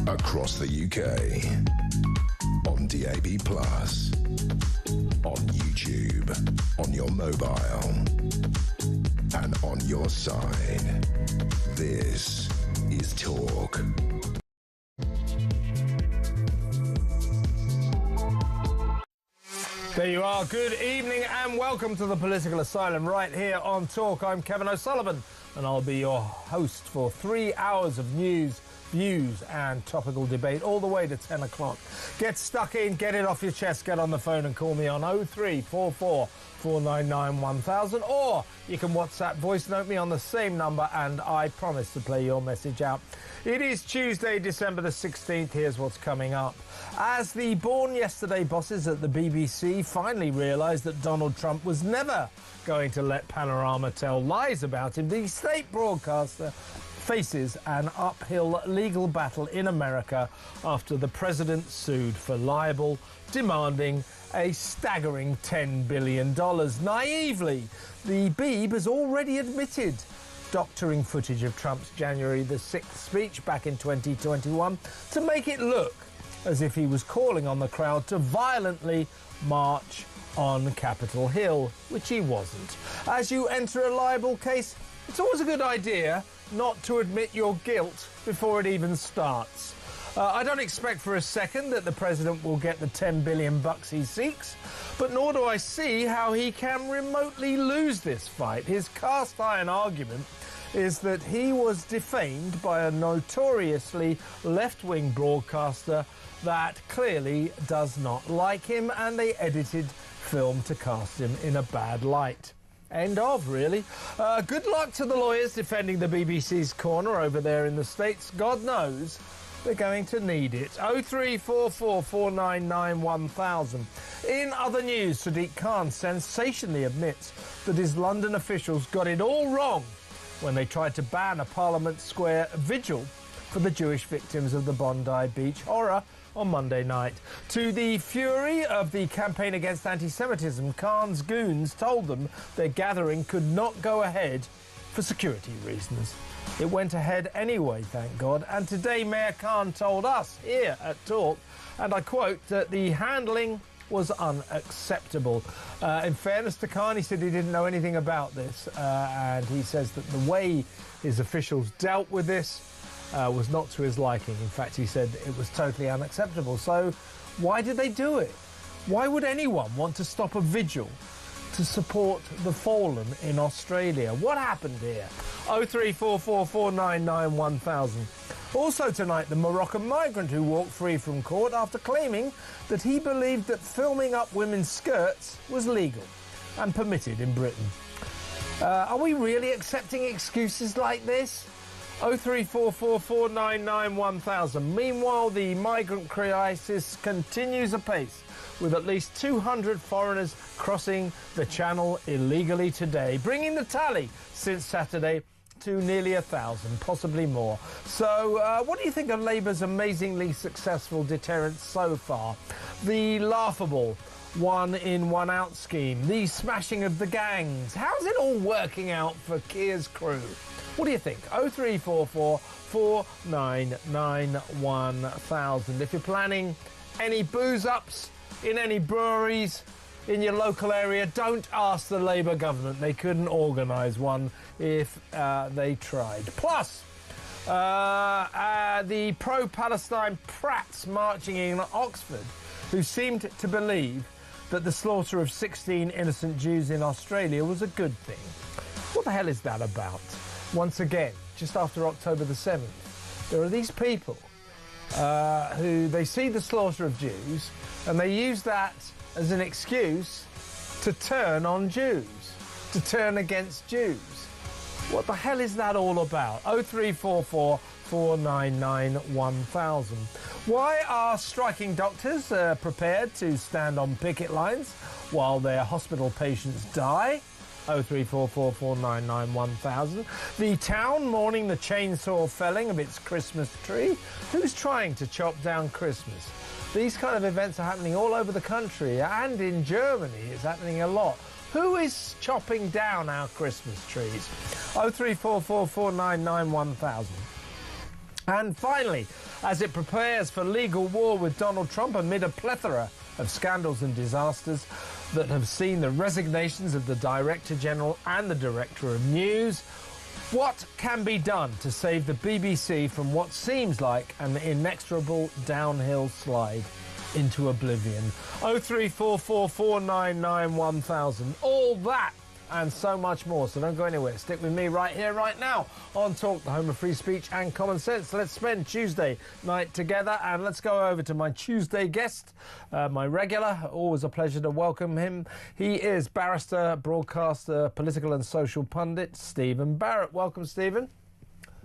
Across the UK, on DAB+, on YouTube, on your mobile, and on your side. This is Talk. There you are. Good evening and welcome to the Political Asylum right here on Talk. I'm Kevin O'Sullivan and I'll be your host for 3 hours of news, views and topical debate all the way to 10 o'clock. Get stuck in, get it off your chest, get on the phone and call me on 0344 499 1000, or you can WhatsApp voice note me on the same number and I promise to play your message out. It is Tuesday, December the 16th. Here's what's coming up. As the born yesterday bosses at the BBC finally realised that Donald Trump was never going to let Panorama tell lies about him, the state broadcaster faces an uphill legal battle in America after the president sued for libel, demanding a staggering $10 billion. Naively, the Beeb has already admitted doctoring footage of Trump's January the 6th speech back in 2021 to make it look as if he was calling on the crowd to violently march on Capitol Hill, which he wasn't. As you enter a libel case, it's always a good idea not to admit your guilt before it even starts. I don't expect for a second that the president will get the $10 billion he seeks, but nor do I see how he can remotely lose this fight. His cast iron argument is that he was defamed by a notoriously left-wing broadcaster that clearly does not like him, and they edited film to cast him in a bad light. End of, really. Good luck to the lawyers defending the BBC's corner over there in the States. God knows they're going to need it. 0344 499 1000. In other news, Sadiq Khan sensationally admits that his London officials got it all wrong when they tried to ban a Parliament Square vigil for the Jewish victims of the Bondi Beach horror on Monday night. To the fury of the campaign against anti-Semitism, Khan's goons told them their gathering could not go ahead for security reasons. It went ahead anyway, thank God, and today Mayor Khan told us here at Talk, and I quote, that the handling was unacceptable. In fairness to Khan, he said he didn't know anything about this, and he says that the way his officials dealt with this was not to his liking. In fact, he said it was totally unacceptable. So why did they do it? Why would anyone want to stop a vigil to support the fallen in Australia? What happened here? 0344 499 1000. Also tonight, the Moroccan migrant who walked free from court after claiming that he believed that filming up women's skirts was legal and permitted in Britain. Are we really accepting excuses like this? 0344 499 1000. Meanwhile, the migrant crisis continues apace, with at least 200 foreigners crossing the channel illegally today, bringing the tally since Saturday to nearly 1,000, possibly more. So what do you think of Labour's amazingly successful deterrent so far? The laughable one-in, one-out scheme, the smashing of the gangs. How's it all working out for Keir's crew? What do you think? 0344 499 1000. If you're planning any booze-ups in any breweries in your local area, don't ask the Labour government. They couldn't organise one if they tried. Plus, the pro-Palestine prats marching in Oxford, who seemed to believe that the slaughter of 16 innocent Jews in Australia was a good thing. What the hell is that about? Once again, just after October the 7th, there are these people who they see the slaughter of Jews and they use that as an excuse to turn on Jews, to turn against Jews. What the hell is that all about? 0344 499 1000. Why are striking doctors prepared to stand on picket lines while their hospital patients die? 0344 499 1000. The town mourning the chainsaw felling of its Christmas tree. Who's trying to chop down Christmas? These kind of events are happening all over the country, and in Germany it's happening a lot. Who is chopping down our Christmas trees? 0344 499 1000. And finally, as it prepares for legal war with Donald Trump amid a plethora of scandals and disasters that have seen the resignations of the Director General and the Director of News, what can be done to save the BBC from what seems like an inexorable downhill slide into oblivion? 03444991000. All that and so much more. So don't go anywhere. Stick with me right here, right now on Talk, the home of free speech and common sense. Let's spend Tuesday night together, and let's go over to my Tuesday guest, my regular. Always a pleasure to welcome him. He is barrister, broadcaster, political and social pundit, Stephen Barrett. Welcome, Stephen.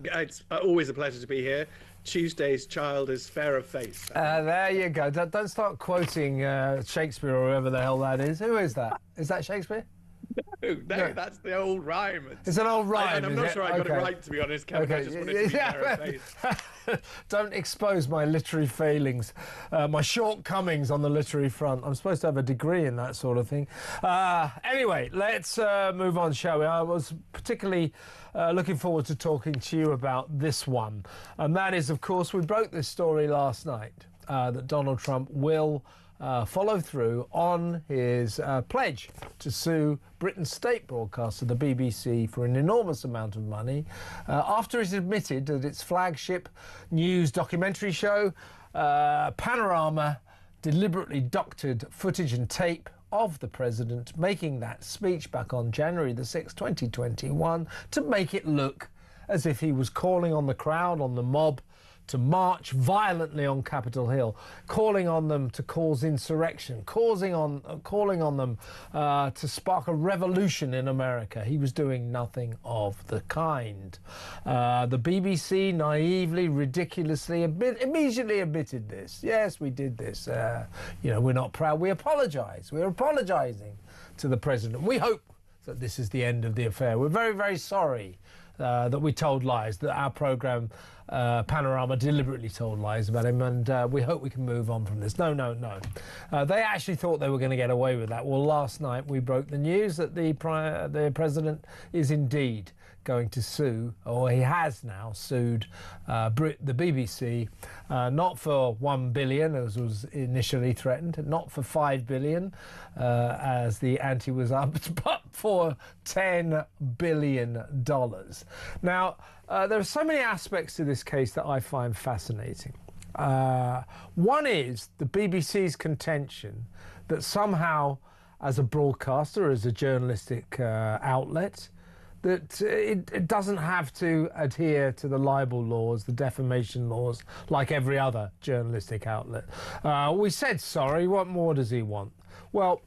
It's always a pleasure to be here. Tuesday's child is fair of face. There you go. Don't start quoting Shakespeare or whoever the hell that is. Who is that? Is that Shakespeare? No, that's the old rhyme. It's an old rhyme. And I'm not sure I got it right, to be honest, Kevin. I just wanted to be fair of face. Don't expose my literary failings, my shortcomings on the literary front. I'm supposed to have a degree in that sort of thing. Anyway, let's move on, shall we? I was particularly looking forward to talking to you about this one. And that is, of course, we broke this story last night, that Donald Trump will follow through on his pledge to sue Britain's state broadcaster, the BBC, for an enormous amount of money after it admitted that its flagship news documentary show, Panorama, deliberately doctored footage and tape of the president making that speech back on January the 6th, 2021, to make it look as if he was calling on the crowd, on the mob, to march violently on Capitol Hill, calling on them to cause insurrection, calling on them to spark a revolution in America. He was doing nothing of the kind. The BBC naively, ridiculously, immediately admitted this. Yes, we did this. We're not proud. We apologise. We're apologising to the president. We hope that this is the end of the affair. We're very, very sorry that we told lies, that our programme Panorama deliberately told lies about him, and we hope we can move on from this. No. They actually thought they were going to get away with that. Well, last night we broke the news that the president is indeed going to sue, or he has now sued the BBC, not for $1 billion as was initially threatened, not for $5 billion as the ante was upped, but for $10 billion. Now, there are so many aspects to this case that I find fascinating. One is the BBC's contention that somehow, as a broadcaster, as a journalistic outlet, that it doesn't have to adhere to the libel laws, the defamation laws, like every other journalistic outlet. We said sorry. What more does he want? Well,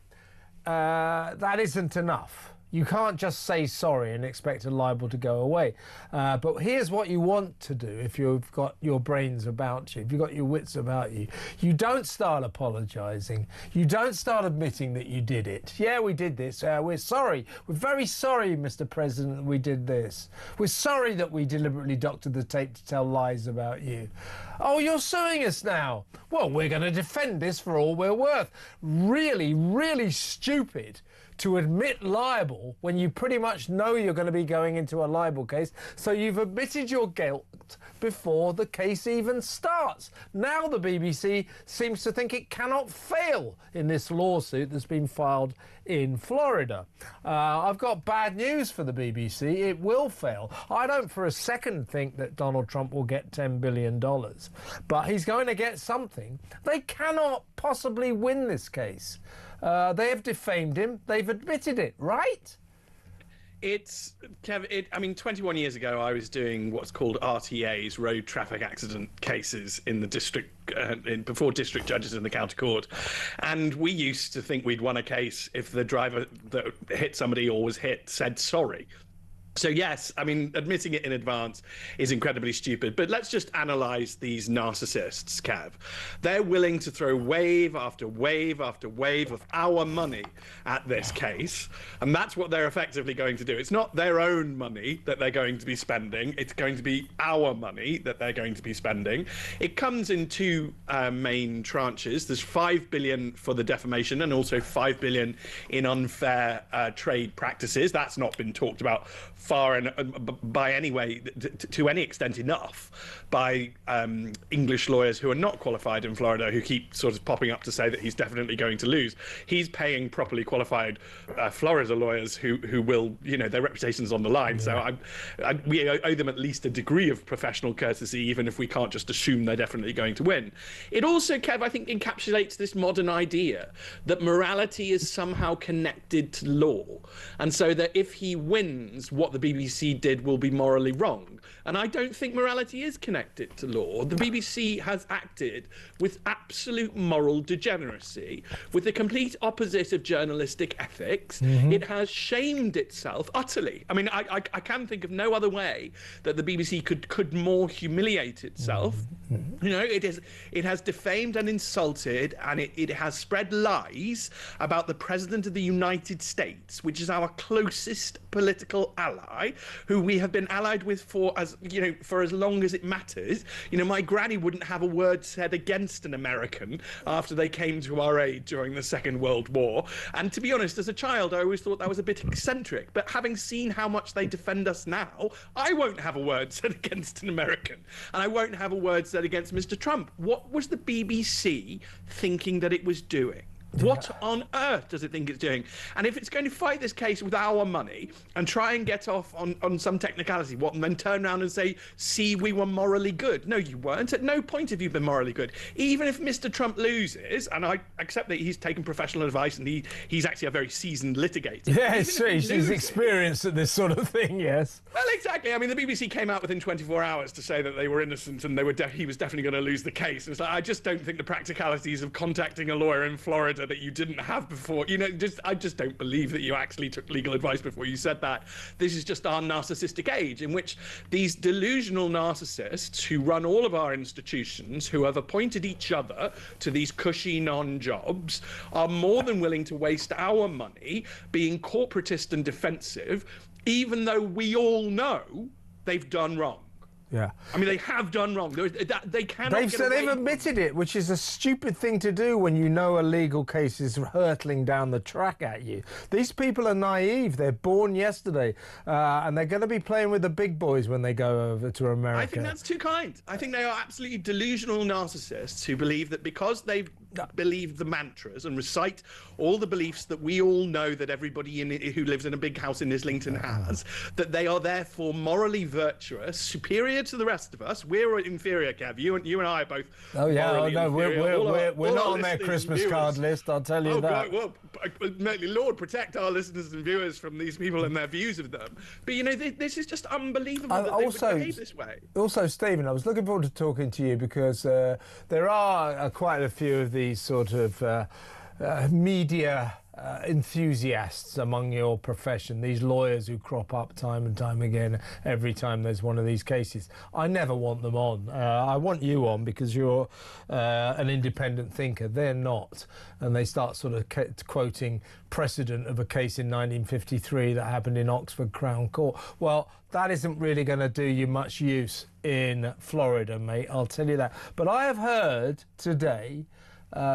that isn't enough. You can't just say sorry and expect a libel to go away. But here's what you want to do if you've got your brains about you, if you've got your wits about you. You don't start apologising. You don't start admitting that you did it. Yeah, we did this. We're sorry. We're very sorry, Mr. President, we did this. We're sorry that we deliberately doctored the tape to tell lies about you. Oh, you're suing us now. Well, we're going to defend this for all we're worth. Really, really stupid to admit libel when you pretty much know you're going to be going into a libel case. So you've admitted your guilt before the case even starts. Now the BBC seems to think it cannot fail in this lawsuit that's been filed in Florida. I've got bad news for the BBC. It will fail. I don't for a second think that Donald Trump will get $10 billion, but he's going to get something. They cannot possibly win this case. They have defamed him. They've admitted it, right? It's, Kev, 21 years ago, I was doing what's called RTAs, road traffic accident cases, in the district, before district judges in the county court. And we used to think we'd won a case if the driver that hit somebody or was hit said sorry. So yes, admitting it in advance is incredibly stupid. But let's just analyse these narcissists, Kev. They're willing to throw wave after wave after wave of our money at this case. And that's what they're effectively going to do. It's not their own money that they're going to be spending. It's going to be our money that they're going to be spending. It comes in two main tranches. There's $5 billion for the defamation and also $5 billion in unfair trade practices. That's not been talked about far and by any way, to any extent enough by English lawyers who are not qualified in Florida, who keep sort of popping up to say that he's definitely going to lose. He's paying properly qualified Florida lawyers who will, their reputation's on the line. Yeah. So we owe them at least a degree of professional courtesy, even if we can't just assume they're definitely going to win. It also, Kev, I think encapsulates this modern idea that morality is somehow connected to law, and so that if he wins, what the BBC did will be morally wrong. And I don't think morality is connected to law. The BBC has acted with absolute moral degeneracy, with the complete opposite of journalistic ethics. Mm-hmm. It has shamed itself utterly. I mean, I can think of no other way that the BBC could more humiliate itself. Mm-hmm. It has defamed and insulted, and it has spread lies about the President of the United States, which is our closest political ally, who we have been allied with for as long as it matters. My granny wouldn't have a word said against an American after they came to our aid during the Second World War. And to be honest, as a child, I always thought that was a bit eccentric. But having seen how much they defend us now, I won't have a word said against an American. And I won't have a word said against Mr. Trump. What was the BBC thinking that it was doing? What on earth does it think it's doing? And if it's going to fight this case with our money and try and get off on some technicality, and then turn around and say, see, we were morally good. No, you weren't. At no point have you been morally good. Even if Mr. Trump loses, and I accept that he's taken professional advice and he's actually a very seasoned litigator. Yeah, he's experienced at this sort of thing, yes. Well, exactly. I mean, the BBC came out within 24 hours to say that they were innocent and he was definitely going to lose the case. It's like, I just don't think the practicalities of contacting a lawyer in Florida that you didn't have before, I just don't believe that you actually took legal advice before you said that. This is just our narcissistic age, in which these delusional narcissists who run all of our institutions, who have appointed each other to these cushy non-jobs, are more than willing to waste our money being corporatist and defensive, even though we all know they've done wrong. Yeah, I mean, they have done wrong. They cannot. They've admitted it, which is a stupid thing to do when you know a legal case is hurtling down the track at you. These people are naive. They're born yesterday, and they're going to be playing with the big boys when they go over to America. I think that's too kind. I think they are absolutely delusional narcissists who believe that because they've believed the mantras and recite all the beliefs that we all know that everybody who lives in a big house in Islington has, that they are therefore morally virtuous, superior to the rest of us. We're inferior, Kev. You and I are both. Oh yeah, we're not on their Christmas card list. I'll tell you that. Well, Lord protect our listeners and viewers from these people and their views of them. But this is just unbelievable that they would behave this way. Also, Stephen, I was looking forward to talking to you because there are quite a few of these sort of media enthusiasts among your profession, these lawyers who crop up time and time again every time there's one of these cases. I never want them on. I want you on because you're an independent thinker. They're not. And they start sort of quoting precedent of a case in 1953 that happened in Oxford Crown Court. Well, that isn't really going to do you much use in Florida, mate, I'll tell you that. But I have heard today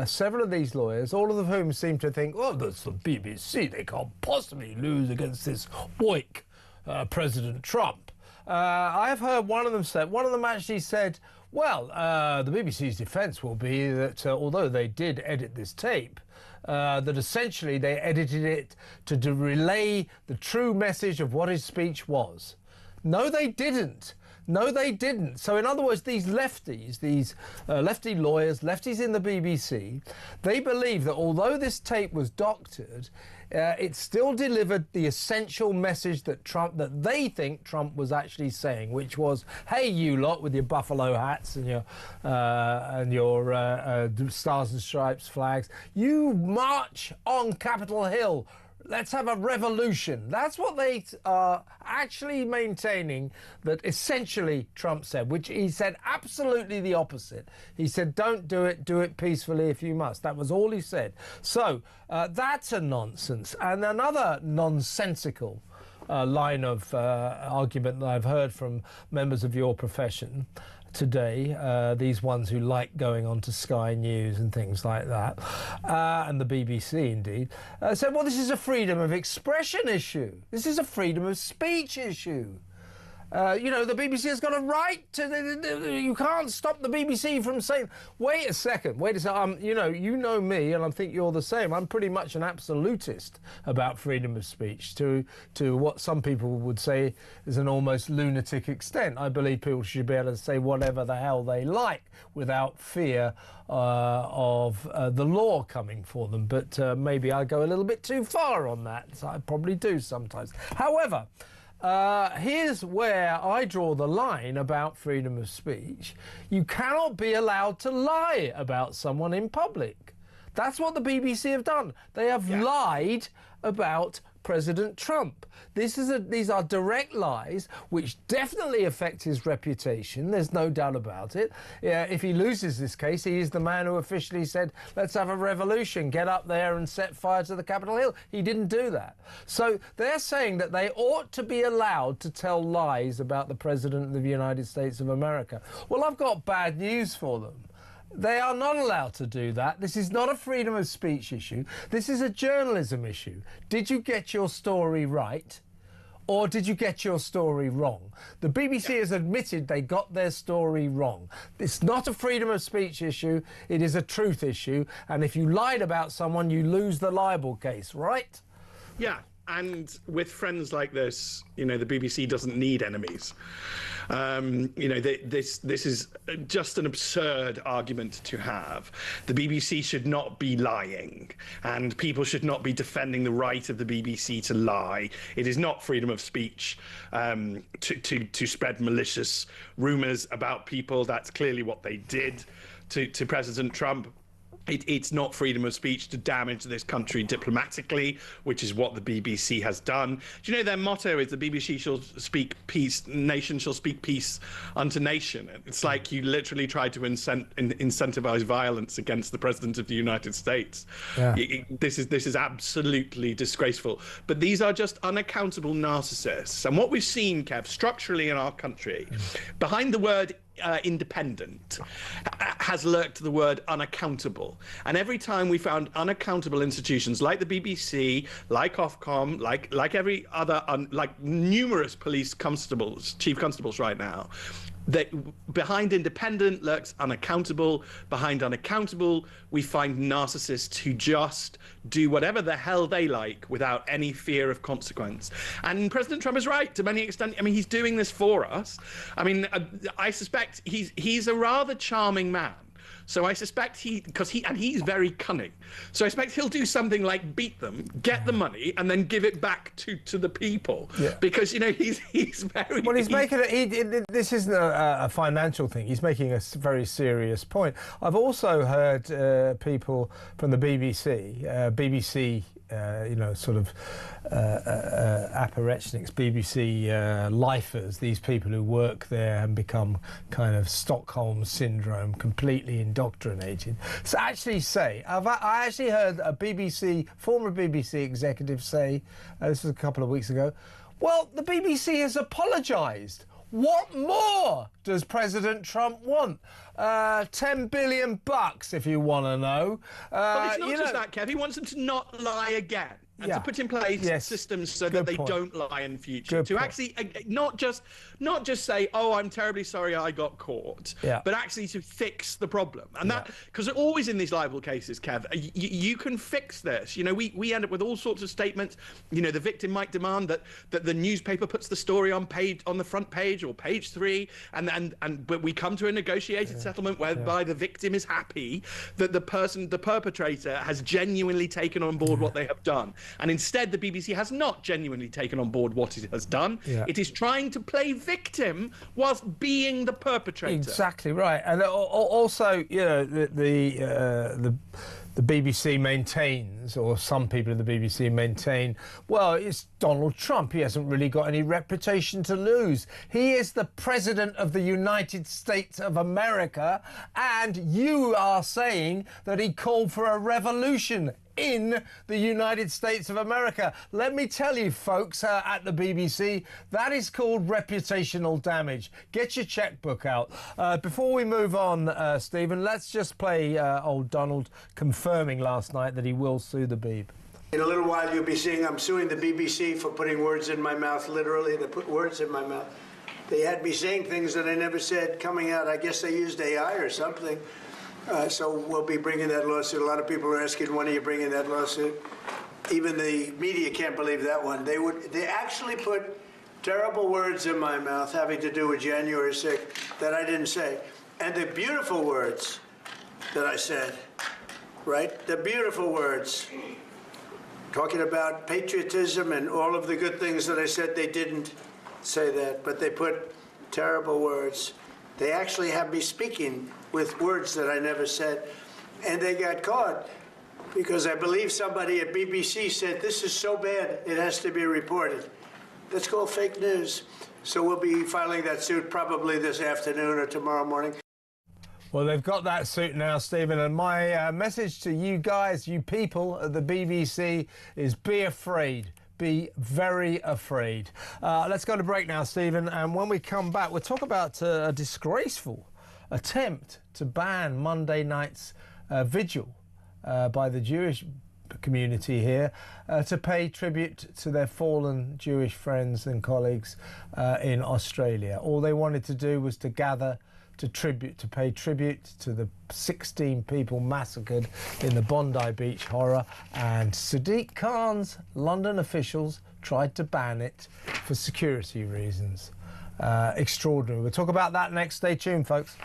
several of these lawyers, all of whom seem to think, oh, that's the BBC, they can't possibly lose against this oik, President Trump. I've heard one of them actually said, well, the BBC's defence will be that although they did edit this tape, that essentially they edited it to relay the true message of what his speech was. No, they didn't. No, they didn't. So in other words, these lefties, lefty lawyers, lefties in the BBC, they believe that although this tape was doctored, it still delivered the essential message that they think Trump was actually saying, which was, hey, you lot with your buffalo hats and your Stars and Stripes flags, you march on Capitol Hill. Let's have a revolution. That's what they are actually maintaining that essentially Trump said, which he said absolutely the opposite. He said, don't do it peacefully if you must. That was all he said. So that's a nonsense. And another nonsensical line of argument that I've heard from members of your profession today, these ones who like going on to Sky News and things like that, and the BBC indeed, said, well, this is a freedom of expression issue. This is a freedom of speech issue. The BBC has got a right to... You can't stop the BBC from saying... Wait a second. You know me, and I think you're the same. I'm pretty much an absolutist about freedom of speech to what some people would say is an almost lunatic extent. I believe people should be able to say whatever the hell they like without fear of the law coming for them. But maybe I go a little bit too far on that. So I probably do sometimes. However... here's where I draw the line about freedom of speech. You cannot be allowed to lie about someone in public. That's what the BBC have done. They have lied about President Trump. These are direct lies which definitely affect his reputation. There's no doubt about it. If he loses this case, he is the man who officially said, let's have a revolution, get up there and set fire to the Capitol Hill. He didn't do that. So they're saying that they ought to be allowed to tell lies about the President of the United States of America. Well, I've got bad news for them. They are not allowed to do that. This is not a freedom of speech issue. This is a journalism issue. Did you get your story right? Or did you get your story wrong? The BBC has admitted they got their story wrong. It's not a freedom of speech issue. It is a truth issue. And if you lied about someone, you lose the libel case, right? Yeah. And with friends like this, the BBC doesn't need enemies. This is just an absurd argument to have. The BBC should not be lying, and people should not be defending the right of the BBC to lie. It is not freedom of speech to spread malicious rumours about people. That's clearly what they did to President Trump. It's not freedom of speech to damage this country diplomatically, which is what the BBC has done. Do you know their motto is the BBC shall speak peace, nation shall speak peace unto nation? It's like you literally try to incentivize violence against the President of the United States. Yeah. This is absolutely disgraceful. But these are just unaccountable narcissists. And what we've seen, Kev, structurally in our country, behind the word independent has lurked the word unaccountable. And every time we found unaccountable institutions like the BBC, like Ofcom, like every other, like numerous police constables, chief constables right now, that behind independent lurks unaccountable. Behind unaccountable, we find narcissists who just do whatever the hell they like without any fear of consequence. And President Trump is right to many extent. I mean, he's doing this for us. I mean, I suspect he's a rather charming man. So I suspect he's very cunning. So I expect he'll do something like beat them, get the money, and then give it back to the people. Yeah. Because he's very. Well, he's making it. This isn't a financial thing. He's making a very serious point. I've also heard people from the BBC, sort of apparatchiks, BBC lifers, these people who work there and become kind of Stockholm syndrome, completely indoctrinated. So actually say, I actually heard a former BBC executive say, this was a couple of weeks ago, well, the BBC has apologised. What more does President Trump want? $10 billion, if you want to know. But it's not just that, Kev. He wants them to not lie again. And to put in place systems so that they don't lie in future. To actually not just say, oh, I'm terribly sorry I got caught, but actually to fix the problem. And that, because always in these libel cases, Kev, you can fix this. We end up with all sorts of statements. The victim might demand that the newspaper puts the story on the front page or page 3, but we come to a negotiated settlement whereby the victim is happy that the perpetrator has genuinely taken on board what they have done. And instead, the BBC has not genuinely taken on board what it has done. Yeah. It is trying to play victim whilst being the perpetrator. Exactly right. And also, the BBC maintains, or some people in the BBC maintain, well, it's Donald Trump. He hasn't really got any reputation to lose. He is the President of the United States of America, and you are saying that he called for a revolution in the United States of America. Let me tell you, folks, at the BBC, that is called reputational damage. Get your checkbook out. Before we move on, Stephen, let's just play old Donald confirming last night that he will sue the Beeb. In a little while, you'll be seeing I'm suing the BBC for putting words in my mouth, literally. They put words in my mouth. They had me saying things that I never said coming out. I guess they used AI or something. So we'll be bringing that lawsuit. A lot of people are asking, when are you bringing that lawsuit? Even the media can't believe that one. They actually put terrible words in my mouth having to do with January 6th that I didn't say. And the beautiful words that I said, right? The beautiful words, talking about patriotism and all of the good things that I said, they didn't say that, but they put terrible words. They actually have me speaking with words that I never said, and they got caught because I believe somebody at BBC said, this is so bad, it has to be reported. That's called fake news. So we'll be filing that suit probably this afternoon or tomorrow morning. Well, they've got that suit now, Stephen, and my message to you guys, you people at the BBC, is be afraid. Be very afraid. Let's go to break now, Stephen, and when we come back, we'll talk about a disgraceful attempt to ban Monday night's vigil by the Jewish community here to pay tribute to their fallen Jewish friends and colleagues in Australia. All they wanted to do was to gather to pay tribute to the 16 people massacred in the Bondi Beach horror, and Sadiq Khan's London officials tried to ban it for security reasons. Extraordinary. We'll talk about that next. Stay tuned, folks.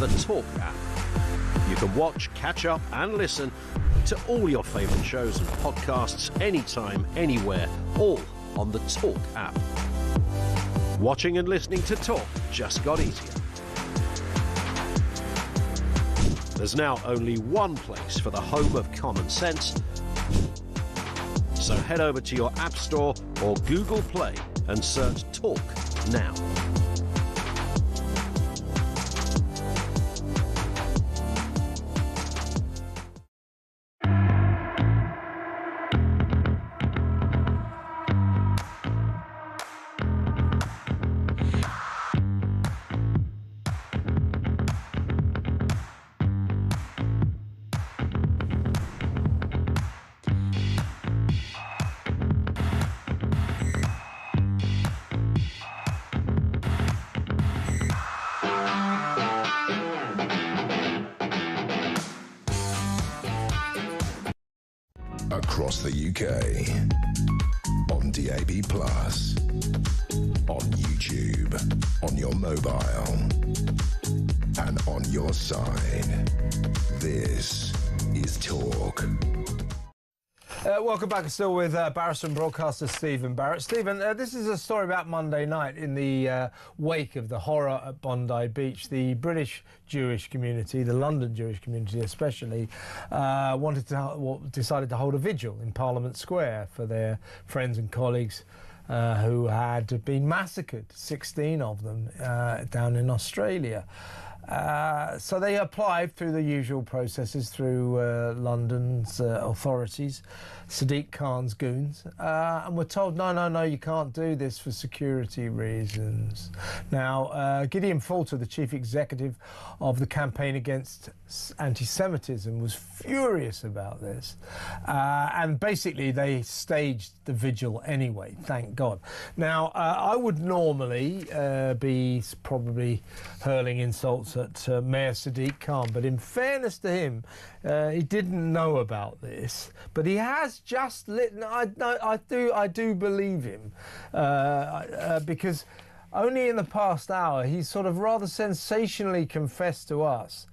The Talk app. You can watch, catch up and listen to all your favourite shows and podcasts anytime, anywhere, all on the Talk app. Watching and listening to Talk just got easier. There's now only one place for the home of common sense. So head over to your App Store or Google Play and search Talk now. Across the UK on DAB+, on YouTube, on your mobile, and on your side. This is Talk. Welcome back. Still with barrister and broadcaster Stephen Barrett. Stephen, this is a story about Monday night in the wake of the horror at Bondi Beach. The British Jewish community, the London Jewish community especially, decided to hold a vigil in Parliament Square for their friends and colleagues who had been massacred, 16 of them, down in Australia. So they applied through the usual processes through London's authorities, Sadiq Khan's goons, and were told, no, you can't do this for security reasons. Now, Gideon Falter, the chief executive of the Campaign Against Anti-Semitism, was furious about this, and basically they staged the vigil anyway, thank God. Now, I would normally be probably hurling insults at Mayor Sadiq Khan, but in fairness to him, he didn't know about this, but he has just lit. I do believe him because only in the past hour he's sort of rather sensationally confessed to us.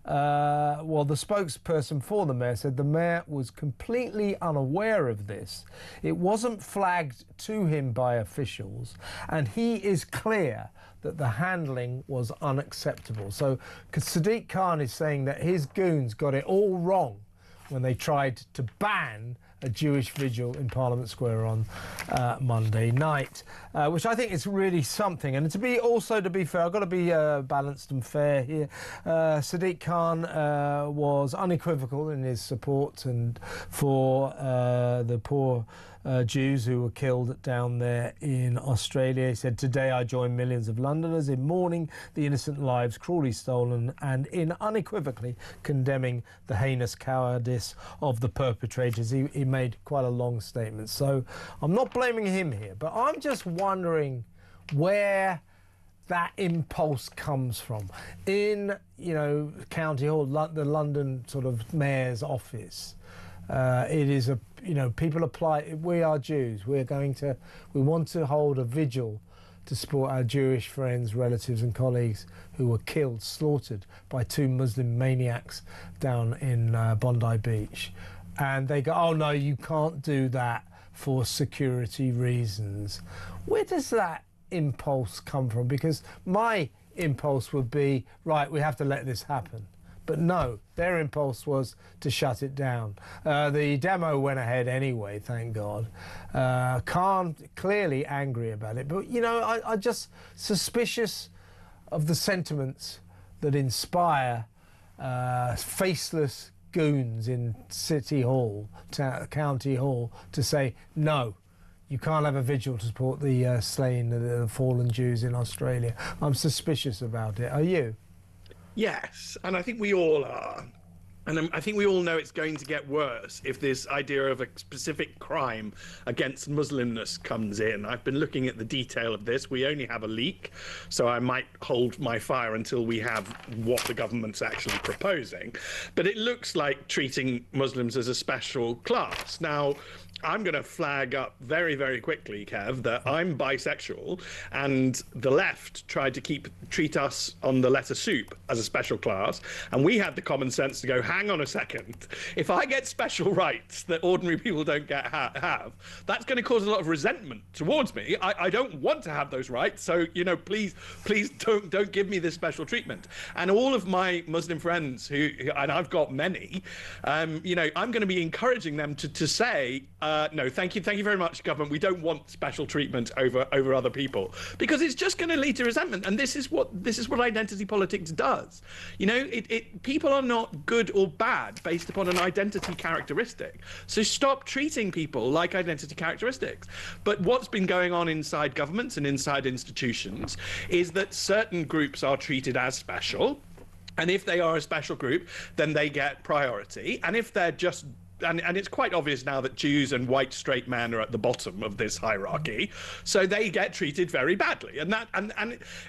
Well, the spokesperson for the mayor said the mayor was completely unaware of this. It wasn't flagged to him by officials, and he is clear that the handling was unacceptable. So Sadiq Khan is saying that his goons got it all wrong when they tried to ban a Jewish vigil in Parliament Square on Monday night, which I think is really something. And to be fair, I've got to be balanced and fair here. Sadiq Khan was unequivocal in his support and for the poor Jews who were killed down there in Australia. He said, "Today I join millions of Londoners in mourning the innocent lives cruelly stolen and in unequivocally condemning the heinous cowardice of the perpetrators." He made quite a long statement. So I'm not blaming him here, but I'm just wondering where that impulse comes from. In, County Hall, the London sort of mayor's office, it is people apply. We are Jews. We want to hold a vigil to support our Jewish friends, relatives and colleagues who were killed, slaughtered by two Muslim maniacs down in Bondi Beach. And they go, oh no, you can't do that for security reasons. Where does that impulse come from? Because my impulse would be, right, we have to let this happen. But no, their impulse was to shut it down. The demo went ahead anyway, thank God. Khan clearly angry about it. But, I'm just suspicious of the sentiments that inspire faceless goons in City Hall, County Hall, to say, no, you can't have a vigil to support the slain, the fallen Jews in Australia. I'm suspicious about it. Are you? Yes, and I think we all are. And I think we all know it's going to get worse if this idea of a specific crime against Muslimness comes in. I've been looking at the detail of this. We only have a leak, so I might hold my fire until we have what the government's actually proposing. But it looks like treating Muslims as a special class. Now, I'm going to flag up very, very quickly, Kev, that I'm bisexual, and the left tried to treat us on the letter soup as a special class, and we had the common sense to go, hang on a second, if I get special rights that ordinary people don't have, that's going to cause a lot of resentment towards me. I don't want to have those rights, so please don't give me this special treatment. And all of my Muslim friends who and I've got many, I'm going to be encouraging them to say, no, thank you very much, government. We don't want special treatment over other people, because it's just going to lead to resentment. And this is what identity politics does. People are not good or bad based upon an identity characteristic. So stop treating people like identity characteristics. But what's been going on inside governments and inside institutions is that certain groups are treated as special. And if they are a special group, then they get priority. And if they're just and it's quite obvious now that Jews and white straight men are at the bottom of this hierarchy, so they get treated very badly, and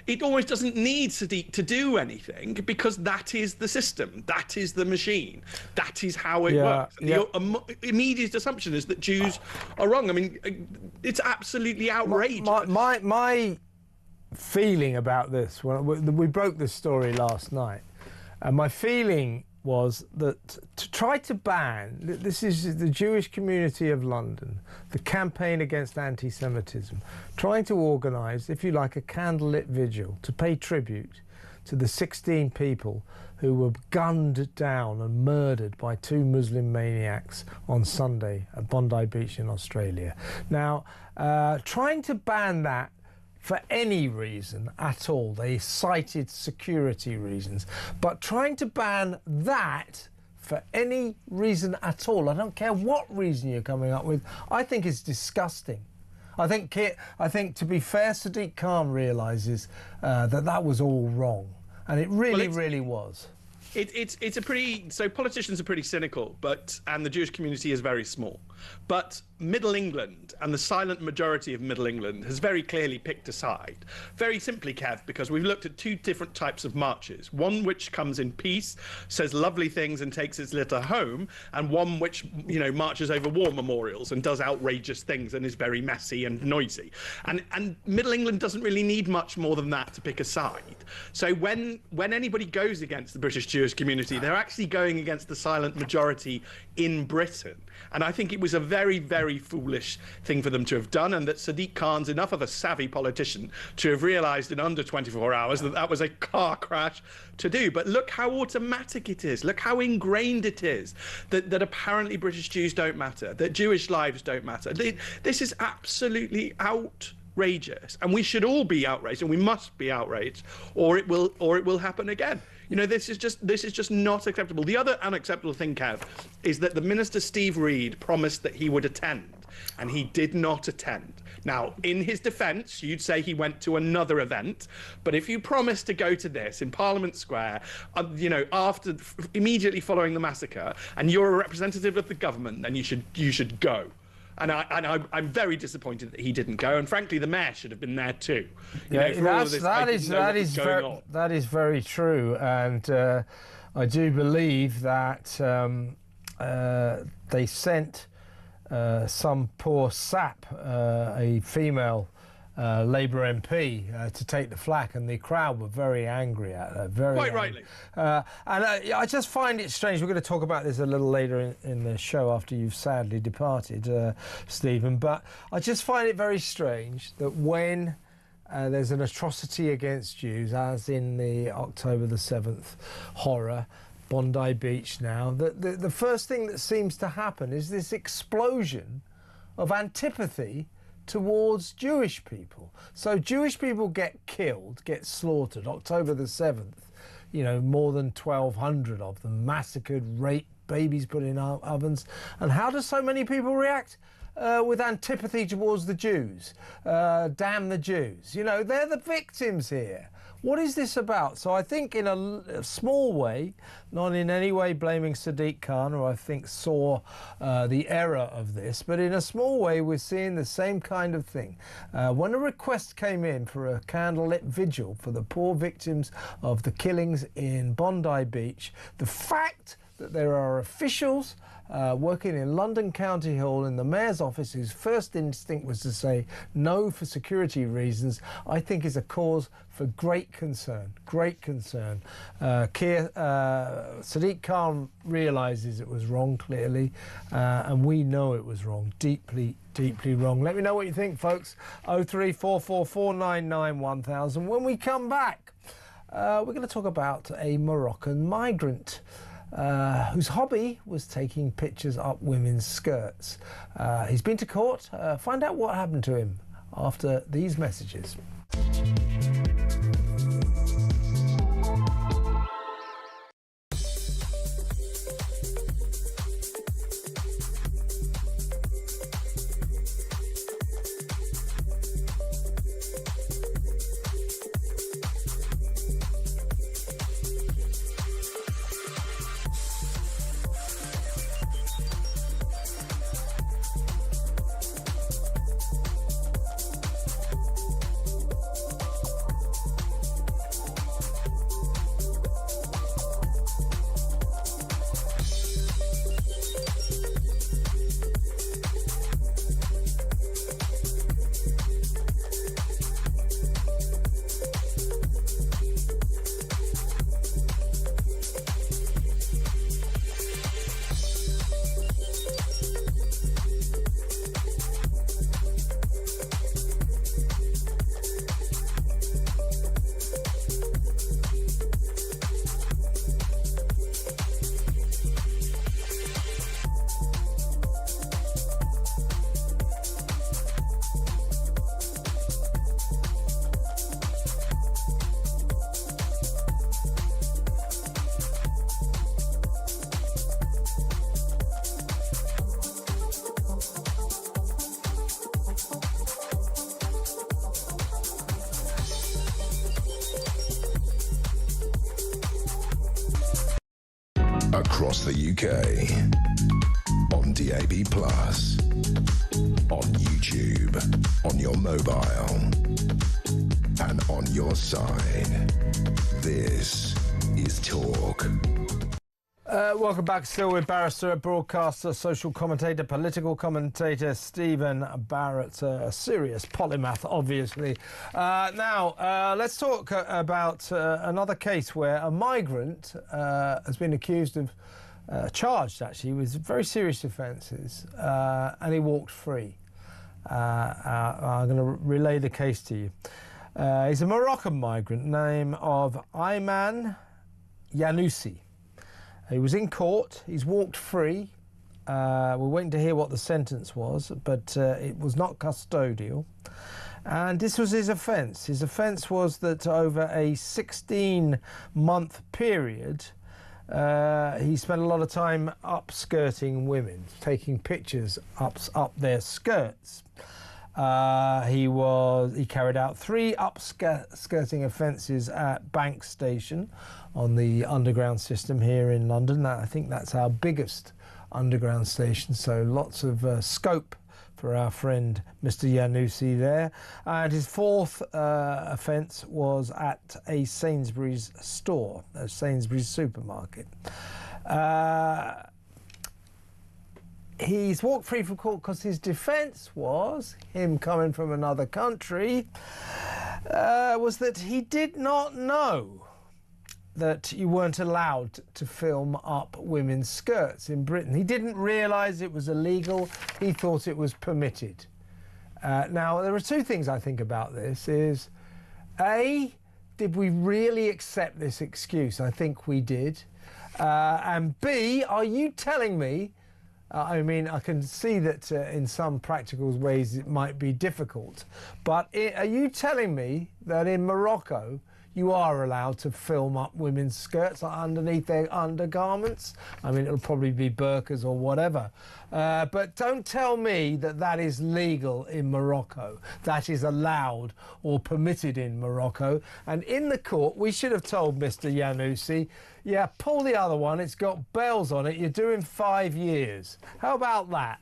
it almost doesn't need Sadiq to do anything, because that is the system, that is the machine, that is how it works. Yeah. The immediate assumption is that Jews are wrong. I mean, it's absolutely outrageous. My feeling about this, we broke this story last night, and my feeling was that to try to ban, this is the Jewish community of London, the campaign against anti-Semitism, trying to organise, if you like, a candlelit vigil to pay tribute to the 16 people who were gunned down and murdered by 2 Muslim maniacs on Sunday at Bondi Beach in Australia. Now, trying to ban that for any reason at all, they cited security reasons, but trying to ban that for any reason at all, I don't care what reason you're coming up with, I think is disgusting. I think, to be fair, Sadiq Khan realises that was all wrong, and it really was. It's a pretty, so politicians are pretty cynical, and the Jewish community is very small, but Middle England and the silent majority of Middle England has very clearly picked a side. Very simply, Kev, because we've looked at 2 different types of marches. One which comes in peace, says lovely things and takes its litter home, and one which, marches over war memorials and does outrageous things and is very messy and noisy. And Middle England doesn't really need much more than that to pick a side. So when anybody goes against the British Jewish community, they're actually going against the silent majority in Britain. And I think it was a very, very foolish thing for them to have done, and that Sadiq Khan's enough of a savvy politician to have realised in under 24 hours that was a car crash to do. But look how automatic it is. Look how ingrained it is that apparently British Jews don't matter, that Jewish lives don't matter. This is absolutely outrageous, and we should all be outraged, and we must be outraged, or it will happen again. This is just not acceptable. The other unacceptable thing, Kev, is that the Minister Steve Reed promised that he would attend, and he did not attend. Now, in his defence, you'd say he went to another event, but if you promise to go to this in Parliament Square, immediately following the massacre, and you're a representative of the government, then you should go. And I'm very disappointed that he didn't go, and frankly, the mayor should have been there too. That is very true, and I do believe that they sent some poor sap, a female Labour MP, to take the flak, and the crowd were very angry at her. Quite rightly. And I just find it strange. We're going to talk about this a little later in the show after you've sadly departed, Stephen. But I just find it very strange that when there's an atrocity against Jews, as in the October the 7th horror, Bondi Beach now, the first thing that seems to happen is this explosion of antipathy towards Jewish people. So Jewish people get killed, get slaughtered. October the 7th, more than 1,200 of them massacred, raped, babies put in ovens. And how do so many people react? With antipathy towards the Jews. Damn the Jews. They're the victims here. What is this about? So I think in a small way, not in any way blaming Sadiq Khan, who I think saw the error of this, but in a small way we're seeing the same kind of thing. When a request came in for a candlelit vigil for the poor victims of the killings in Bondi Beach, the fact that there are officials working in London County Hall in the Mayor's office whose first instinct was to say no for security reasons, I think is a cause for great concern, Sadiq Khan realises it was wrong, clearly, and we know it was wrong, deeply wrong. Let me know what you think, folks. 03444991000. When we come back, we're going to talk about a Moroccan migrant whose hobby was taking pictures up women's skirts. He's been to court. Find out what happened to him after these messages. across the UK, on DAB+, on YouTube, on your mobile, and on your side. This is Talk. Welcome back. Still with barrister, broadcaster, social commentator, political commentator Stephen Barrett, a serious polymath, obviously. Now, let's talk about another case where a migrant has been accused of, charged actually, with very serious offences, and he walked free. I'm going to relay the case to you. He's a Moroccan migrant, name of Ayman Yanoussi. He was in court, he's walked free. We're waiting to hear what the sentence was, but it was not custodial. And this was his offence. His offence was that over a 16-month period, he spent a lot of time upskirting women, taking pictures up their skirts. He carried out 3 upskirting offences at Bank Station on the underground system here in London. I think that's our biggest underground station, so lots of scope for our friend Mr. Yanoussi there. And his 4th offence was at a Sainsbury's store, a Sainsbury's supermarket. He's walked free from court because his defence was, him coming from another country, was that he did not know that you weren't allowed to film up women's skirts in Britain. He didn't realise it was illegal. He thought it was permitted. Now, there are 2 things I think about this is, A, did we really accept this excuse? I think we did. And B, are you telling me, I mean, I can see that in some practical ways it might be difficult, but are you telling me that in Morocco you are allowed to film up women's skirts underneath their undergarments? I mean, it'll probably be burqas or whatever. But don't tell me that that is legal in Morocco. That is allowed or permitted in Morocco. And in the court, we should have told Mr. Yanoussi, yeah, pull the other one. It's got bells on it. You're doing 5 years. How about that?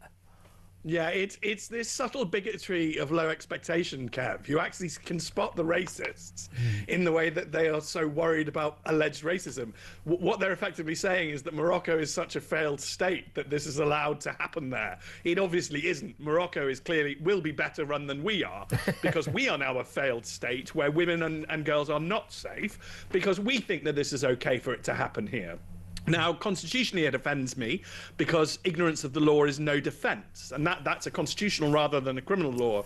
Yeah, it's this subtle bigotry of low expectation, Kev. You actually can spot the racists in the way that they are so worried about alleged racism. What they're effectively saying is that Morocco is such a failed state that this is allowed to happen there. It obviously isn't. Morocco is will be better run than we are, because we are now a failed state where women and girls are not safe, because we think that this is okay for it to happen here. Now, constitutionally, it offends me because ignorance of the law is no defence, and that's a constitutional rather than a criminal law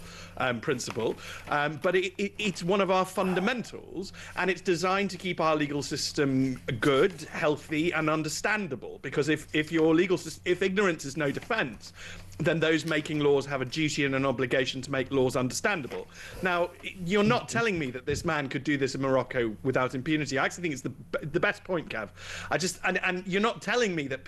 principle. But it's one of our fundamentals, and it's designed to keep our legal system good, healthy, and understandable. Because if ignorance is no defence, then those making laws have a duty and an obligation to make laws understandable. Now, you're not telling me that this man could do this in Morocco without impunity. I actually think it's the best point, Kev. And you're not telling me that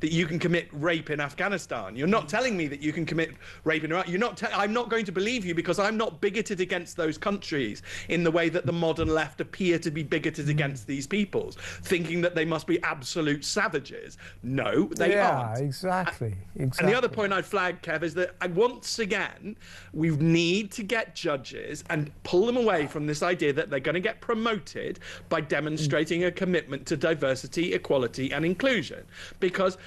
you can commit rape in Afghanistan. You're not telling me that you can commit rape in Iraq. I'm not going to believe you, because I'm not bigoted against those countries in the way that the modern left appear to be bigoted against these peoples, thinking that they must be absolute savages. No, they aren't. Yeah, exactly. And the other point I'd flag, Kev, is that once again, we need to get judges and pull them away from this idea that they're going to get promoted by demonstrating a commitment to diversity, equality, and inclusion. Because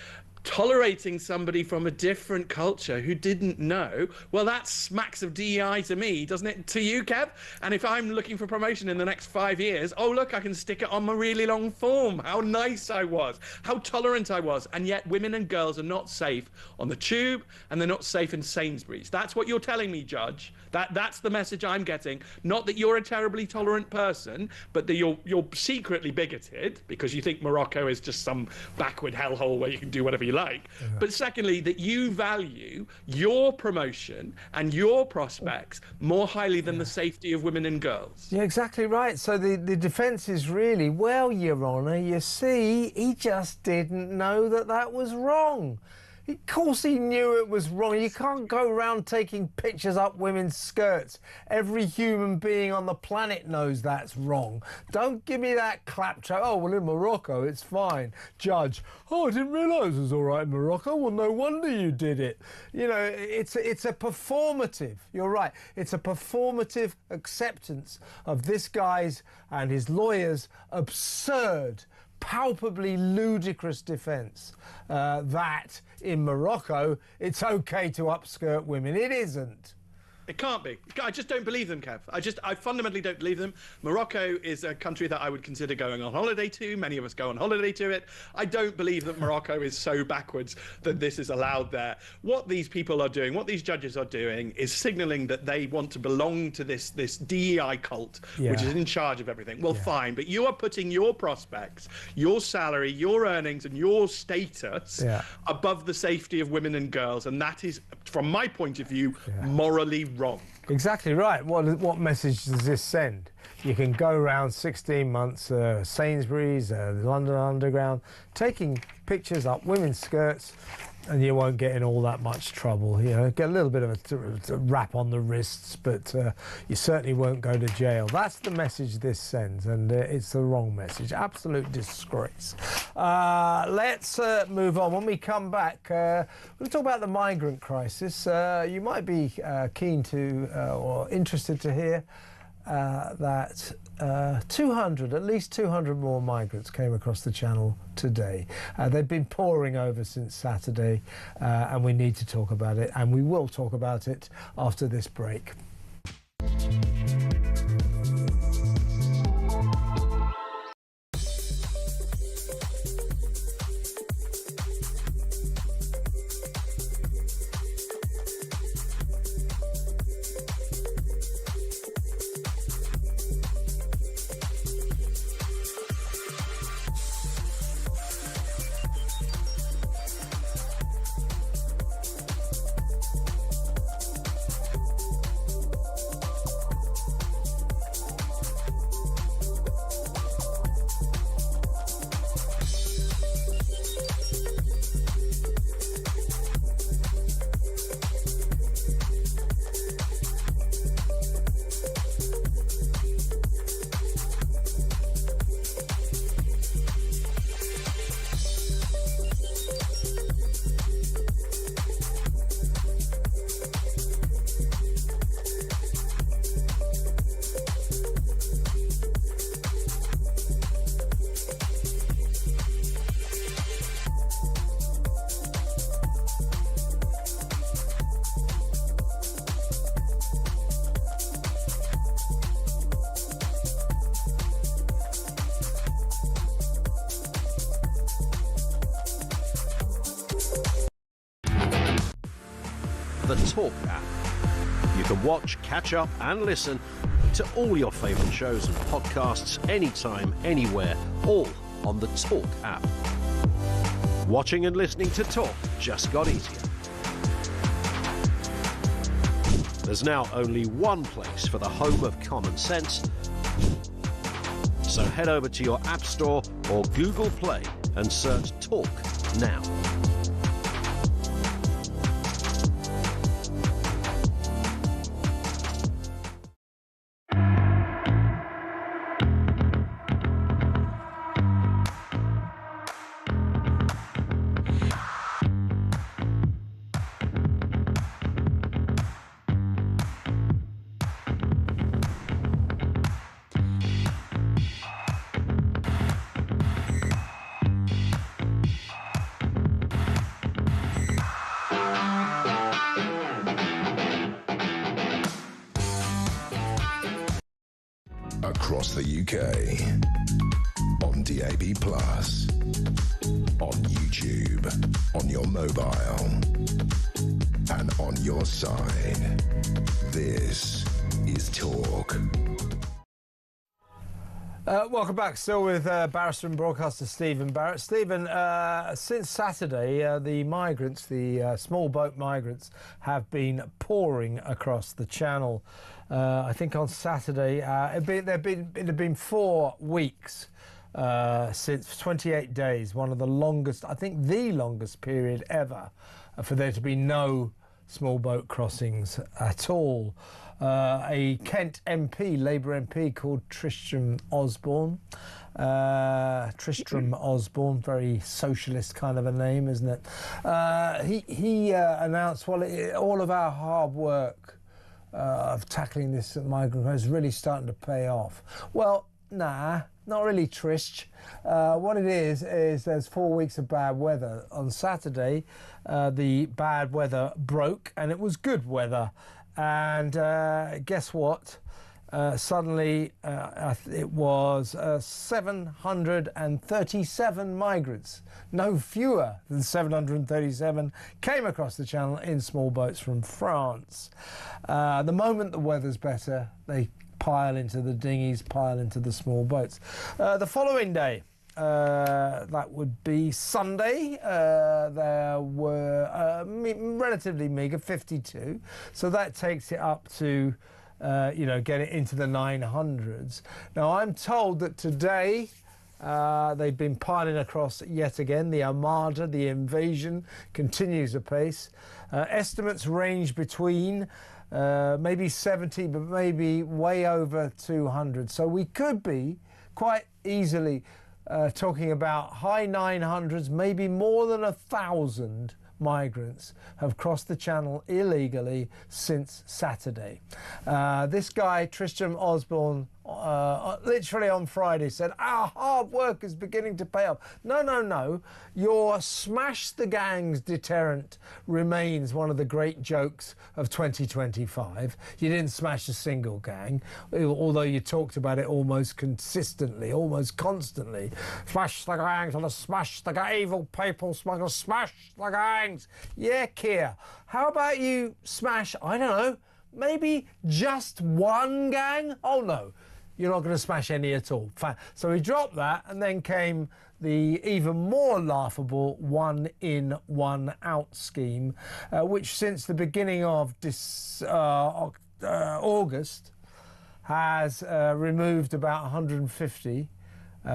tolerating somebody from a different culture who didn't know, well, that smacks of DEI to me, doesn't it? To you, Kev? And if I'm looking for promotion in the next 5 years, oh, look, I can stick it on my really long form. How nice I was, how tolerant I was. And yet women and girls are not safe on the tube, and they're not safe in Sainsbury's. That's what you're telling me, Judge. That's the message I'm getting. Not that you're a terribly tolerant person, but that you're secretly bigoted because you think Morocco is just some backward hellhole where you can do whatever you like. Yeah. But secondly, that you value your promotion and your prospects more highly than the safety of women and girls. Yeah, exactly right. So the defence is really, well, Your Honour, you see, he just didn't know that was wrong. Of course he knew it was wrong. You can't go around taking pictures up women's skirts. Every human being on the planet knows that's wrong. Don't give me that claptrap. Oh, well, in Morocco, it's fine. Judge, oh, I didn't realise it was all right in Morocco. Well, no wonder you did it. You know, it's a performative. You're right. It's a performative acceptance of this guy's and his lawyer's absurd, palpably ludicrous defence that in Morocco it's okay to upskirt women. It isn't. It can't be. I just don't believe them, Kev. I fundamentally don't believe them. Morocco is a country that I would consider going on holiday to. Many of us go on holiday to it. I don't believe that Morocco is so backwards that this is allowed there. What these people are doing, what these judges are doing, is signalling that they want to belong to this DEI cult, which is in charge of everything. Well, fine, but you are putting your prospects, your salary, your earnings, and your status above the safety of women and girls, and that is, from my point of view, morally wrong. Exactly right. What message does this send? You can go around 16 months, Sainsbury's, the London Underground, taking pictures up women's skirts, and you won't get in all that much trouble. You know, get a little bit of a rap on the wrists, but you certainly won't go to jail. That's the message this sends, and it's the wrong message. Absolute disgrace. Let's move on. When we come back, we're going to talk about the migrant crisis. You might be keen to or interested to hear that at least 200 more migrants came across the channel today. They've been pouring over since Saturday, and we need to talk about it, and we will talk about it after this break. The Talk app. You can watch, catch up and listen to all your favourite shows and podcasts anytime, anywhere, all on the Talk app. Watching and listening to Talk just got easier. There's now only one place for the home of common sense, so head over to your App Store or Google Play and search Talk now. Across the UK, on DAB+, on YouTube, on your mobile, and on your side. This is Talk. Welcome back. Still with barrister and broadcaster Stephen Barrett. Stephen, since Saturday, the migrants, the small boat migrants, have been pouring across the channel. I think on Saturday, it had been 4 weeks since 28 days, one of the longest, I think the longest period ever for there to be no small boat crossings at all. A Kent MP, Labour MP called Tristram Osborne. Tristram Osborne, very socialist kind of a name, isn't it? He announced, well, all of our hard work of tackling this migrant is really starting to pay off. Well, nah, not really, Trish. What it is there's 4 weeks of bad weather. On Saturday, the bad weather broke, and it was good weather. And guess what? Suddenly, it was 737 migrants, no fewer than 737, came across the channel in small boats from France. The moment the weather's better, they pile into the dinghies, pile into the small boats. The following day, that would be Sunday, there were relatively meagre, 52. So that takes it up to, get it into the 900s. Now, I'm told that today they've been piling across yet again. The Armada, the invasion, continues apace. Estimates range between maybe 70, but maybe way over 200. So we could be quite easily talking about high 900s, maybe more than 1,000 migrants have crossed the channel illegally since Saturday. This guy, Tristram Osborne, literally on Friday said, our hard work is beginning to pay off. No. Your smash the gangs deterrent remains one of the great jokes of 2025. You didn't smash a single gang, although you talked about it almost consistently, almost constantly. Smash the gangs, and smash the evil people, smash the gangs. Yeah, Keir, how about you smash, I don't know, maybe just one gang? Oh no, you're not going to smash any at all. So he dropped that, and then came the even more laughable one in, one out scheme, which since the beginning of August has removed about 150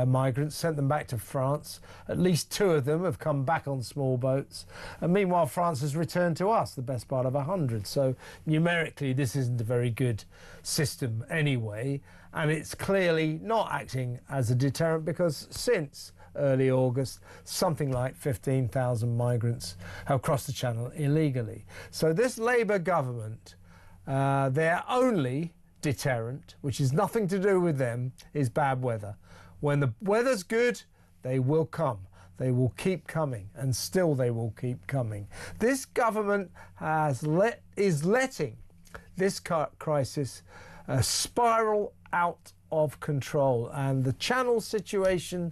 migrants, sent them back to France. At least 2 of them have come back on small boats. And meanwhile, France has returned to us the best part of 100. So numerically, this isn't a very good system anyway. And it's clearly not acting as a deterrent, because since early August, something like 15,000 migrants have crossed the channel illegally. So this Labour government, their only deterrent, which is nothing to do with them, is bad weather. When the weather's good, they will come. They will keep coming, and still they will keep coming. This government is letting this crisis spiral out of control, and the channel situation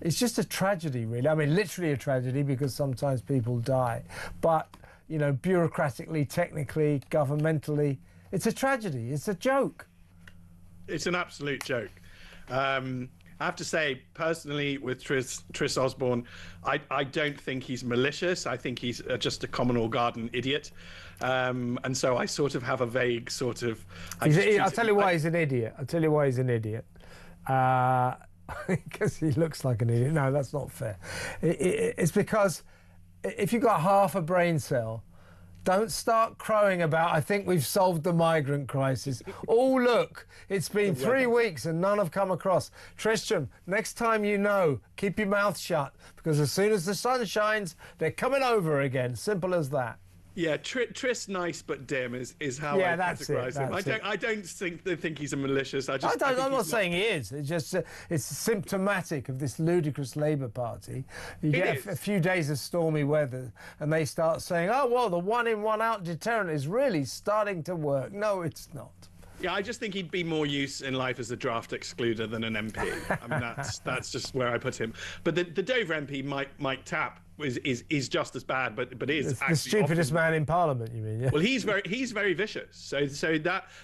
is just a tragedy, really. I mean, literally a tragedy, because sometimes people die. But, bureaucratically, technically, governmentally, it's a tragedy. It's a joke. It's an absolute joke. I have to say, personally, with Tris Osborne, I don't think he's malicious. I think he's just a common or garden idiot. And so I sort of have a vague sort of... I'll tell you why he's an idiot. Because he looks like an idiot. No, that's not fair. It's because if you've got half a brain cell, don't start crowing about, I think we've solved the migrant crisis. Oh, look, it's been 3 weeks and none have come across. Tristram, next time keep your mouth shut, because as soon as the sun shines, they're coming over again. Simple as that. Yeah, Tris nice but dim is how I categorise him. I don't think he's a malicious. I'm not saying he is. It's just it's symptomatic of this ludicrous Labour Party. You get a few days of stormy weather, and they start saying, "Oh well, the one in, one out deterrent is really starting to work." No, it's not. Yeah, I just think he'd be more use in life as a draft excluder than an MP. I mean, that's just where I put him. But the Dover MP, Mike Tapp, is just as bad, but is It's actually the stupidest often... man in Parliament, you mean? Yeah. Well, he's very vicious. So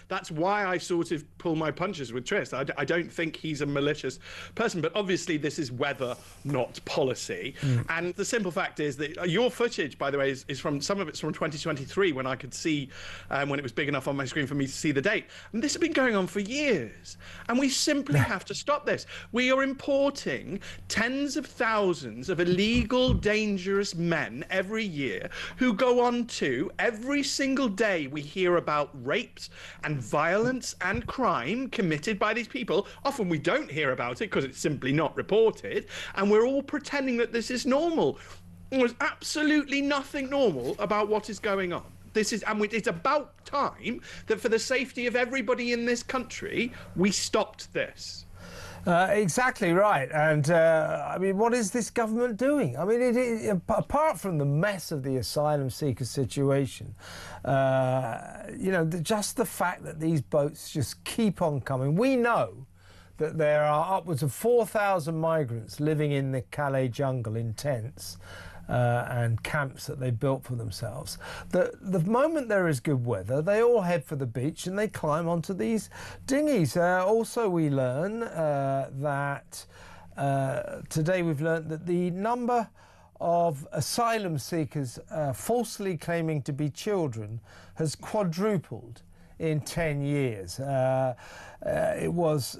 that's why I sort of pull my punches with Trist. I don't think he's a malicious person, but obviously this is weather, not policy. And the simple fact is that your footage, by the way, is from, some of it's from 2023, when I could see, when it was big enough on my screen for me to see the date. And this has been going on for years, and we simply have to stop this. We are importing tens of thousands of illegal, dangerous men every year who go on to, every single day we hear about rapes and violence and crime committed by these people. Often we don't hear about it because it's simply not reported, and we're all pretending that this is normal. There's absolutely nothing normal about what is going on. This is, and it's about time that for the safety of everybody in this country, we stopped this. Exactly right. And I mean, what is this government doing? I mean, apart from the mess of the asylum seeker situation, you know, just the fact that these boats just keep on coming. We know that there are upwards of 4,000 migrants living in the Calais jungle in tents and camps that they built for themselves. The moment there is good weather, they all head for the beach and they climb onto these dinghies. Also, we learn that today we've learned that the number of asylum seekers falsely claiming to be children has quadrupled in 10 years. It was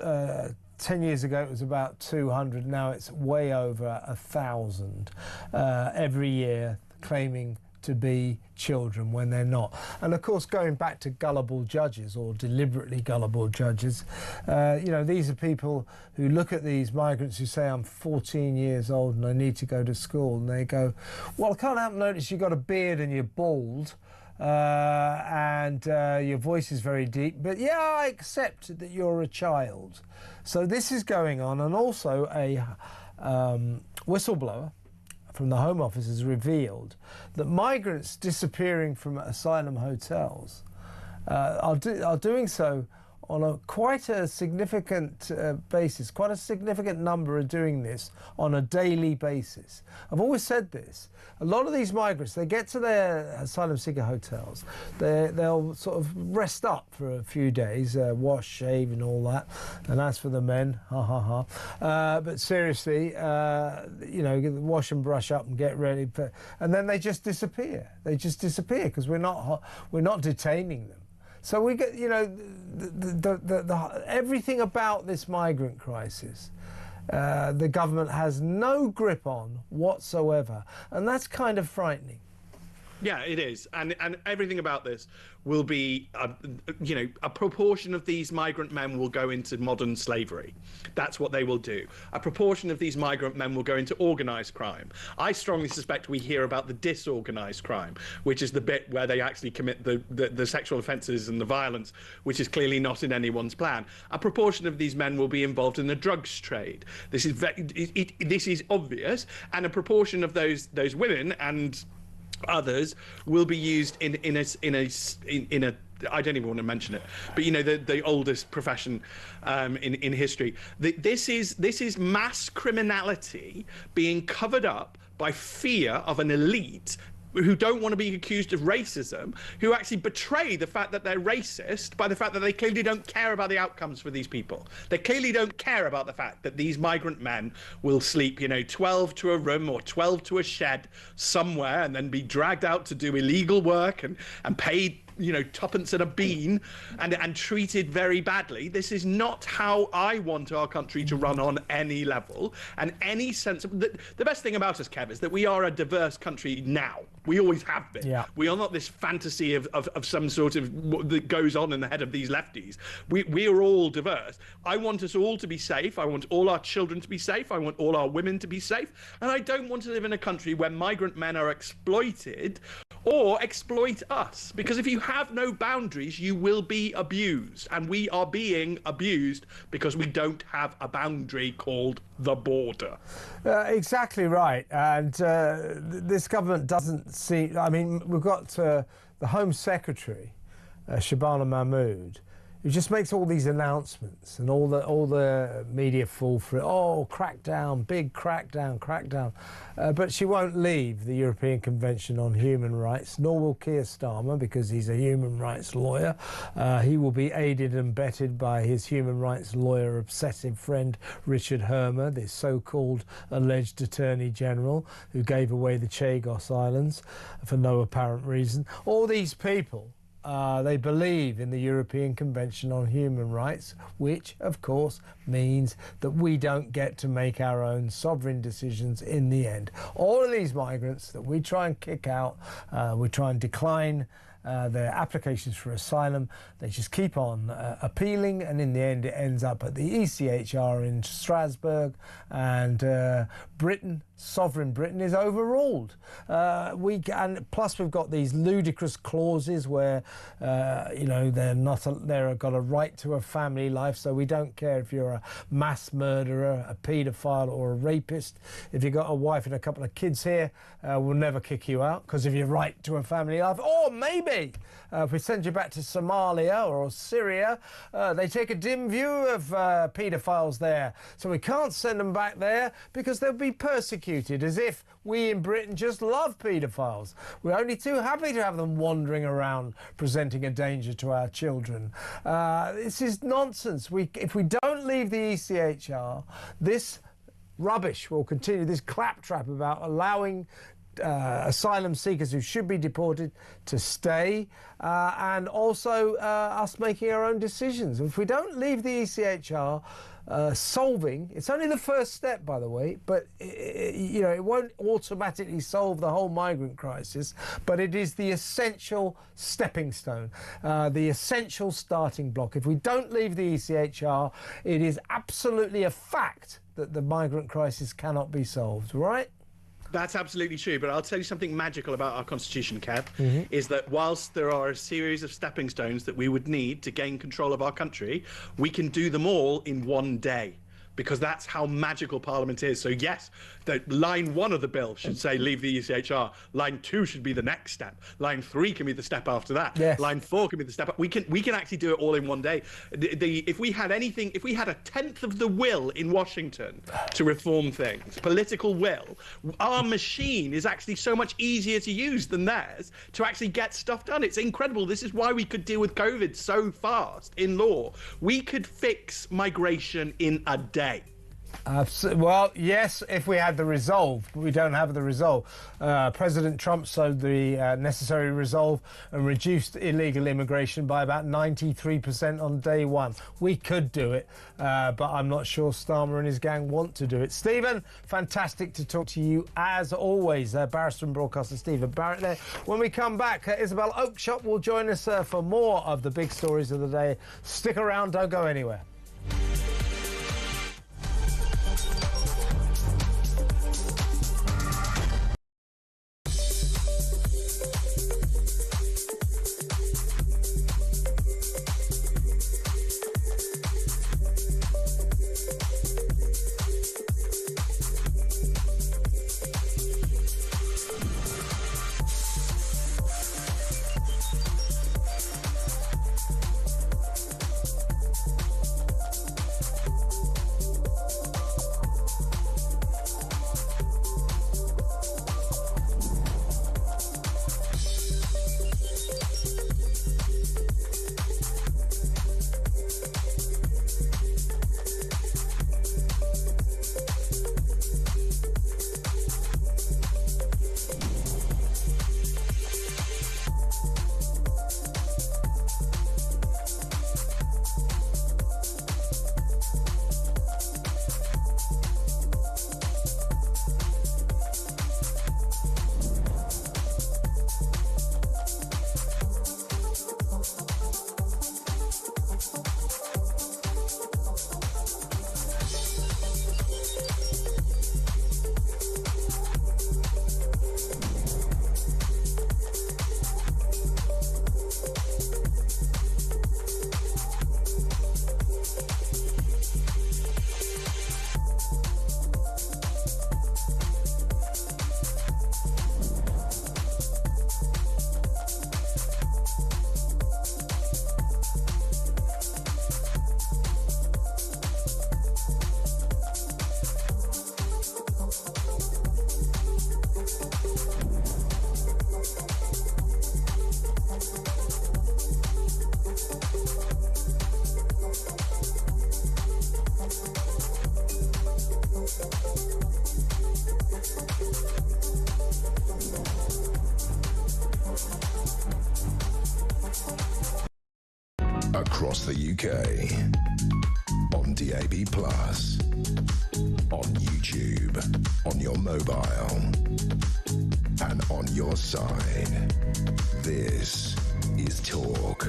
10 years ago it was about 200, now it's way over 1,000 every year claiming to be children when they're not. And of course, going back to gullible judges, or deliberately gullible judges, you know, these are people who look at these migrants who say, I'm 14 years old and I need to go to school, and they go, well, I can't help notice you've got a beard and you're bald, and your voice is very deep, but yeah, I accept that you're a child. So this is going on, and also a whistleblower from the Home Office has revealed that migrants disappearing from asylum hotels are doing so on quite a significant basis. Quite a significant number are doing this on a daily basis. I've always said this. A lot of these migrants, they get to their asylum seeker hotels, they'll sort of rest up for a few days, wash, shave and all that. And as for the men, ha ha ha. But seriously, you know, wash and brush up and get ready. And then they just disappear. They just disappear because we're not detaining them. So we get, you know, everything about this migrant crisis, the government has no grip on whatsoever, and that's kind of frightening. Yeah, it is, and everything about this will be, you know, a proportion of these migrant men will go into modern slavery. That's what they will do. A proportion of these migrant men will go into organised crime. I strongly suspect we hear about the disorganised crime, which is the bit where they actually commit the sexual offences and the violence, which is clearly not in anyone's plan. A proportion of these men will be involved in the drugs trade. This is this is obvious, and a proportion of those women and others will be used in a I don't even want to mention it, but you know, the oldest profession in history. This is mass criminality being covered up by fear of an elite who don't want to be accused of racism, who actually betray the fact that they're racist by the fact that they clearly don't care about the outcomes for these people. They clearly don't care about the fact that these migrant men will sleep, you know, 12 to a room or 12 to a shed somewhere and then be dragged out to do illegal work and paid, you know, tuppence and a bean and treated very badly. This is not how I want our country to run on any level. And any sense of the best thing about us, Kev, is that we are a diverse country now. We always have been. Yeah. We are not this fantasy of some sort of that goes on in the head of these lefties. We are all diverse. I want us all to be safe. I want all our children to be safe. I want all our women to be safe. And I don't want to live in a country where migrant men are exploited or exploit us. Because if you have no boundaries, you will be abused. And we are being abused because we don't have a boundary called the border. Exactly right. And this government doesn't see... I mean, we've got the Home Secretary, Shabana Mahmood, who just makes all these announcements, and all the media fall for it. Oh, crackdown, big crackdown. But she won't leave the European Convention on Human Rights, nor will Keir Starmer, because he's a human rights lawyer. He will be aided and abetted by his human rights lawyer obsessive friend Richard Hermer, the so-called alleged Attorney General who gave away the Chagos Islands for no apparent reason. All these people, they believe in the European Convention on Human Rights, which, of course, means that we don't get to make our own sovereign decisions in the end. All of these migrants that we try and kick out, we try and decline their applications for asylum, they just keep on appealing, and in the end it ends up at the ECHR in Strasbourg, and sovereign Britain is overruled. And plus we've got these ludicrous clauses where they've got a right to a family life, so we don't care if you're a mass murderer, a paedophile or a rapist. If you've got a wife and a couple of kids here, we'll never kick you out because of your right to a family life. Or maybe if we send you back to Somalia or Syria, they take a dim view of paedophiles there, so we can't send them back there because they'll be persecuted, as if we in Britain just love paedophiles. We're only too happy to have them wandering around presenting a danger to our children. This is nonsense. If we don't leave the ECHR, this rubbish will continue, this claptrap about allowing asylum seekers who should be deported to stay, and also us making our own decisions. If we don't leave the ECHR, solving, it's only the first step, by the way, but it won't automatically solve the whole migrant crisis, but it is the essential stepping stone, the essential starting block. If we don't leave the ECHR, it is absolutely a fact that the migrant crisis cannot be solved, right? That's absolutely true, but I'll tell you something magical about our constitution, Kev, is that whilst there are a series of stepping stones that we would need to gain control of our country, we can do them all in one day, because that's how magical Parliament is. So yes, the line 1 of the bill should say leave the ECHR. Line 2 should be the next step. Line 3 can be the step after that. Yes. Line 4 can be the step up. We can actually do it all in one day. If we had a tenth of the will in Washington to reform things, political will, our machine is actually so much easier to use than theirs to actually get stuff done. It's incredible. This is why we could deal with COVID so fast in law. We could fix migration in a day. Well, yes, if we had the resolve, but we don't have the resolve. President Trump showed the necessary resolve and reduced illegal immigration by about 93% on day 1. We could do it, but I'm not sure Starmer and his gang want to do it. Stephen, fantastic to talk to you as always. Barrister and broadcaster Stephen Barrett there. When we come back, Isabel Oakshott will join us for more of the big stories of the day. Stick around, don't go anywhere. across the UK. On DAB+, on YouTube, on your mobile, and on your side. This is Talk.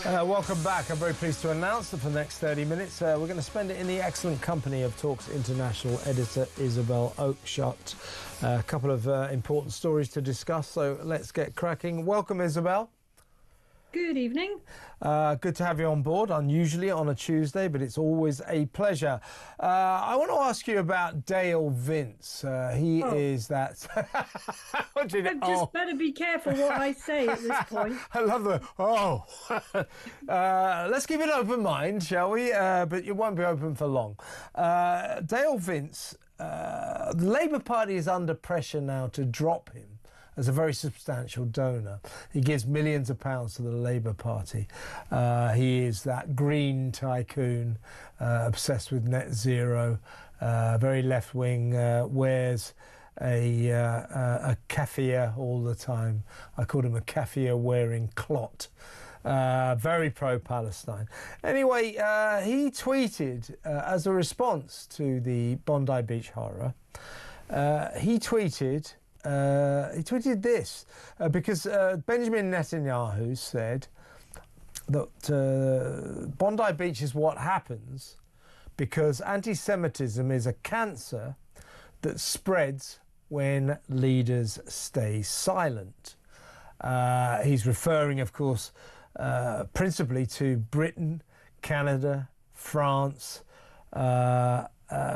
Welcome back. I'm very pleased to announce that for the next 30 minutes, we're going to spend it in the excellent company of Talk's international editor, Isabel Oakeshott. A couple of important stories to discuss, so let's get cracking. Welcome, Isabel. Good evening. Good to have you on board, unusually on a Tuesday, but it's always a pleasure. I want to ask you about Dale Vince. He is that... Better be careful what I say at this point. I love the... let's keep an open mind, shall we? But it won't be open for long. Dale Vince, the Labour Party is under pressure now to drop him as a very substantial donor. He gives millions of pounds to the Labour Party. He is that green tycoon, obsessed with net zero, very left-wing, wears a kaffir all the time. I called him a kaffir-wearing clot. Very pro-Palestine. Anyway, he tweeted, as a response to the Bondi Beach horror, he tweeted this because Benjamin Netanyahu said that Bondi Beach is what happens because anti-Semitism is a cancer that spreads when leaders stay silent. He's referring, of course, principally to Britain, Canada, France,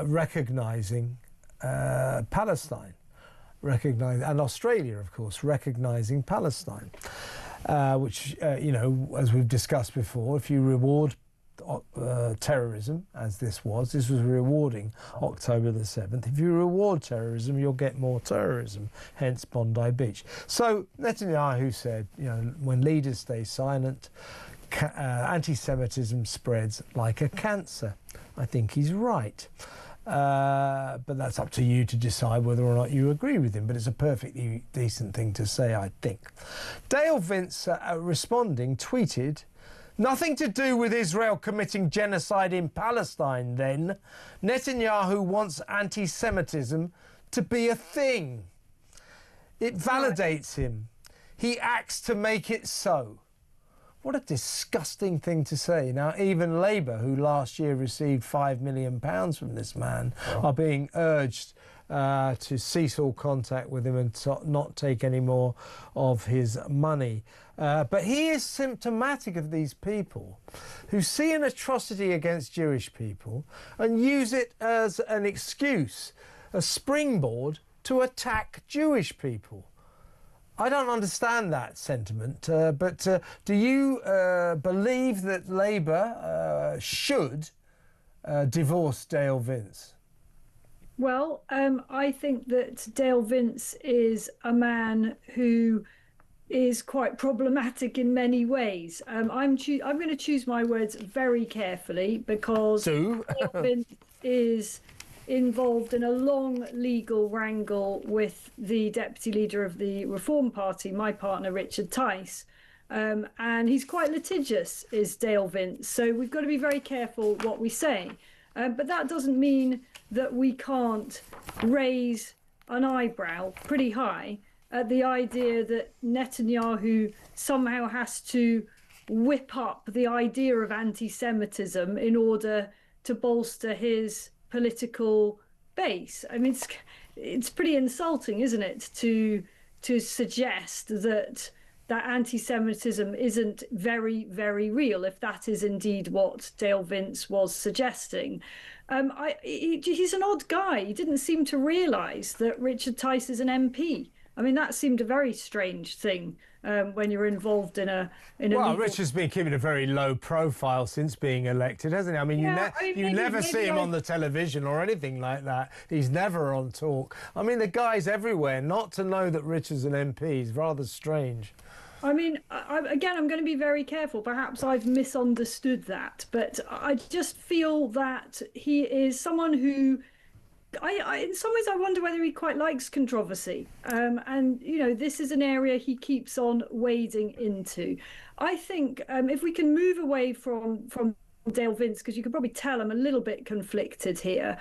recognising Palestine. And Australia, of course, recognising Palestine, which, as we've discussed before, if you reward terrorism, as this was rewarding October the 7th. If you reward terrorism, you'll get more terrorism, hence Bondi Beach. So Netanyahu said, when leaders stay silent, anti-Semitism spreads like a cancer. I think he's right. But that's up to you to decide whether or not you agree with him. But it's a perfectly decent thing to say, I think. Dale Vince, responding, tweeted, "Nothing to do with Israel committing genocide in Palestine, then. Netanyahu wants anti-Semitism to be a thing. It validates him. He acts to make it so." What a disgusting thing to say. Now, even Labour, who last year received £5 million from this man, are being urged to cease all contact with him and not take any more of his money. But he is symptomatic of these people who see an atrocity against Jewish people and use it as an excuse, a springboard to attack Jewish people. I don't understand that sentiment, but do you believe that Labour should divorce Dale Vince? Well, I think that Dale Vince is a man who is quite problematic in many ways. I'm going to choose my words very carefully because Dale Vince is involved in a long legal wrangle with the deputy leader of the Reform Party, my partner Richard Tice, and he's quite litigious, is Dale Vince. So we've got to be very careful what we say. But that doesn't mean that we can't raise an eyebrow pretty high at the idea that Netanyahu somehow has to whip up the idea of anti-Semitism in order to bolster his political base. I mean, it's pretty insulting, isn't it, to suggest that anti-Semitism isn't very, very real, if that is indeed what Dale Vince was suggesting. He's an odd guy. He didn't seem to realise that Richard Tice is an MP. I mean, that seemed a very strange thing when you're involved in a well, Richard's been keeping a very low profile since being elected, hasn't he? I mean, you never see him on the television or anything like that. He's never on Talk. I mean, the guy's everywhere. Not to know that Richard's an MP is rather strange. I mean, again, I'm going to be very careful. Perhaps I've misunderstood that, but I just feel that he is someone who in some ways, I wonder whether he quite likes controversy. And, this is an area he keeps on wading into. I think if we can move away from Dale Vince, because you can probably tell I'm a little bit conflicted here.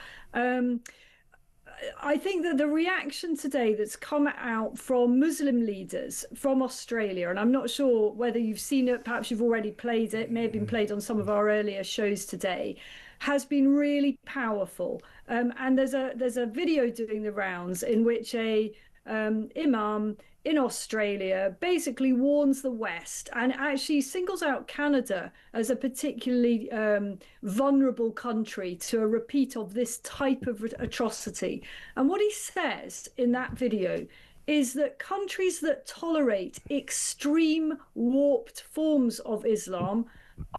I think that the reaction today that's come out from Muslim leaders from Australia, and I'm not sure whether you've seen it, perhaps you've already played it, may have been played on some of our earlier shows today, has been really powerful. And there's a video doing the rounds in which a imam in Australia basically warns the West and actually singles out Canada as a particularly vulnerable country to a repeat of this type of atrocity. And what he says in that video is that countries that tolerate extreme warped forms of Islam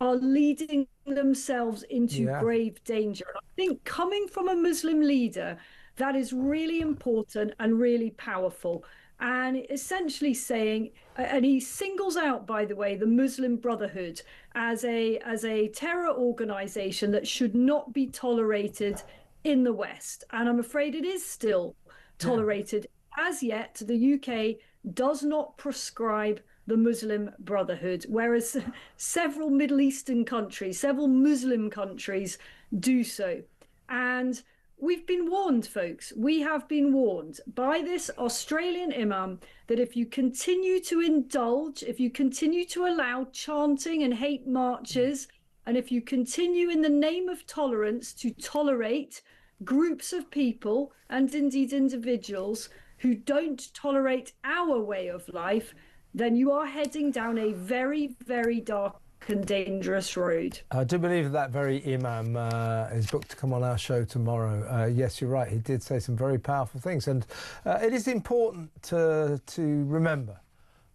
are leading themselves into grave danger. I think coming from a Muslim leader, that is really important and really powerful. And essentially saying, and he singles out, by the way, the Muslim Brotherhood as a terror organization that should not be tolerated in the West. And I'm afraid it is still tolerated. As yet, the UK does not prescribe the Muslim Brotherhood, whereas several Middle Eastern countries, several Muslim countries do so. And we've been warned, folks. We have been warned by this Australian imam that if you continue to indulge, if you continue to allow chanting and hate marches, and if you continue in the name of tolerance to tolerate groups of people and indeed individuals who don't tolerate our way of life, then you are heading down a very, very dark and dangerous road. I do believe that very imam is booked to come on our show tomorrow. Yes, you're right. He did say some very powerful things, and it is important to remember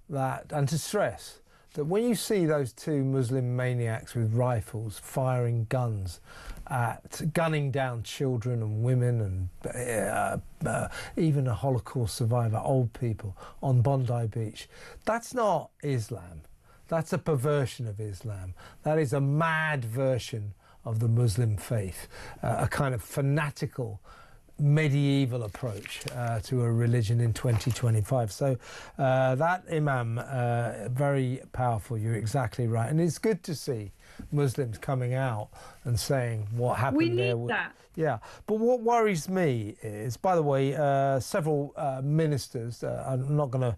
that and to stress that when you see those two Muslim maniacs with rifles firing guns gunning down children and women and even a Holocaust survivor, old people on Bondi Beach, that's not Islam. That's a perversion of Islam. That is a mad version of the Muslim faith, a kind of fanatical medieval approach to a religion in 2025. So that imam, very powerful, you're exactly right. And it's good to see Muslims coming out and saying what happened there. We need that. Yeah, but what worries me is, by the way, several ministers, I'm not going to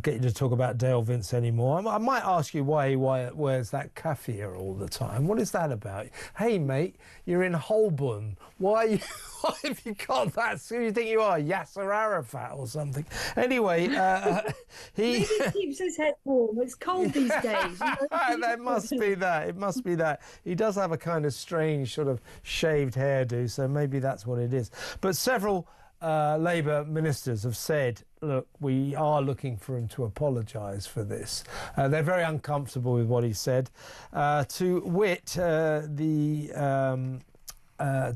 get you to talk about Dale Vince anymore. I might ask you why he wears that kaffir all the time. What is that about? Hey, mate, you're in Holborn. Why have you got that? Who do you think you are, Yasser Arafat or something? Anyway, he keeps his head warm. It's cold these days. That must be that. It must be that. He does have a kind of strange sort of shaved hairdo, so maybe that's what it is. But several Labour ministers have said, look, we are looking for him to apologise for this. They're very uncomfortable with what he said. To wit,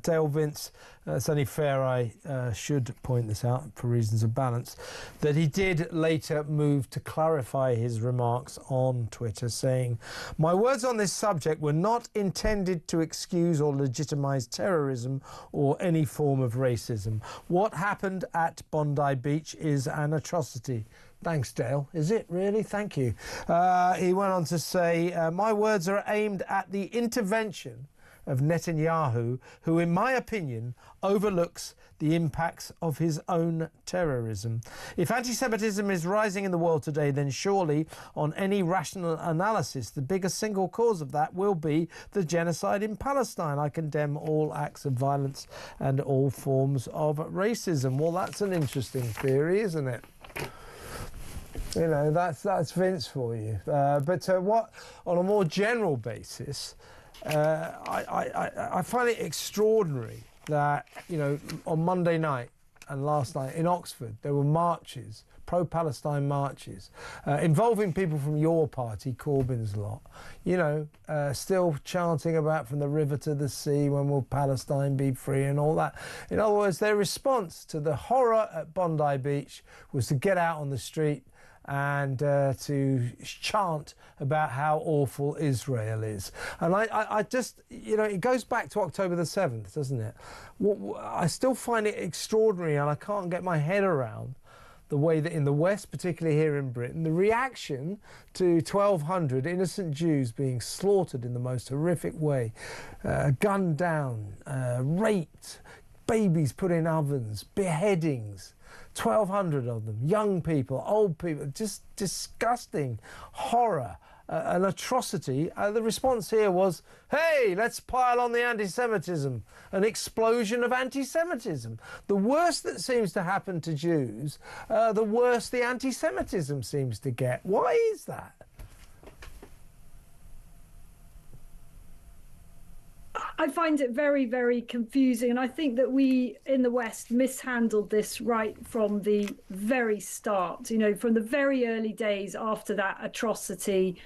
Dale Vince, it's only fair I should point this out for reasons of balance, that he did later move to clarify his remarks on Twitter, saying, "My words on this subject were not intended to excuse or legitimise terrorism or any form of racism. What happened at Bondi Beach is an atrocity." Thanks, Dale. Is it really? Thank you. He went on to say, "My words are aimed at the intervention of Netanyahu, who, in my opinion, overlooks the impacts of his own terrorism. If anti-Semitism is rising in the world today, then surely, on any rational analysis, the biggest single cause of that will be the genocide in Palestine. I condemn all acts of violence and all forms of racism." Well, that's an interesting theory, isn't it? You know, that's Vince for you. But what, on a more general basis, I find it extraordinary that, you know, on Monday night and last night in Oxford, there were marches, pro-Palestine marches, involving people from your party, Corbyn's lot, you know, still chanting about from the river to the sea, when will Palestine be free and all that. In other words, their response to the horror at Bondi Beach was to get out on the street and to chant about how awful Israel is. And I just, you know, it goes back to October the 7th, doesn't it? I still find it extraordinary, and I can't get my head around the way that in the West, particularly here in Britain, the reaction to 1,200 innocent Jews being slaughtered in the most horrific way, gunned down, raped, babies put in ovens, beheadings, 1,200 of them, young people, old people, just disgusting horror. An atrocity. The response here was, hey, let's pile on the anti-Semitism, an explosion of anti-Semitism. The worse that seems to happen to Jews, the worse the anti-Semitism seems to get. Why is that? I find it very, very confusing, and I think that we in the West mishandled this right from the very start, you know, from the very early days after that atrocity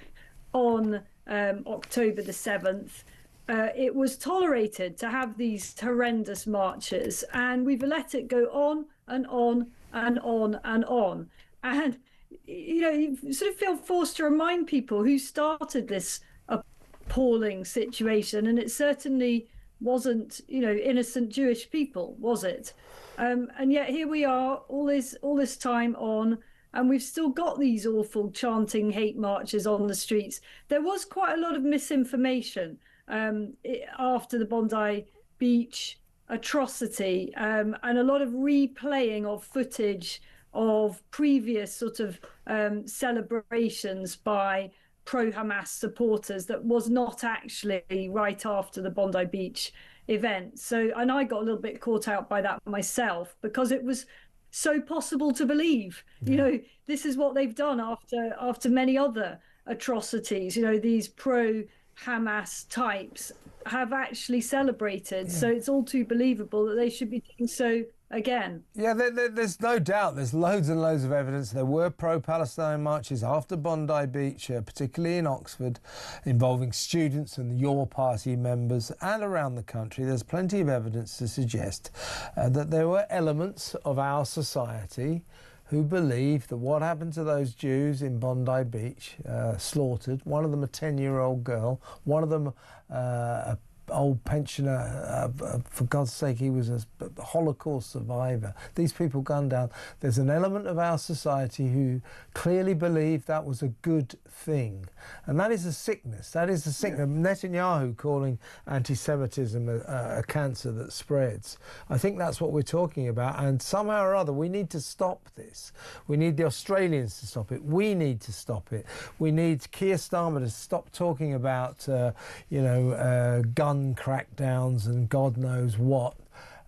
on October the 7th. It was tolerated to have these horrendous marches, and we've let it go on and on and on and on. And, you know, you sort of feel forced to remind people who started this appalling situation, and it certainly wasn't, you know, innocent Jewish people, was it? And yet here we are all this time on, and we've still got these awful chanting hate marches on the streets. There was quite a lot of misinformation after the Bondi Beach atrocity, and a lot of replaying of footage of previous sort of celebrations by pro-Hamas supporters that was not actually right after the Bondi Beach event. So, and I got a little bit caught out by that myself, because it was so possible to believe. You know, this is what they've done after many other atrocities. You know, these pro-Hamas types have actually celebrated. So it's all too believable that they should be doing so again. Yeah, there's no doubt. There's loads and loads of evidence. There were pro-Palestine marches after Bondi Beach, particularly in Oxford, involving students and Your Party members, and around the country. There's plenty of evidence to suggest that there were elements of our society who believed that what happened to those Jews in Bondi Beach, slaughtered, one of them a 10-year-old girl, one of them a old pensioner, for God's sake, he was a Holocaust survivor. These people gunned down. There's an element of our society who clearly believed that was a good thing. And that is a sickness. That is a sickness. Netanyahu calling anti-Semitism a cancer that spreads. I think that's what we're talking about. And somehow or other, we need to stop this. We need the Australians to stop it. We need to stop it. We need Keir Starmer to stop talking about, gun crackdowns and God knows what,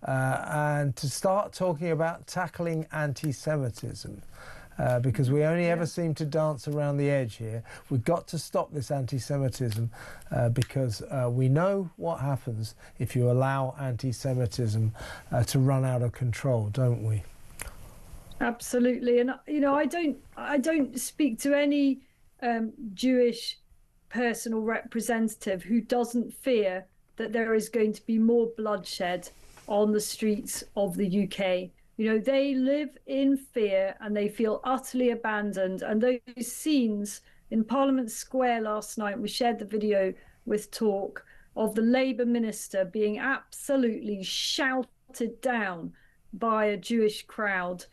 and to start talking about tackling anti-Semitism, because we only ever seem to dance around the edge here. We've got to stop this anti-Semitism, because we know what happens if you allow anti-Semitism to run out of control, don't we? Absolutely. And you know, I don't speak to any Jewish person or representative who doesn't fear that there is going to be more bloodshed on the streets of the UK. You know, they live in fear and they feel utterly abandoned. And those scenes in Parliament Square last night, we shared the video with Talk, of the Labour minister being absolutely shouted down by a Jewish crowd,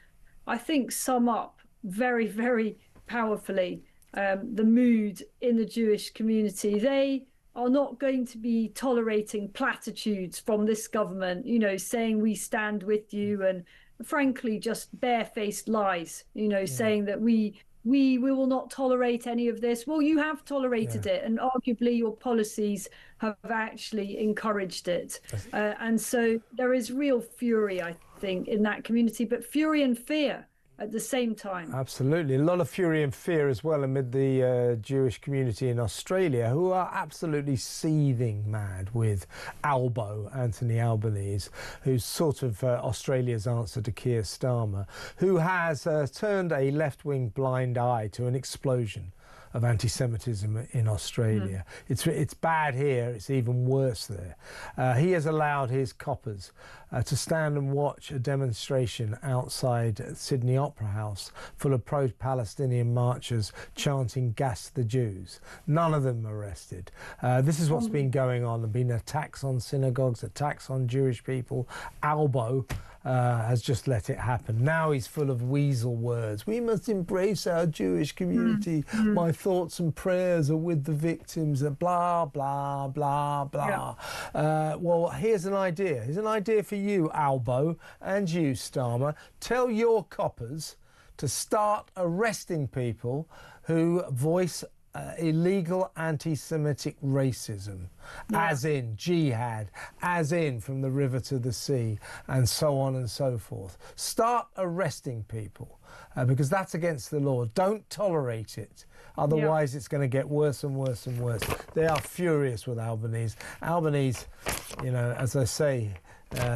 I think sum up very, very powerfully the mood in the Jewish community. They are not going to be tolerating platitudes from this government, you know, saying we stand with you, and frankly just barefaced lies, you know, saying that we will not tolerate any of this. Well, you have tolerated it, and arguably your policies have actually encouraged it. And so there is real fury, I think, in that community, but fury and fear at the same time. Absolutely. A lot of fury and fear as well amid the Jewish community in Australia, who are absolutely seething mad with Anthony Albanese, who's sort of Australia's answer to Keir Starmer, who has turned a left-wing blind eye to an explosion of anti-Semitism in Australia. It's bad here, it's even worse there. He has allowed his coppers to stand and watch a demonstration outside Sydney Opera House full of pro-Palestinian marchers chanting "Gas the Jews." None of them arrested. This is what's been going on. There have been attacks on synagogues, attacks on Jewish people. Albo has just let it happen. Now he's full of weasel words. We must embrace our Jewish community. My thoughts and prayers are with the victims. Blah, blah, blah, blah. Well, here's an idea. Here's an idea for you, Albo, and you, Starmer. Tell your coppers to start arresting people who voice illegal anti-Semitic racism, as in jihad, as in from the river to the sea, and so on and so forth. Start arresting people because that's against the law. Don't tolerate it. Otherwise, it's going to get worse and worse and worse. They are furious with Albanese. Albanese, you know, as I say,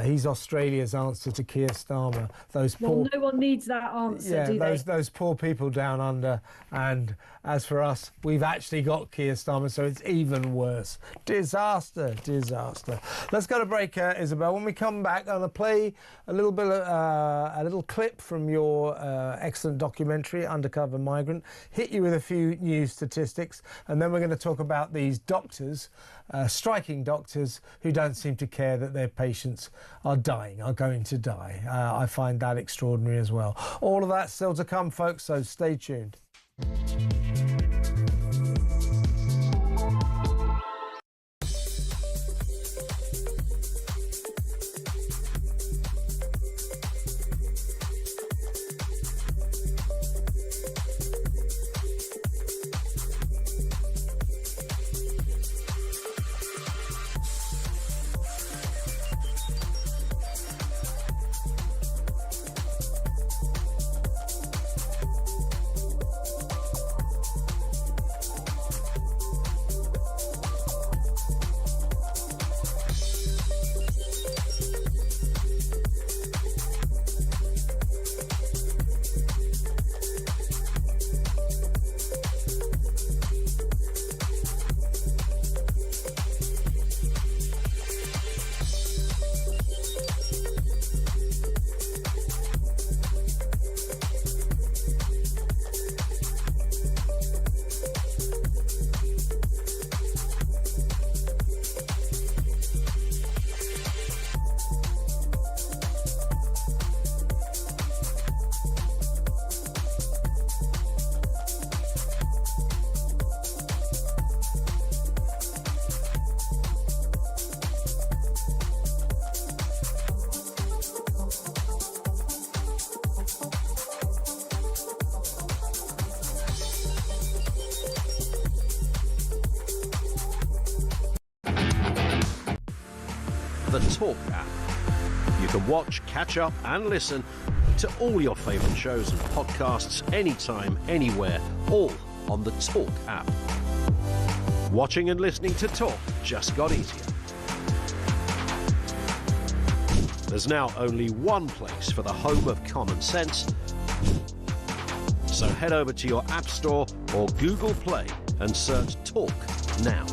he's Australia's answer to Keir Starmer. Those poor, well, no one needs that answer, do they? Those poor people down under. And as for us, we've actually got Keir Starmer, so it's even worse. Disaster, disaster. Let's go to break, Isabel. When we come back, I'm going to play a little bit, a little clip from your excellent documentary, Undercover Migrant. Hit you with a few news statistics, and then we're going to talk about these doctors, striking doctors who don't seem to care that their patients are dying, are going to die. I find that extraordinary as well. All of that still to come, folks, so stay tuned. The Talk app. You can watch, catch up and listen to all your favourite shows and podcasts anytime, anywhere, all on the Talk app. Watching and listening to Talk just got easier. There's now only one place for the home of common sense. So head over to your App Store or Google Play and search Talk now.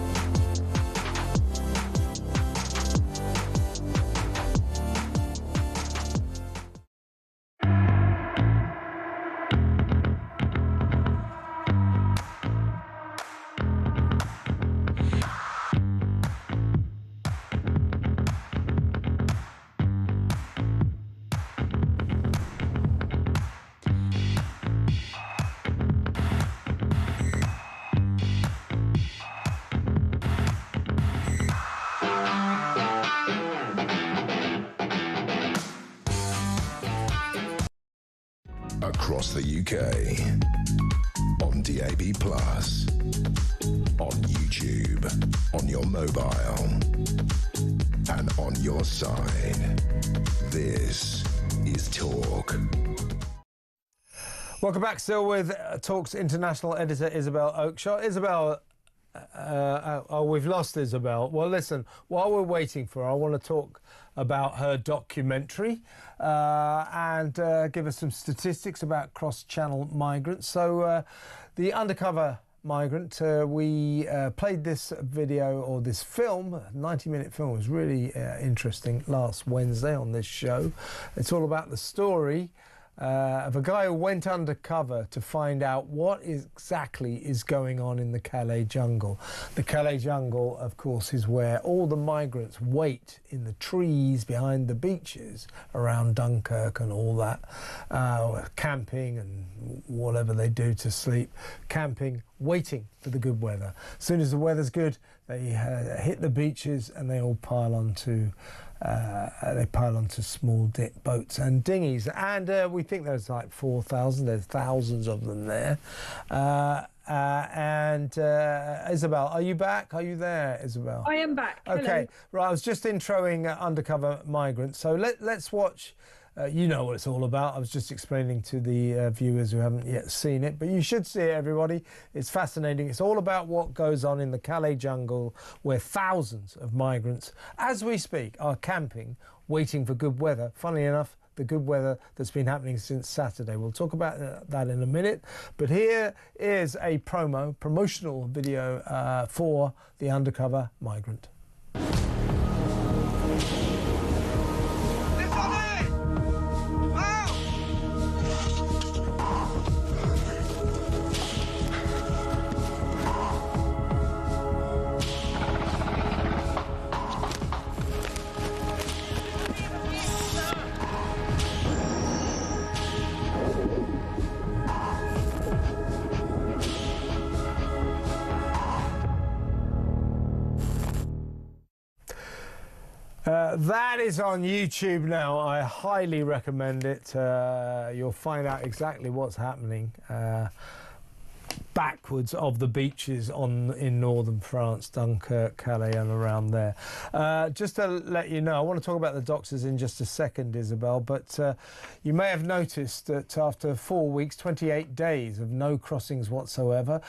Across the UK, on DAB+, on YouTube, on your mobile, and on your side. This is Talk. Welcome back, still with Talk's international editor, Isabel Oakeshott. Isabel, we've lost Isabel. Well, listen, while we're waiting for her, I want to talk about her documentary and give us some statistics about cross-channel migrants. So the Undercover migrant. We played this video, or this film, a 90-minute film. It was really interesting last Wednesday on this show. It's all about the story of a guy who went undercover to find out what exactly is going on in the Calais jungle. The Calais jungle, of course, is where all the migrants wait in the trees behind the beaches around Dunkirk and all that, camping and whatever they do to sleep, camping, waiting for the good weather. As soon as the weather's good, they hit the beaches and they all pile onto small boats and dinghies, and we think there's like 4,000. There's thousands of them there. Isabel, are you back? Are you there, Isabel? I am back. Okay, Hello. right. I was just introing Undercover Migrant. So let's watch. You know what it's all about. I was just explaining to the viewers who haven't yet seen it, but you should see it, everybody. It's fascinating. It's all about what goes on in the Calais jungle, where thousands of migrants, as we speak, are camping, waiting for good weather. Funnily enough, the good weather that's been happening since Saturday. We'll talk about that in a minute. But here is a promotional video for the Undercover Migrant. That is on YouTube now. I highly recommend it. You'll find out exactly what's happening backwards of the beaches in northern France, Dunkirk, Calais and around there. Just to let you know, I want to talk about the doctors in just a second, Isabel, but you may have noticed that after 4 weeks, 28 days of no crossings whatsoever,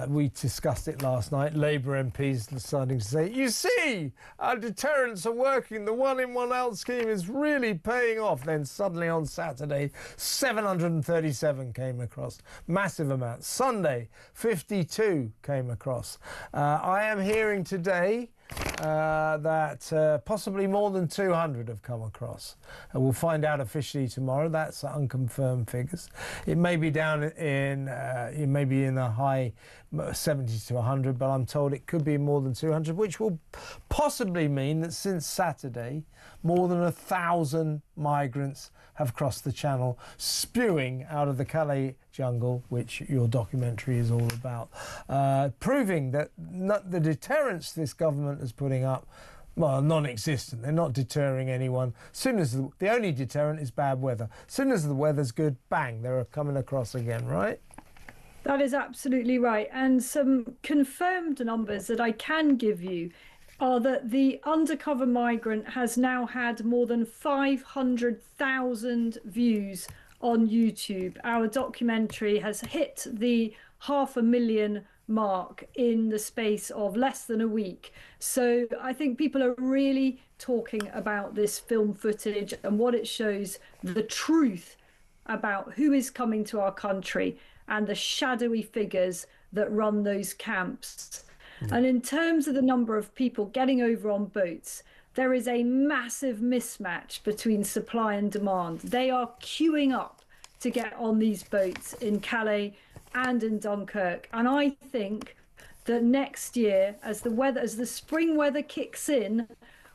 we discussed it last night, Labour MPs starting to say, you see, our deterrents are working, the one in, one out scheme is really paying off. Then suddenly on Saturday, 737 came across, massive amounts. Sunday, 52 came across. I am hearing today that possibly more than 200 have come across. And we'll find out officially tomorrow. That's unconfirmed figures. It may be down in, it may be in the high 70 to 100, but I'm told it could be more than 200, which will possibly mean that since Saturday, more than 1,000 migrants have crossed the channel, spewing out of the Calais jungle, which your documentary is all about, proving that the deterrents this government is putting up, well, non-existent. They're not deterring anyone. Soon as the only deterrent is bad weather. Soon as the weather's good, bang, they're coming across again, right? That is absolutely right. And some confirmed numbers that I can give you are that the Undercover Migrant has now had more than 500,000 views on YouTube. Our documentary has hit the 500,000 mark in the space of less than a week. So I think people are really talking about this film footage and what it shows, the truth about who is coming to our country and the shadowy figures that run those camps. And in terms of the number of people getting over on boats, there is a massive mismatch between supply and demand. They are queuing up to get on these boats in Calais and in Dunkirk. And I think that next year, as the spring weather kicks in,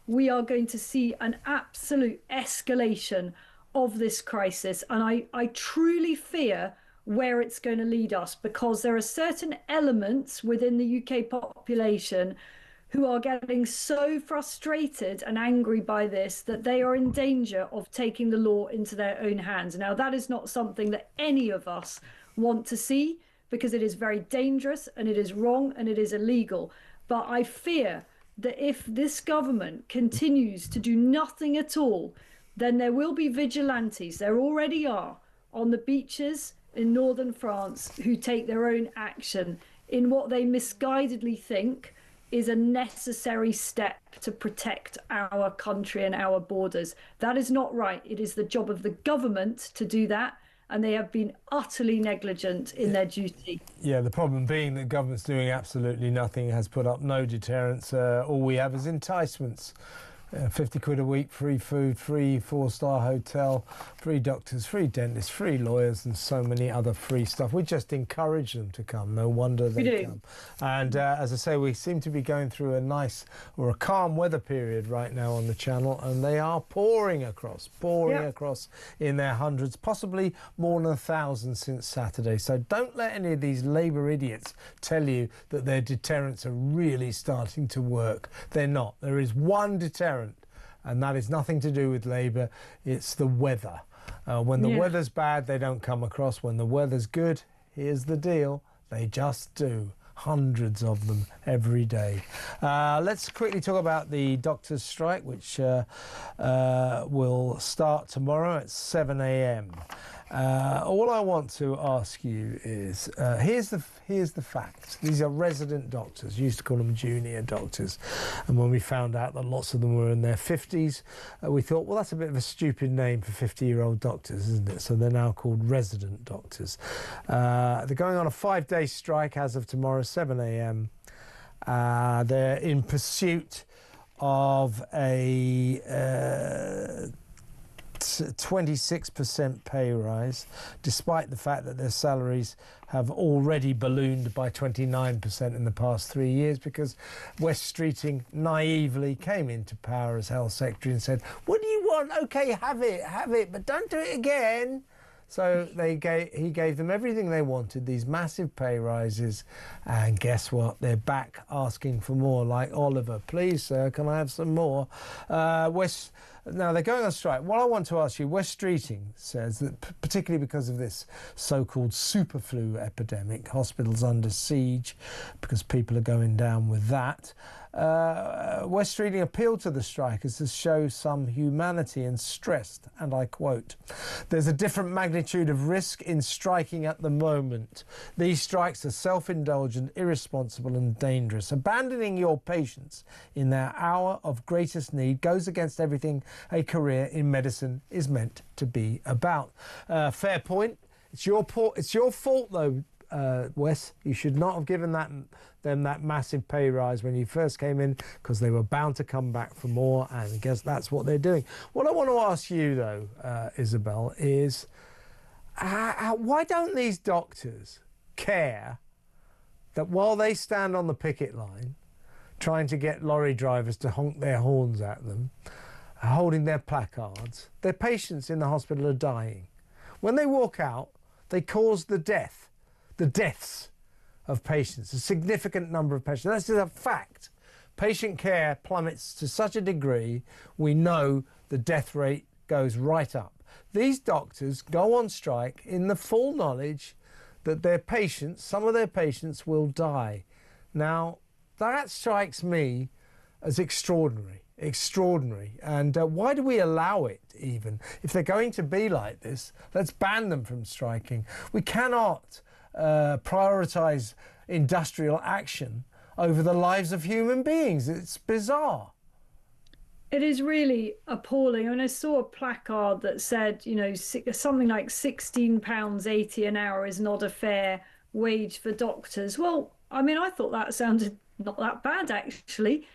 we are going to see an absolute escalation of this crisis. And I truly fear where it's going to lead us, because there are certain elements within the UK population who are getting so frustrated and angry by this that they are in danger of taking the law into their own hands. Now, that is not something that any of us want to see, because it is very dangerous and it is wrong and it is illegal. But I fear that if this government continues to do nothing at all, then there will be vigilantes, there already are, on the beaches in northern France who take their own action in what they misguidedly think is a necessary step to protect our country and our borders. That is not right. It is the job of the government to do that, and they have been utterly negligent in their duty. Yeah, the problem being that government's doing absolutely nothing, has put up no deterrents. All we have is enticements. 50 quid a week, free food, free 4-star hotel, free doctors, free dentists, free lawyers, and so many other free stuff. We just encourage them to come. No wonder they come. And as I say, we seem to be going through a nice or a calm weather period right now on the channel, and they are pouring across in their hundreds, possibly more than 1,000 since Saturday. So don't let any of these Labour idiots tell you that their deterrents are really starting to work. They're not. There is one deterrent, and that is nothing to do with Labour. It's the weather. When the weather's bad, they don't come across. When the weather's good, here's the deal, they just do. Hundreds of them every day. Let's quickly talk about the doctors' strike, which will start tomorrow at 7 a.m. All I want to ask you is, here's the fact. These are resident doctors. You used to call them junior doctors. And when we found out that lots of them were in their 50s, we thought, well, that's a bit of a stupid name for 50-year-old doctors, isn't it? So they're now called resident doctors. They're going on a 5-day strike as of tomorrow, 7 a.m. They're in pursuit of a 26% pay rise, despite the fact that their salaries have already ballooned by 29% in the past 3 years, because Wes Streeting naively came into power as Health Secretary and said, what do you want? OK, have it, but don't do it again. So he gave them everything they wanted, these massive pay rises, and guess what? They're back asking for more, like Oliver. Please, sir, can I have some more? Now, they're going on strike. What I want to ask you, Wes Streeting says that particularly because of this so-called superflu epidemic, hospitals under siege because people are going down with that, Wes Streeting appealed to the strikers to show some humanity and stressed, and I quote, "There's a different magnitude of risk in striking at the moment. These strikes are self-indulgent, irresponsible and dangerous. Abandoning your patients in their hour of greatest need goes against everything a career in medicine is meant to be about." Fair point. It's your fault though, Wes. You should not have given them that massive pay rise when you first came in, because they were bound to come back for more, and I guess that's what they're doing. What I want to ask you though, Isabel, is why don't these doctors care that while they stand on the picket line trying to get lorry drivers to honk their horns at them, holding their placards, their patients in the hospital are dying? When they walk out, they cause the deaths of patients, a significant number of patients. That's just a fact. Patient care plummets to such a degree, we know the death rate goes right up. These doctors go on strike in the full knowledge that their patients, some of their patients, will die. Now, that strikes me as extraordinary. And why do we allow it even? If they're going to be like this, let's ban them from striking. We cannot prioritise industrial action over the lives of human beings. It's bizarre. It is really appalling. I mean, I saw a placard that said, you know, something like £16.80 an hour is not a fair wage for doctors. Well, I mean, I thought that sounded not that bad, actually,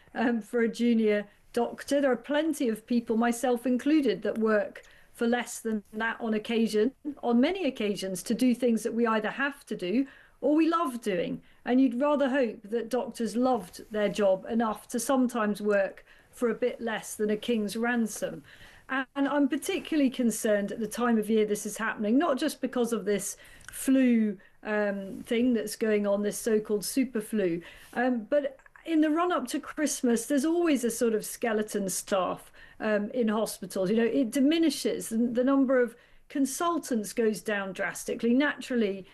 for a junior doctor. There are plenty of people, myself included, that work for less than that on many occasions, to do things that we either have to do or we love doing. And you'd rather hope that doctors loved their job enough to sometimes work for a bit less than a king's ransom. And I'm particularly concerned at the time of year this is happening, not just because of this flu thing that's going on, this so-called super flu, but in the run-up to Christmas, there's always a sort of skeleton staff in hospitals. You know, it diminishes. The number of consultants goes down drastically. Naturally,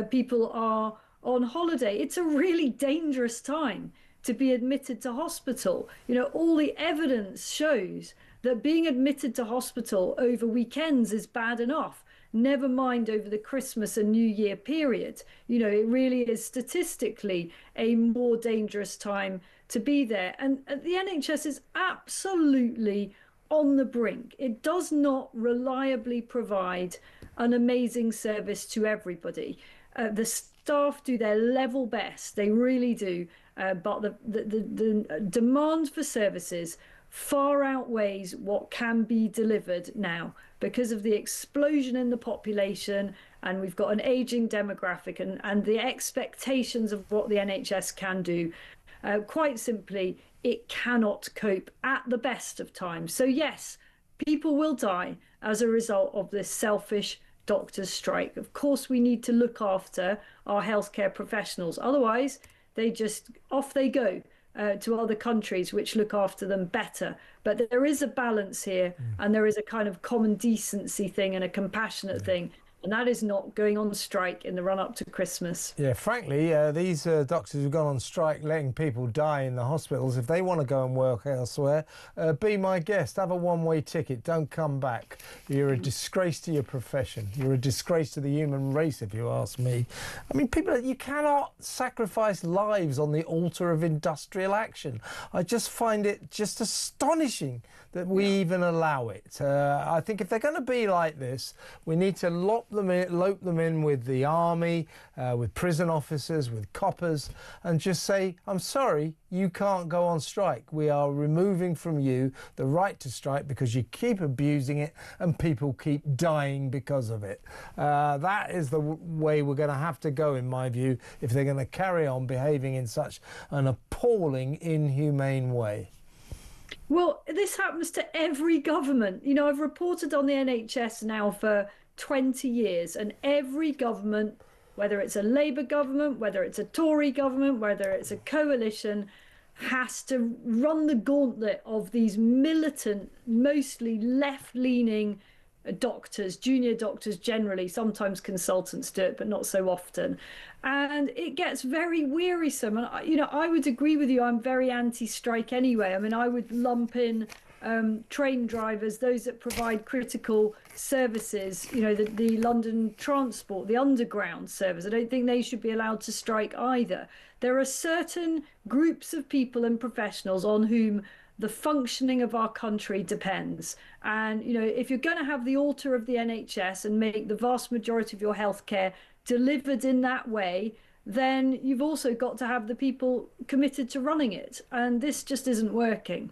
people are on holiday. It's a really dangerous time to be admitted to hospital. You know, all the evidence shows that being admitted to hospital over weekends is bad enough, never mind over the Christmas and New Year period. You know, it really is statistically a more dangerous time to be there. And the NHS is absolutely on the brink. It does not reliably provide an amazing service to everybody. The staff do their level best, they really do, but the demand for services far outweighs what can be delivered now because of the explosion in the population, and we've got an aging demographic and the expectations of what the NHS can do. Quite simply, it cannot cope at the best of times. So yes, people will die as a result of this selfish doctors' strike. Of course, we need to look after our healthcare professionals. Otherwise, off they go to other countries which look after them better. But there is a balance here, and there is a kind of common decency thing and a compassionate thing. And that is not going on strike in the run-up to Christmas. Yeah, frankly, these doctors who've gone on strike letting people die in the hospitals, if they want to go and work elsewhere, be my guest. Have a one-way ticket. Don't come back. You're a disgrace to your profession. You're a disgrace to the human race, if you ask me. I mean, you cannot sacrifice lives on the altar of industrial action. I just find it just astonishing that we even allow it. I think if they're going to be like this, we need to lope them in with the army, with prison officers, with coppers, and just say, I'm sorry, you can't go on strike. We are removing from you the right to strike because you keep abusing it and people keep dying because of it. That is the way we're going to have to go, in my view, if they're going to carry on behaving in such an appalling, inhumane way. Well, this happens to every government. You know, I've reported on the NHS now for 20 years, and every government, whether it's a Labour government, whether it's a Tory government, whether it's a coalition, has to run the gauntlet of these militant, mostly left-leaning doctors, junior doctors generally, sometimes consultants do it, but not so often. And it gets very wearisome. And, you know, I would agree with you. I'm very anti-strike anyway. I mean, I would lump in train drivers, those that provide critical services, you know, the London transport, the underground service. I don't think they should be allowed to strike either. There are certain groups of people and professionals on whom the functioning of our country depends. And, you know, if you're going to have the altar of the NHS and make the vast majority of your healthcare delivered in that way, then you've also got to have the people committed to running it. And this just isn't working.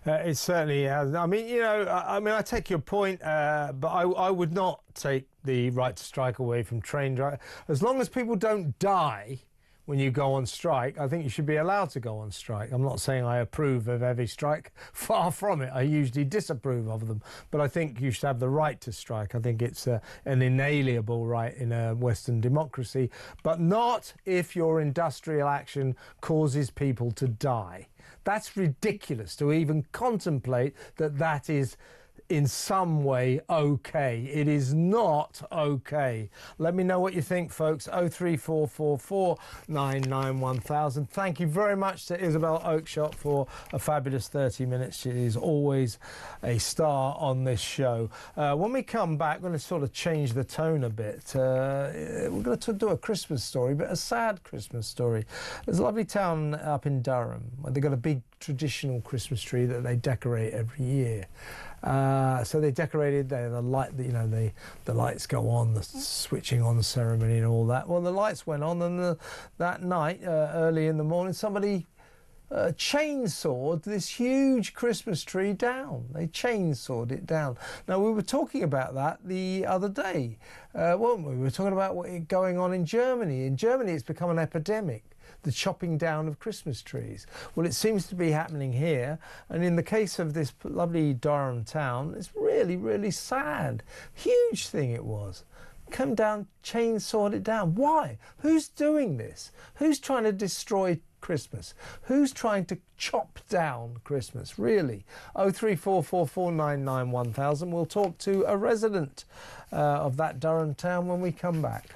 It certainly has. I mean, you know, I take your point, but I would not take the right to strike away from train drivers. As long as people don't die when you go on strike, I think you should be allowed to go on strike. I'm not saying I approve of every strike. Far from it. I usually disapprove of them. But I think you should have the right to strike. I think it's an inalienable right in a Western democracy. But not if your industrial action causes people to die. That's ridiculous to even contemplate that is in some way okay. It is not okay. Let me know what you think, folks. 03444 991,000. Thank you very much to Isabel Oakeshott for a fabulous 30 minutes. She is always a star on this show. When we come back, we're going to sort of change the tone a bit. We're going to do a Christmas story, but a sad Christmas story. There's a lovely town up in Durham where they've got a big traditional Christmas tree that they decorate every year. So they decorated the light, you know, the lights go on, the switching on ceremony and all that. Well, the lights went on, and that night, early in the morning, somebody chainsawed this huge Christmas tree down. They chainsawed it down. Now, we were talking about that the other day, weren't we? We were talking about what's going on in Germany. In Germany, it's become an epidemic, the chopping down of Christmas trees. Well, it seems to be happening here, and in the case of this lovely Durham town, it's really, really sad. Huge thing it was. Come down, chainsawed it down. Why? Who's doing this? Who's trying to destroy Christmas? Who's trying to chop down Christmas? Really? 03444 991,000. We'll talk to a resident of that Durham town when we come back.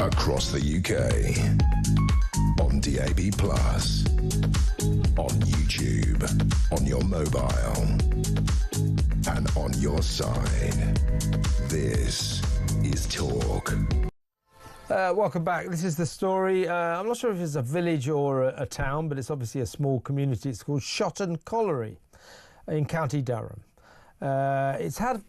across the UK, on DAB+, on YouTube, on your mobile, and on your side. This is Talk. Welcome back. This is the story. I'm not sure if it's a village or a town, but it's obviously a small community. It's called Shotton Colliery in County Durham. It's had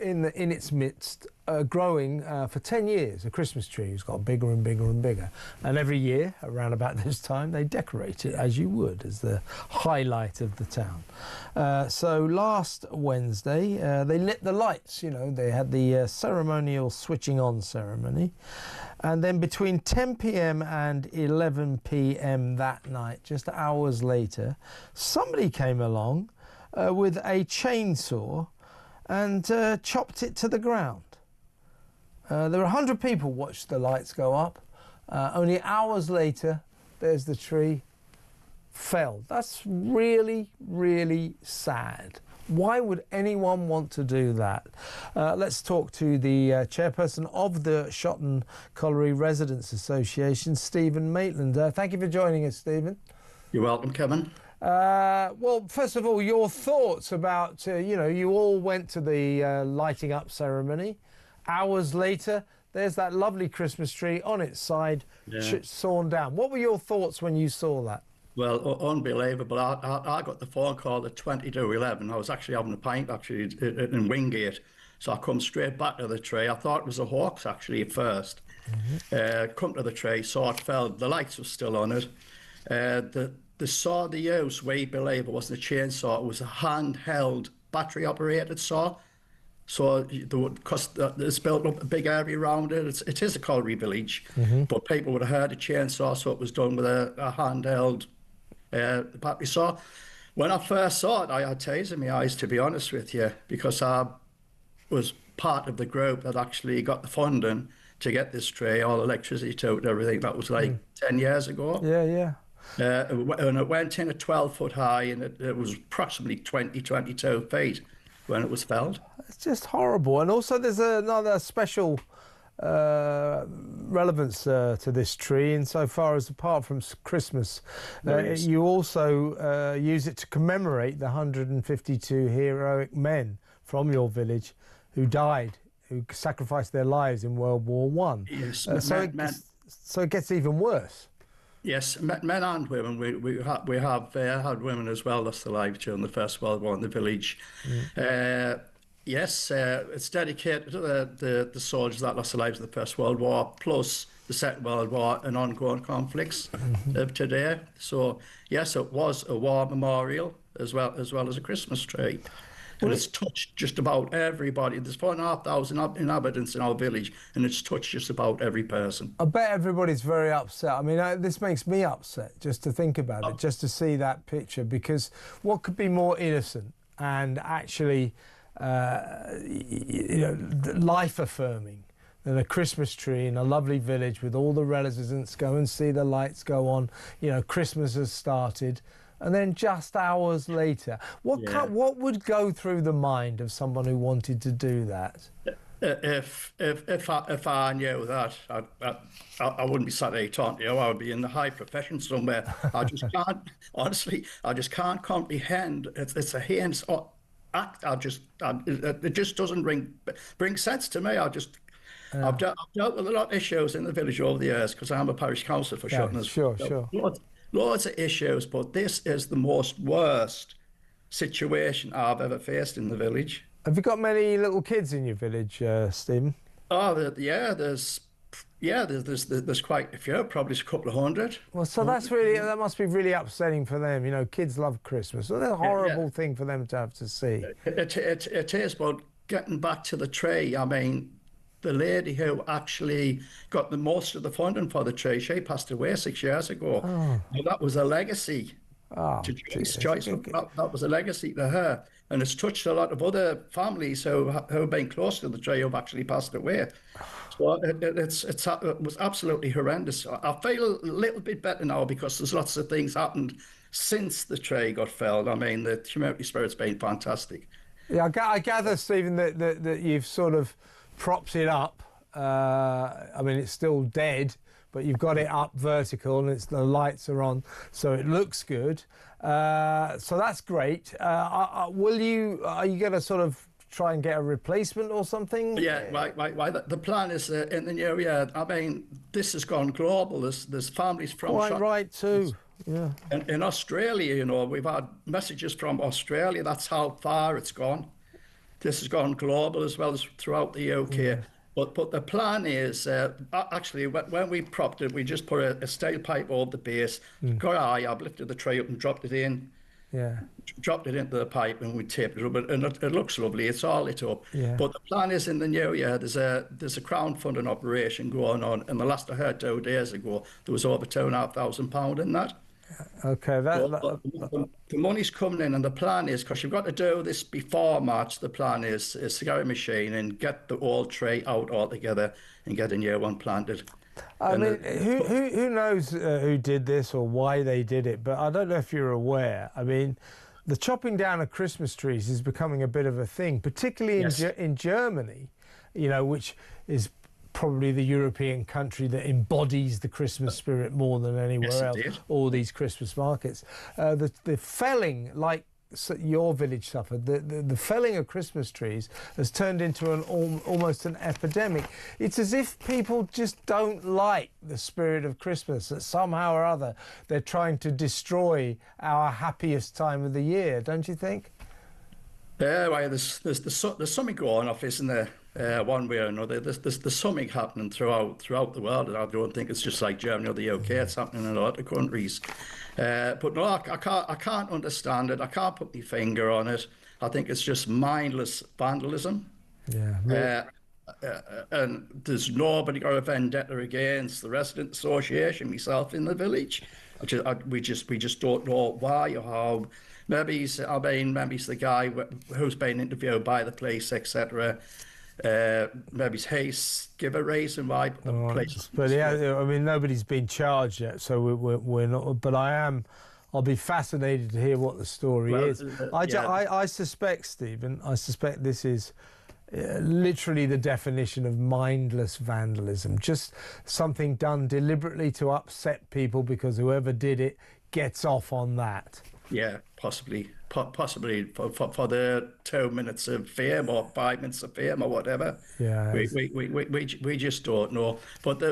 in its midst growing for 10 years a Christmas tree who's got bigger and bigger and bigger, and every year around about this time they decorate it as you would, as the highlight of the town. So last Wednesday they lit the lights. They had the ceremonial switching on ceremony, and then between 10 p.m. and 11 p.m. that night, just hours later, somebody came along with a chainsaw and chopped it to the ground. There were 100 people watched the lights go up. Only hours later, there's the tree fell. That's really, really sad. Why would anyone want to do that? Let's talk to the chairperson of the Shotton Colliery Residents Association, Stephen Maitland. Thank you for joining us, Stephen. You're welcome, Kevin. Well, first of all, your thoughts about, you all went to the lighting up ceremony. Hours later, there's that lovely Christmas tree on its side, sawn down. What were your thoughts when you saw that? Well, unbelievable. I got the phone call at 20 to 11. I was actually having a pint, in Wingate. So I come straight back to the tree. I thought it was a hoax, actually, at first. Come to the tree, saw it fell. The lights were still on it. The saw they used, we believe it wasn't a chainsaw, it was a handheld battery-operated saw. So, because it's built up a big area around it, it is a colliery village, but people would have heard a chainsaw, so it was done with a handheld battery saw. When I first saw it, I had tears in my eyes, to be honest with you, because I was part of the group that actually got the funding to get this tree, all electricity to it and everything. That was like 10 years ago. Yeah. And it went in at 12 foot high, and it was approximately 22 feet when it was felled. It's just horrible. And also there's another special relevance to this tree insofar as, apart from Christmas, you also use it to commemorate the 152 heroic men from your village who died, who sacrificed their lives in World War One. Yes, so it gets even worse. Yes, men and women. We have had women as well lost their lives during the First World War in the village. Yes, it's dedicated to the soldiers that lost their lives in the First World War, plus the Second World War and ongoing conflicts of today. So yes, it was a war memorial as well as a Christmas tree. And it's touched just about everybody. There's 4,500 inhabitants in our village, and it's touched just about every person. I bet everybody's very upset. I mean, this makes me upset just to think about it, just to see that picture, because what could be more innocent and actually, life-affirming than a Christmas tree in a lovely village with all the residents go and see the lights go on. Christmas has started. And then just hours later, what would go through the mind of someone who wanted to do that? If I knew that, I wouldn't be sat here talking to you. I would be in the high profession somewhere. I just can't, honestly, I just can't comprehend. It's a heinous act. It just doesn't bring sense to me. I've dealt with a lot of issues in the village over the years because I'm a parish councillor for Shotton. Sure. Loads of issues, but this is the worst situation I've ever faced in the village. Have you got many little kids in your village, Stephen? Oh, there's quite a few, probably a couple of hundred. Well, so that must be really upsetting for them. Kids love Christmas. So that's a horrible thing for them to have to see. It is, but getting back to the tree, I mean, the lady who actually got the most of the funding for the tree, she passed away 6 years ago. Oh. That was a legacy to Joyce. That was a legacy to her. And it's touched a lot of other families who have been close to the tree who've actually passed away. So it was absolutely horrendous. I feel a little bit better now because there's lots of things happened since the tree got felled. I mean, the community spirit's been fantastic. Yeah, I gather, Stephen, that you've sort of propped it up I mean, it's still dead, but you've got it up vertical and the lights are on, so it looks good. So that's great. Are you going to sort of try and get a replacement or something? Yeah, right. The plan is in the new year. I mean, this has gone global. There's families from Quite right too. Yeah. In Australia, you know, we've had messages from Australia. That's how far it's gone. This has gone global as well as throughout the UK. Yeah. But the plan is actually when we propped it, we just put a steel pipe over the base. Got high up, lifted the tray up and dropped it in. Yeah. Dropped it into the pipe and we taped it up, and it looks lovely. It's all lit up. Yeah. But the plan is in the new year. There's a crowdfunding operation going on, and the last I heard 2 days ago, there was over £2,500 in that. Okay, the money's coming in, and the plan is, because you've got to do this before March, the plan is to get a machine and get the old tray out altogether and get a new one planted. I mean, who knows who did this or why they did it, but I don't know if you're aware. I mean, the chopping down of Christmas trees is becoming a bit of a thing, particularly in Germany, you know, which is probably the European country that embodies the Christmas spirit more than anywhere else. All these Christmas markets, the felling, like your village suffered, the felling of Christmas trees has turned into almost an epidemic. It's as if people just don't like the spirit of Christmas, that somehow or other they're trying to destroy our happiest time of the year, don't you think? Yeah, well, there's something going off, isn't there? One way or another, there's something happening throughout the world, and I don't think it's just like Germany or the UK. It's happening in a lot of countries. But no, I can't understand it. I can't put my finger on it. I think it's just mindless vandalism. Yeah. And there's nobody got a vendetta against the resident association, myself in the village. We just don't know why or how. Maybe he's the guy who's been interviewed by the police, etc. Maybe he's give a reason why the police. But yeah, I mean, nobody's been charged yet, so we're not. But I'll be fascinated to hear what the story is. I suspect, Stephen, this is literally the definition of mindless vandalism. Just something done deliberately to upset people because whoever did it gets off on that. Yeah, possibly for the 2 minutes of fame or 5 minutes of fame or whatever. Yeah, we just don't know. But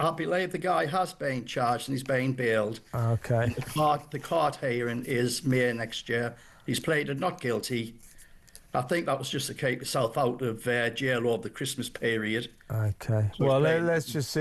I believe the guy has been charged and he's been bailed. Okay. The court hearing is May next year. He's pleaded not guilty. I think that was just to keep himself out of jail over the Christmas period. Okay. So well, let's just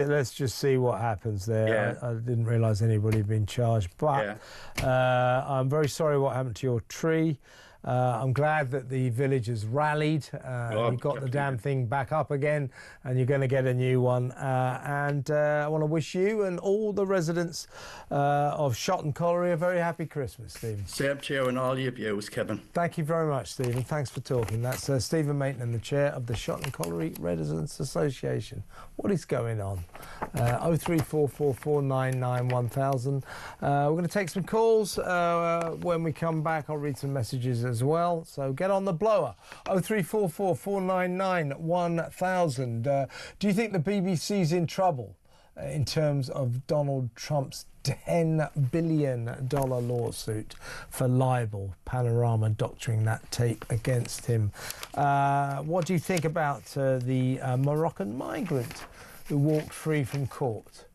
see what happens there. Yeah. I didn't realise anybody had been charged, but I'm very sorry what happened to your tree. I'm glad that the village has rallied. You got the damn thing back up again, and you're going to get a new one. And I want to wish you and all the residents of Shot and Colliery a very happy Christmas, Stephen. Same to you and all your viewers, Kevin. Thank you very much, Stephen. Thanks for talking. That's Stephen Maitland, the chair of the Shot and Colliery Residents Association. What is going on? 03444991000. We're going to take some calls. When we come back, I'll read some messages as well, so get on the blower. 03444991000. Do you think the BBC's in trouble in terms of Donald Trump's $10 billion lawsuit for libel, Panorama doctoring that tape against him? What do you think about the Moroccan migrant who walked free from court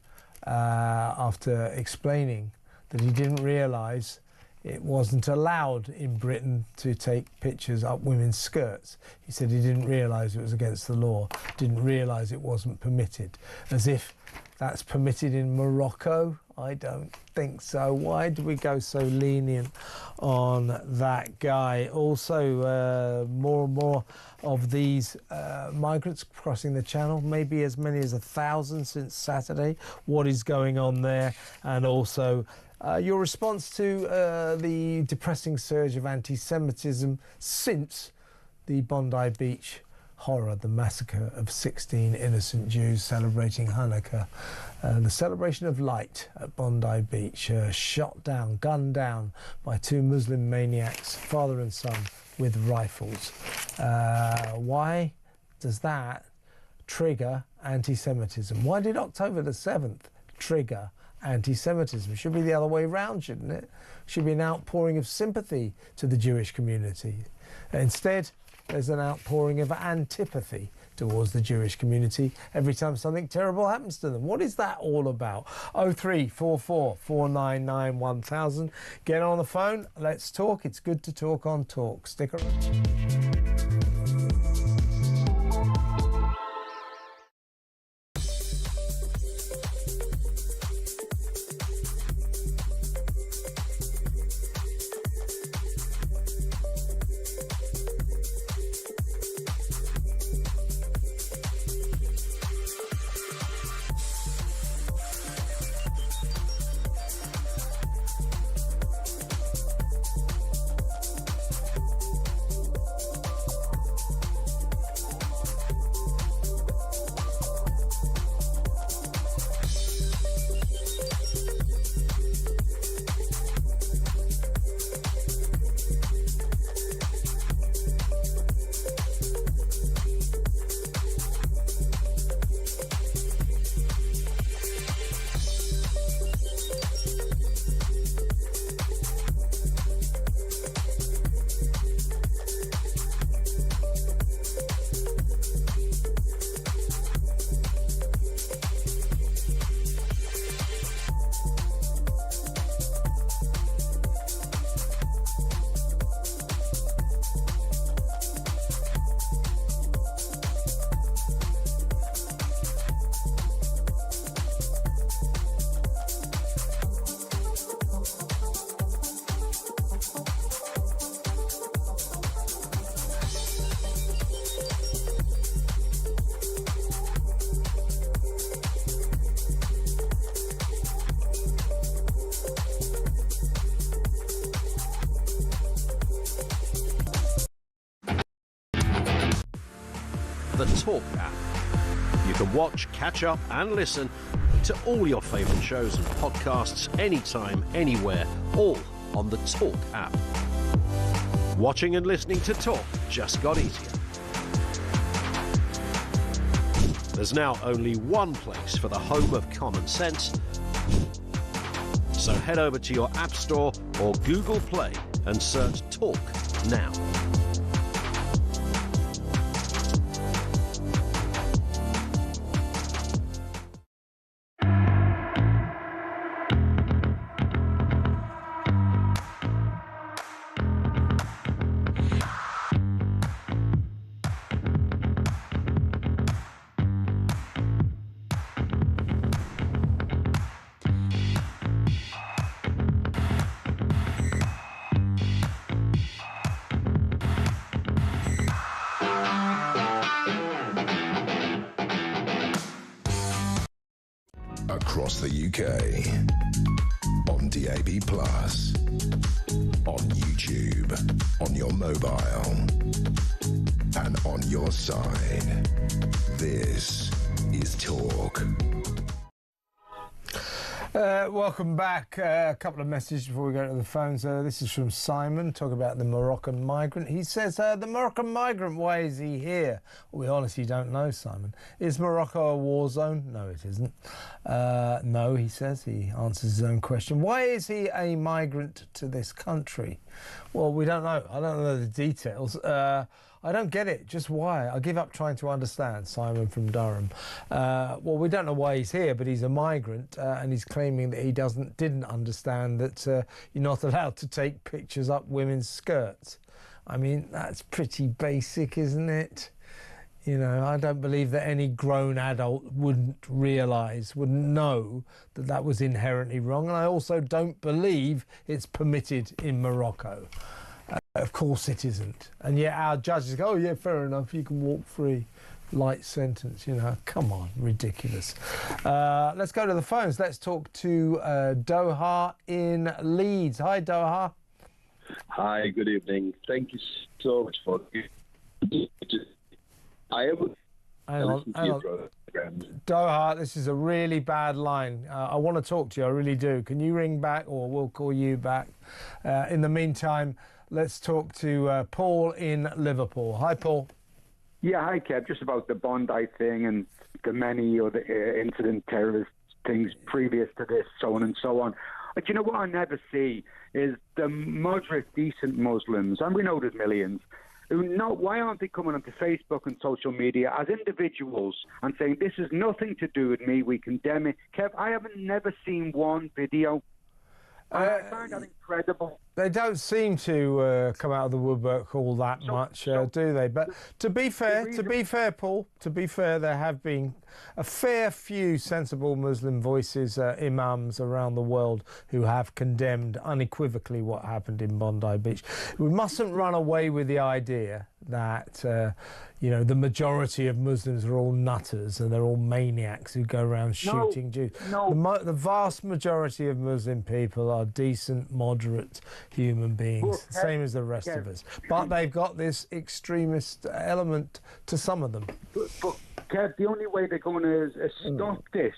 after explaining that he didn't realise it wasn't allowed in Britain to take pictures up women's skirts? He said he didn't realise it was against the law, didn't realise it wasn't permitted. As if that's permitted in Morocco? I don't think so. Why do we go so lenient on that guy? Also, more and more of these migrants crossing the channel, maybe as many as 1,000 since Saturday. What is going on there? And also your response to the depressing surge of anti-Semitism since the Bondi Beach horror, the massacre of 16 innocent Jews celebrating Hanukkah, the celebration of light at Bondi Beach, shot down, gunned down by two Muslim maniacs, father and son, with rifles. Why does that trigger anti-Semitism? Why did October the 7th trigger anti-Semitism? It should be the other way around, shouldn't it? It should be an outpouring of sympathy to the Jewish community. Instead, there's an outpouring of antipathy towards the Jewish community every time something terrible happens to them. What is that all about? 0344 499 1000. Get on the phone. Let's talk. It's good to talk on Talk. Stick around. The Talk app. You can watch, catch up and listen to all your favourite shows and podcasts anytime, anywhere, all on the Talk app. Watching and listening to Talk just got easier. There's now only one place for the home of common sense. So head over to your App Store or Google Play and search Talk now. Across the UK, on DAB+, on YouTube, on your mobile, and on your side. This is Talk. Welcome back. A couple of messages before we go to the phones. This is from Simon, talking about the Moroccan migrant. He says, the Moroccan migrant, why is he here? Well, we honestly don't know, Simon. Is Morocco a war zone? No, it isn't. No, he says. He answers his own question. Why is he a migrant to this country? Well, we don't know. I don't know the details. I don't get it. Just why? I give up trying to understand. Simon from Durham. Well, we don't know why he's here, but he's a migrant, and he's claiming that he didn't understand that you're not allowed to take pictures up women's skirts. I mean, that's pretty basic, isn't it? You know, I don't believe that any grown adult wouldn't know that that was inherently wrong, and I also don't believe it's permitted in Morocco. Of course it isn't. And yet our judges go, oh yeah, fair enough, you can walk free. Light sentence, you know, come on, ridiculous. Let's go to the phones. Let's talk to Doha in Leeds. Hi, Doha. Hi, good evening. Thank you so much for Hang on. Doha, this is a really bad line. I want to talk to you, I really do. Can you ring back, or we'll call you back? In the meantime, let's talk to Paul in Liverpool. Hi, Paul. Yeah, hi, Kev. Just about the Bondi thing and the many other incident terrorist things previous to this, so on and so on. But you know what I never see is the moderate, decent Muslims, and we know there's millions, why aren't they coming onto Facebook and social media as individuals and saying, this has nothing to do with me, we condemn it? Kev, I haven't never seen one video. I find that incredible. They don't seem to come out of the woodwork all that much, do they? But to be fair, Paul, there have been a fair few sensible Muslim voices, imams around the world who have condemned unequivocally what happened in Bondi Beach. We mustn't run away with the idea that, the majority of Muslims are all nutters and they're all maniacs who go around shooting Jews. No. The vast majority of Muslim people are decent, moderate human beings, same as the rest of us. But they've got this extremist element to some of them. But Kev, the only way they're going to stop this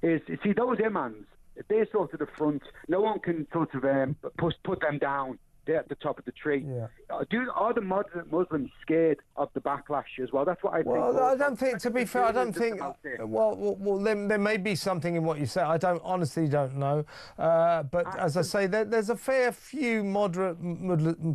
is, see, those imams, if they're sort of the front, no one can sort of put them down. They're at the top of the tree. Yeah. Are the moderate Muslims scared of the backlash as well? That's what I think. Well, I don't think, to be fair, I don't think... Well, there may be something in what you say. I honestly don't know. But as I say, there's a fair few moderate,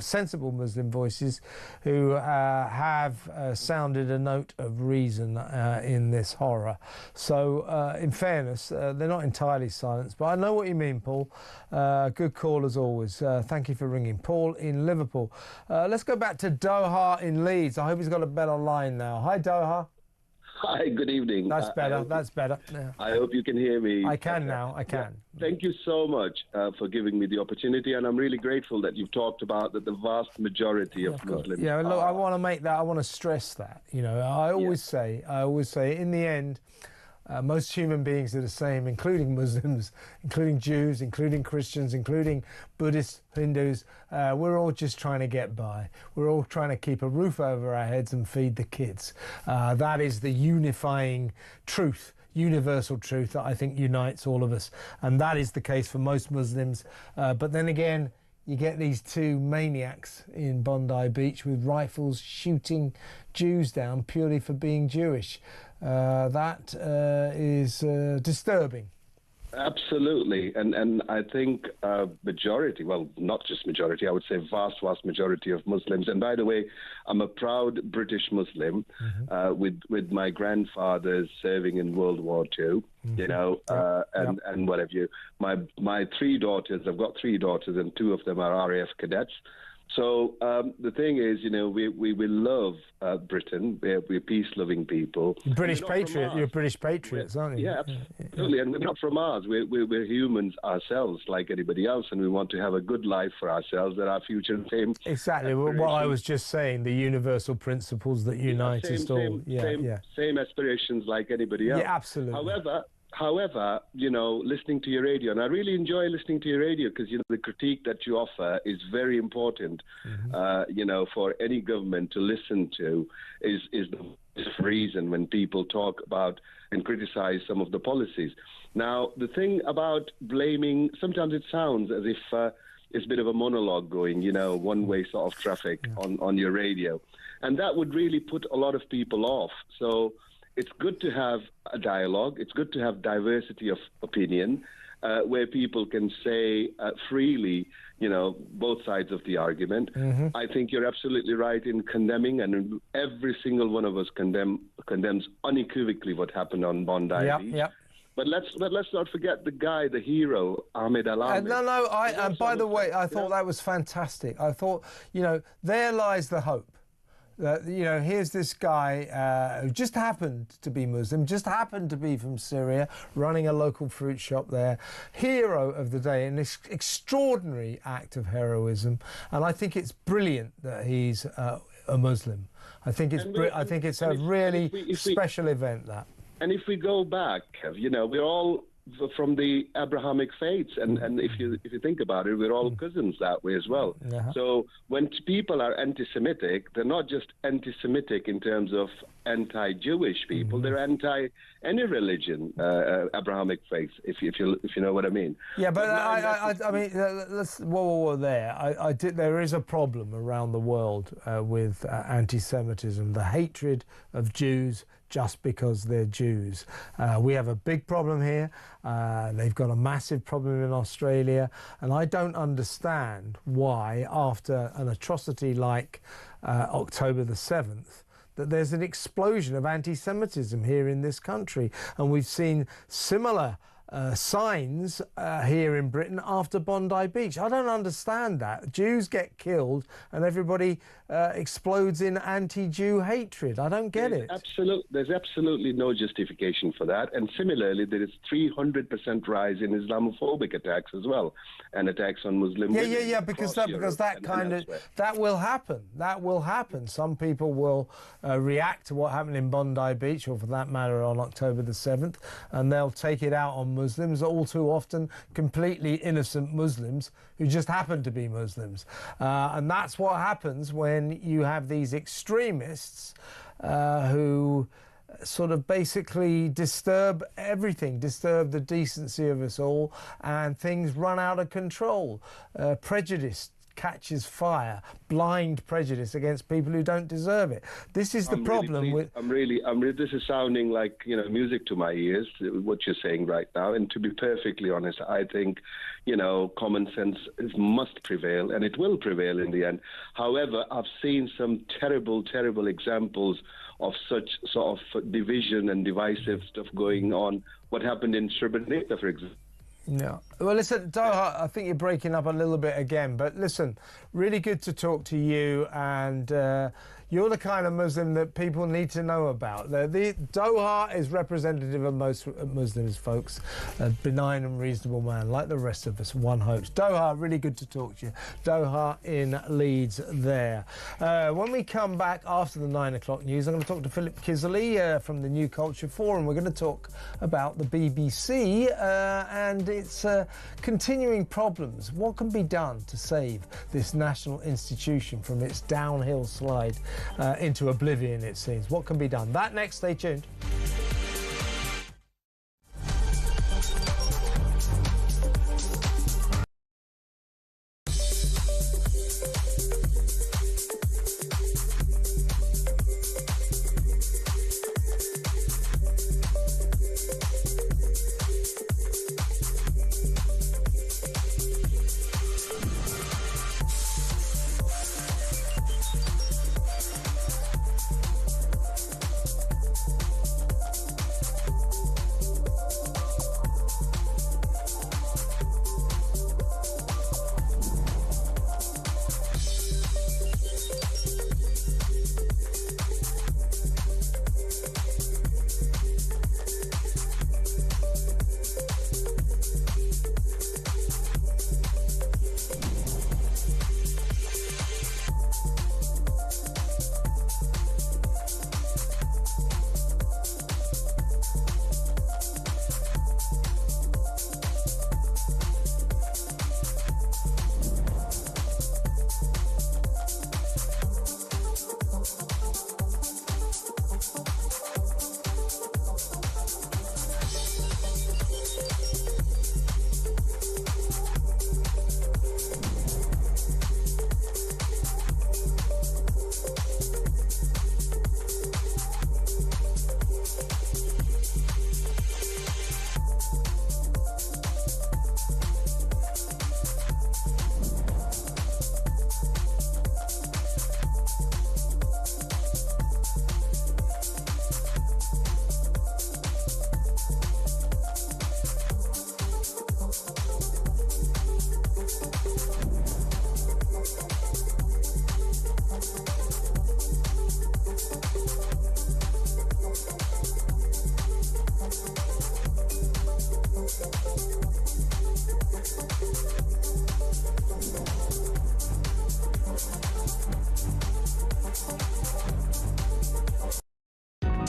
sensible Muslim voices who have sounded a note of reason in this horror. So, in fairness, they're not entirely silenced. But I know what you mean, Paul. Good call as always. Thank you for ringing. Paul in Liverpool. Let's go back to Doha in Leeds. I hope he's got a better line now. Hi, Doha. Hi, good evening. That's better. That's better. Yeah. I hope you can hear me. I can now. I can. Thank you so much for giving me the opportunity, and I'm really grateful that you've talked about that the vast majority of Muslims. Yeah, look, I want to make that. I want to stress that. I always say, in the end, most human beings are the same, including Muslims, including Jews, including Christians, including Buddhists, Hindus. We're all just trying to get by. We're all trying to keep a roof over our heads and feed the kids. That is the unifying truth, universal truth that I think unites all of us. And that is the case for most Muslims. But then again, you get these two maniacs in Bondi Beach with rifles shooting Jews down purely for being Jewish. That is disturbing. Absolutely. And I think majority, well, not just majority, I would say vast majority of Muslims. And by the way, I'm a proud British Muslim with my grandfathers serving in World War II, and what have you. My three daughters, I've got three daughters, and two of them are RAF cadets. So the thing is, we love Britain. We're peace-loving people. British patriot. You're British patriots, aren't you? Yeah, absolutely. And we're not from Mars. We're humans ourselves, like anybody else, and we want to have a good life for ourselves that our future and fame. Exactly. What I was just saying, the universal principles that unite us all. Same aspirations like anybody else. Yeah, absolutely. However, listening to your radio, and I really enjoy listening to your radio because, the critique that you offer is very important, for any government to listen to is the reason when people talk about and criticize some of the policies. Now, the thing about blaming, sometimes it sounds as if it's a bit of a monologue going, one-way sort of traffic on your radio. And that would really put a lot of people off. So it's good to have a dialogue. It's good to have diversity of opinion where people can say freely, both sides of the argument. I think you're absolutely right in condemning, and every single one of us condemns unequivocally what happened on Bondi Beach. Yep. But let's not forget the guy, the hero, Ahmed Al-Ahmed. By the way, I thought that was fantastic. I thought, there lies the hope. Here's this guy who just happened to be Muslim, just happened to be from Syria, running a local fruit shop there. Hero of the day, an extraordinary act of heroism. And I think it's brilliant that he's a Muslim. I think it's a really special event, that. And if we go back, we're all from the Abrahamic faiths, and if you think about it, we're all cousins that way as well. So when people are anti-Semitic, they're not just anti-Semitic in terms of anti-Jewish people; they're anti any religion, Abrahamic faith. If you know what I mean. Yeah, but I mean, let's whoa there. There is a problem around the world with anti-Semitism, the hatred of Jews, just because they're Jews. We have a big problem here. They've got a massive problem in Australia, and I don't understand why, after an atrocity like October the 7th, that there's an explosion of anti-Semitism here in this country. And we've seen similar signs here in Britain after Bondi Beach. I don't understand that. Jews get killed and everybody explodes in anti-Jew hatred. I don't get it. There's absolutely no justification for that. And similarly, there is 300% rise in Islamophobic attacks as well, and attacks on Muslim women. Yeah, because that will happen. That will happen. Some people will react to what happened in Bondi Beach, or for that matter on October the 7th, and they'll take it out on Muslims, all too often completely innocent Muslims who just happen to be Muslims. And that's what happens when you have these extremists who sort of basically disturb everything, disturb the decency of us all, and things run out of control. Prejudice catches fire, blind prejudice against people who don't deserve it. This is the problem with... this is sounding like, music to my ears, what you're saying right now. And to be perfectly honest, I think, common sense must prevail, and it will prevail in the end. However, I've seen some terrible, terrible examples of such sort of division and divisive stuff going on. What happened in Srebrenica, for example. Yeah. Well, listen, Doha, I think you're breaking up a little bit again, but listen, really good to talk to you, and you're the kind of Muslim that people need to know about. The Doha is representative of most Muslims, folks. A benign and reasonable man, like the rest of us, one hopes. Doha, really good to talk to you. Doha in Leeds there. When we come back after the 9 o'clock news, I'm going to talk to Philip Kisley from the New Culture Forum. We're going to talk about the BBC and its continuing problems. What can be done to save this national institution from its downhill slide into oblivion, it seems? What can be done? That next, stay tuned.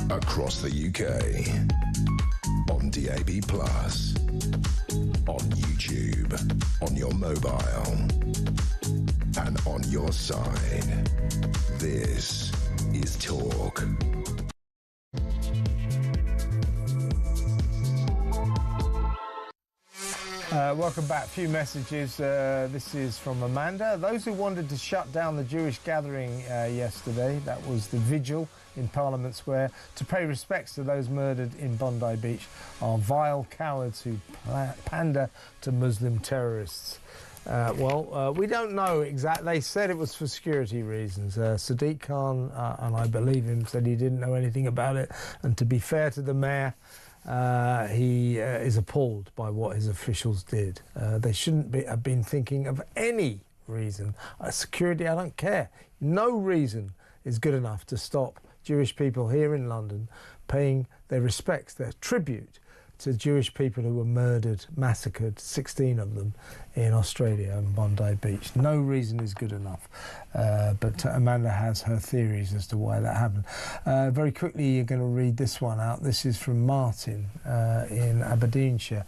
Across the UK, on DAB+, on YouTube, on your mobile, and on your side. This is Talk. Welcome back. A few messages. This is from Amanda. Those who wanted to shut down the Jewish gathering yesterday, that was the vigil in Parliament Square, to pay respects to those murdered in Bondi Beach, are vile cowards who pander to Muslim terrorists. We don't know exactly. They said it was for security reasons. Sadiq Khan, and I believe him, said he didn't know anything about it. And to be fair to the mayor, he is appalled by what his officials did. They shouldn't have been thinking of any reason. Security, I don't care. No reason is good enough to stop Jewish people here in London paying their respects, their tribute to Jewish people who were murdered, massacred, 16 of them in Australia and Bondi Beach. No reason is good enough. But Amanda has her theories as to why that happened. Very quickly, you're going to read this one out. This is from Martin in Aberdeenshire.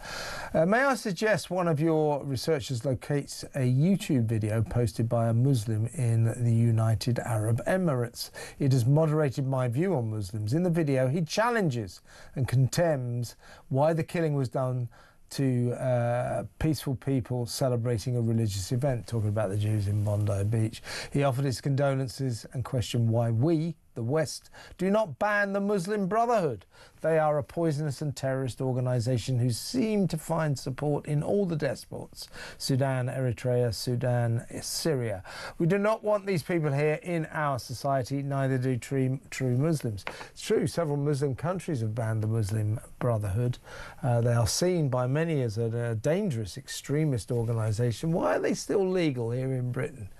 May I suggest one of your researchers locates a YouTube video posted by a Muslim in the United Arab Emirates. It has moderated my view on Muslims. In the video, he challenges and condemns why the killing was done to peaceful people celebrating a religious event, talking about the Jews in Bondi Beach. He offered his condolences and questioned why we, the West, do not ban the Muslim Brotherhood. They are a poisonous and terrorist organisation who seem to find support in all the despots: Sudan, Eritrea, Sudan, Syria. We do not want these people here in our society, neither do true Muslims. It's true, several Muslim countries have banned the Muslim Brotherhood. They are seen by many as a dangerous extremist organisation. Why are they still legal here in Britain?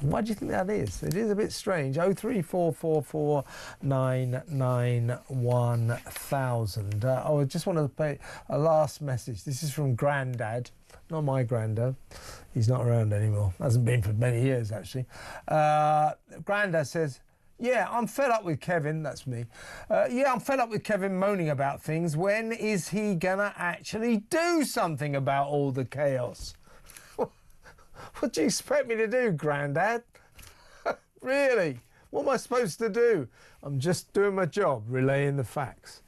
Why do you think that is? It is a bit strange. 03444991000. I just want to play a last message. This is from Grandad, not my granddad. He's not around anymore. Hasn't been for many years, actually. Grandad says, yeah, I'm fed up with Kevin. That's me. I'm fed up with Kevin moaning about things. When is he gonna actually do something about all the chaos? What do you expect me to do, Grandad? Really? What am I supposed to do? I'm just doing my job, relaying the facts,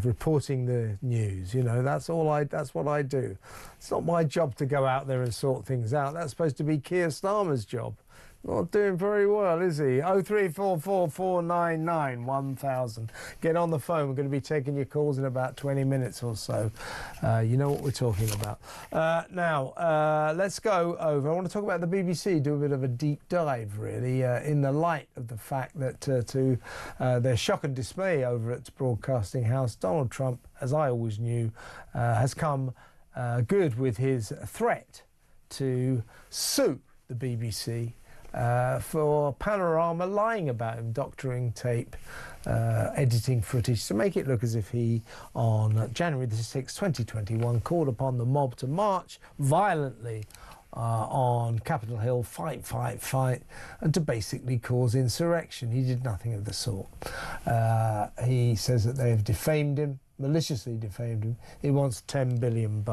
reporting the news. You know, that's what I do. It's not my job to go out there and sort things out. That's supposed to be Keir Starmer's job. Not doing very well, is he? 03444991000. Get on the phone. We're going to be taking your calls in about 20 minutes or so. You know what we're talking about. Now, let's go over. I want to talk about the BBC, do a bit of a deep dive, really, in the light of the fact that to their shock and dismay over at Broadcasting House, Donald Trump, as I always knew, has come good with his threat to sue the BBC for Panorama lying about him, doctoring tape, editing footage to make it look as if he, on January the 6th, 2021, called upon the mob to march violently on Capitol Hill, fight, and to basically cause insurrection. He did nothing of the sort. He says that they have defamed him, maliciously defamed him. He wants $10 billion.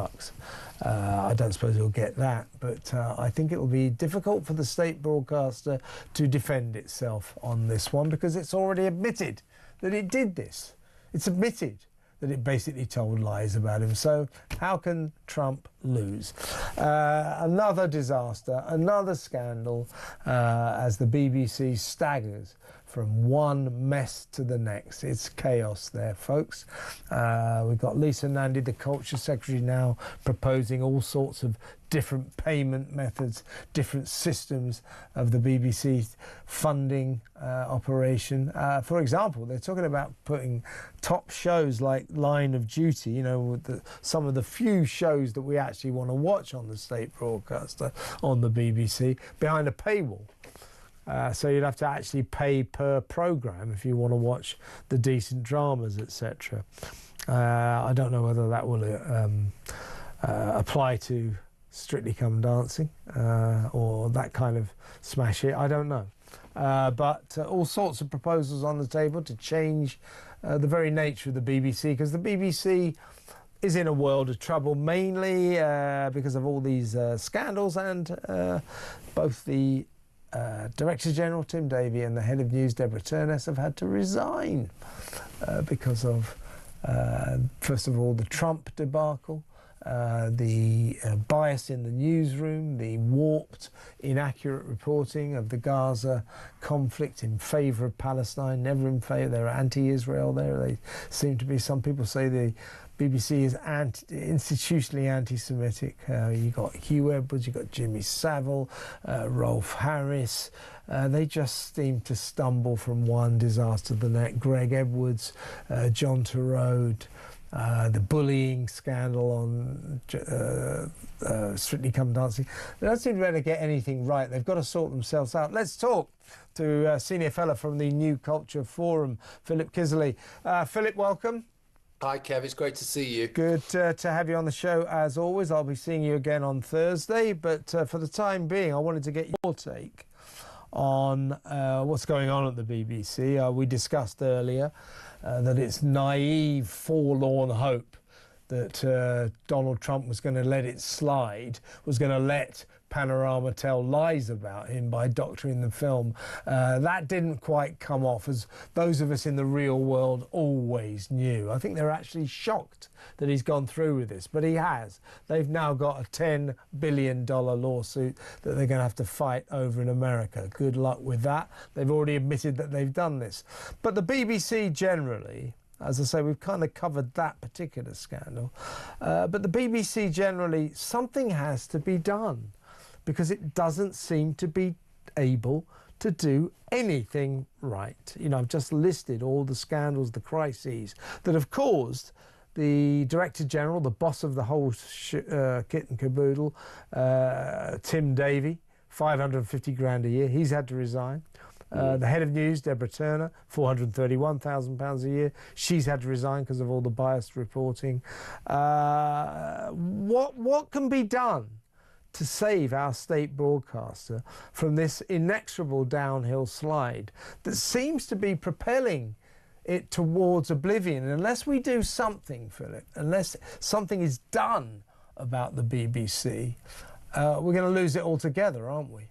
I don't suppose he'll get that, but I think it will be difficult for the state broadcaster to defend itself on this one, because it's already admitted that it did this. It's admitted that it basically told lies about him. So how can Trump lose? Another disaster, another scandal, as the BBC staggers from one mess to the next. It's chaos there, folks. We've got Lisa Nandy, the Culture Secretary, now proposing all sorts of different payment methods, different systems of the BBC's funding operation. For example, they're talking about putting top shows like Line of Duty, you know, with some of the few shows that we actually want to watch on the state broadcaster on the BBC, behind a paywall. So you'd have to actually pay per programme if you want to watch the decent dramas, etc. I don't know whether that will apply to Strictly Come Dancing or that kind of smash hit. I don't know. But all sorts of proposals on the table to change the very nature of the BBC, because the BBC is in a world of trouble, mainly because of all these scandals, and both the Director General Tim Davie and the head of news Deborah Turness have had to resign because of first of all the Trump debacle, the bias in the newsroom, the warped, inaccurate reporting of the Gaza conflict in favour of Palestine, never in favour. They're anti-Israel there. They seem to be. Some people say the BBC is institutionally anti-Semitic. You got Hugh Edwards, you got Jimmy Savile, Rolf Harris. They just seem to stumble from one disaster to the next. Greg Edwards, John Turode, the bullying scandal on Strictly Come Dancing. They don't seem to be able to get anything right. They've got to sort themselves out. Let's talk to a senior fellow from the New Culture Forum, Philip Kisley. Philip, welcome. Hi, Kev. It's great to see you. Good to have you on the show, as always. I'll be seeing you again on Thursday, but for the time being, I wanted to get your take on what's going on at the BBC. We discussed earlier that it's naive, forlorn hope that Donald Trump was going to let it slide, was going to let Panorama tell lies about him by doctoring the film. That didn't quite come off as those of us in the real world always knew. I think they're actually shocked that he's gone through with this, but he has. They've now got a $10 billion lawsuit that they're going to have to fight over in America. Good luck with that. They've already admitted that they've done this. But the BBC generally, as I say, we've kind of covered that particular scandal. But the BBC generally, something has to be done, because it doesn't seem to be able to do anything right. You know, I've just listed all the scandals, the crises that have caused the Director General, the boss of the whole kit and caboodle, Tim Davie, 550 grand a year. He's had to resign. The head of news, Deborah Turner, £431,000 a year. She's had to resign because of all the biased reporting. What can be done to save our state broadcaster from this inexorable downhill slide that seems to be propelling it towards oblivion? And unless we do something, Philip, unless something is done about the BBC, we're going to lose it altogether, aren't we?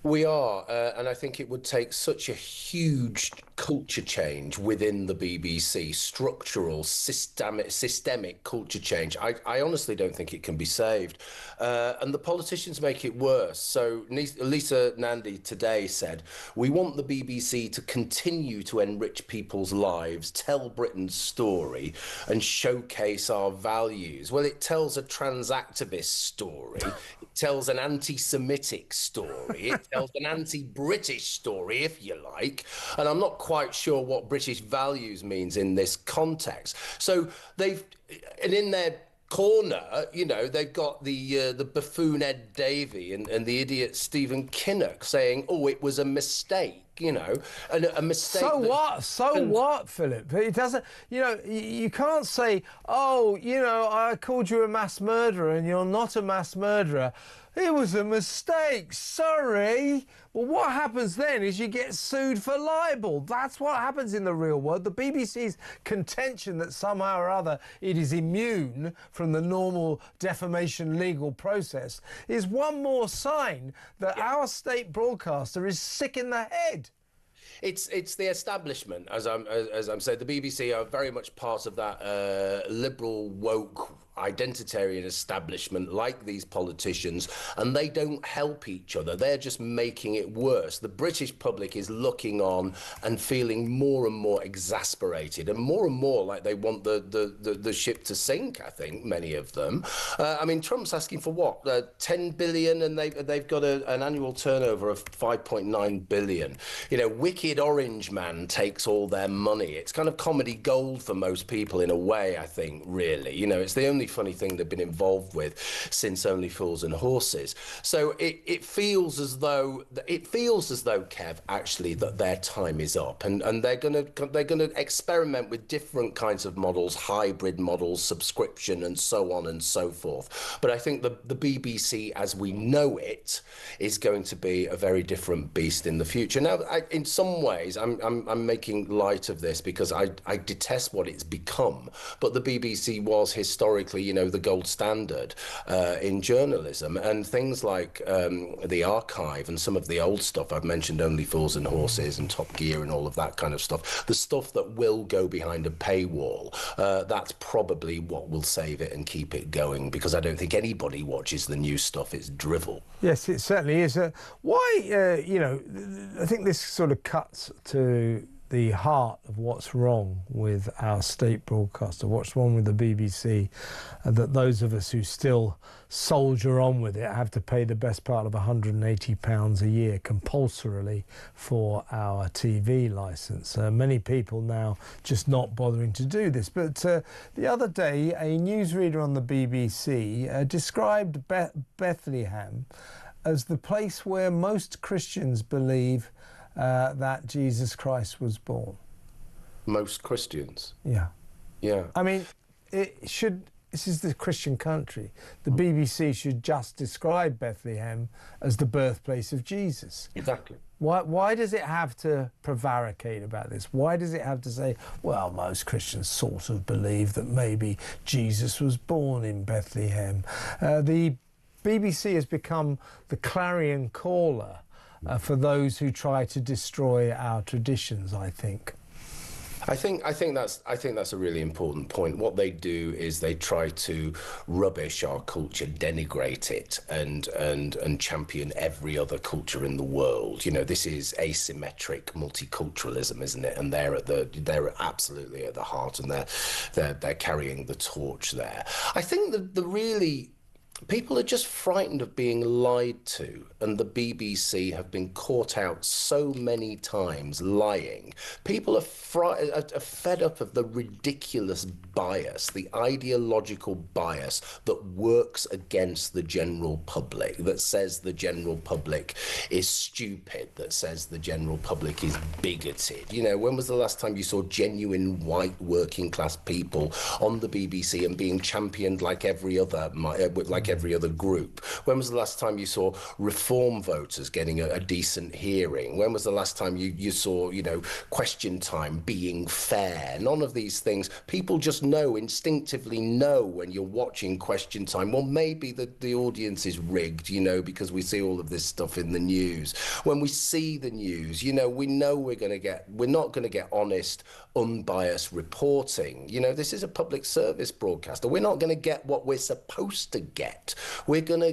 We are, and I think it would take such a huge culture change within the BBC, structural, systemic culture change. I honestly don't think it can be saved. And the politicians make it worse. So Lisa Nandy today said, we want the BBC to continue to enrich people's lives, tell Britain's story, and showcase our values. Well, it tells a trans activist story. It tells an anti-Semitic story. It tells an anti-British story, if you like. And I'm not quite sure what British values means in this context. So and in their corner, you know, they've got the buffoon Ed Davey and the idiot Stephen Kinnock saying, oh, it was a mistake. You know, and a mistake. So what, Philip? It doesn't. You know, you can't say, "Oh, you know, I called you a mass murderer, and you're not a mass murderer. It was a mistake. Sorry." Well, what happens then is you get sued for libel. That's what happens in the real world. The BBC's contention that somehow or other it is immune from the normal defamation legal process is one more sign that our state broadcaster is sick in the head. It's the establishment, as I'm saying. The BBC are very much part of that liberal, woke, identitarian establishment, like these politicians, and they don't help each other. They're just making it worse. The British public is looking on and feeling more and more exasperated, and more like they want the ship to sink. I think many of them. I mean, Trump's asking for what, 10 billion, and they've got an annual turnover of 5.9 billion. You know, Wicked Orange Man takes all their money. It's kind of comedy gold for most people in a way. I think, really, you know, it's the only funny thing they've been involved with since Only Fools and Horses. So it feels as though Kev, actually, that their time is up, and they're gonna experiment with different kinds of models, hybrid models, subscription, and so on and so forth. But I think the BBC as we know it is going to be a very different beast in the future. Now, in some ways, I'm making light of this because I detest what it's become, but the BBC was historically frankly, the gold standard in journalism. And things like the archive and some of the old stuff I've mentioned, Only Fools and Horses and Top Gear and all of that kind of stuff, the stuff that will go behind a paywall, that's probably what will save it and keep it going, because I don't think anybody watches the new stuff. It's drivel. Yes, it certainly is. Why, I think this sort of cuts to the heart of what's wrong with our state broadcaster, what's wrong with the BBC, and that those of us who still soldier on with it have to pay the best part of £180 a year compulsorily for our TV licence. Many people now just not bothering to do this. But the other day, a newsreader on the BBC described Bethlehem as the place where most Christians believe that Jesus Christ was born. Most Christians? Yeah. Yeah. I mean, this is the Christian country. The BBC should just describe Bethlehem as the birthplace of Jesus. Exactly. Why does it have to prevaricate about this? Why does it have to say, well, most Christians sort of believe that maybe Jesus was born in Bethlehem? The BBC has become the clarion caller for those who try to destroy our traditions, I think. I think that's a really important point. What they do is they try to rubbish our culture, denigrate it, and champion every other culture in the world. This is asymmetric multiculturalism, isn't it? And they're absolutely at the heart, and they're carrying the torch there. I think people are just frightened of being lied to, and the BBC have been caught out so many times lying. People are fed up of the ridiculous bias, the ideological bias that works against the general public, that says the general public is stupid, that says the general public is bigoted. When was the last time you saw genuine white working class people on the BBC and being championed like every other group? When was the last time you saw reform voters getting a decent hearing? When was the last time you saw, Question Time being fair? None of these things. People just instinctively know when you're watching Question Time, well, maybe the audience is rigged, because we see all of this stuff in the news. When we see the news, we know we're not going to get honest, unbiased reporting. This is a public service broadcaster. We're not going to get what we're supposed to get. We're gonna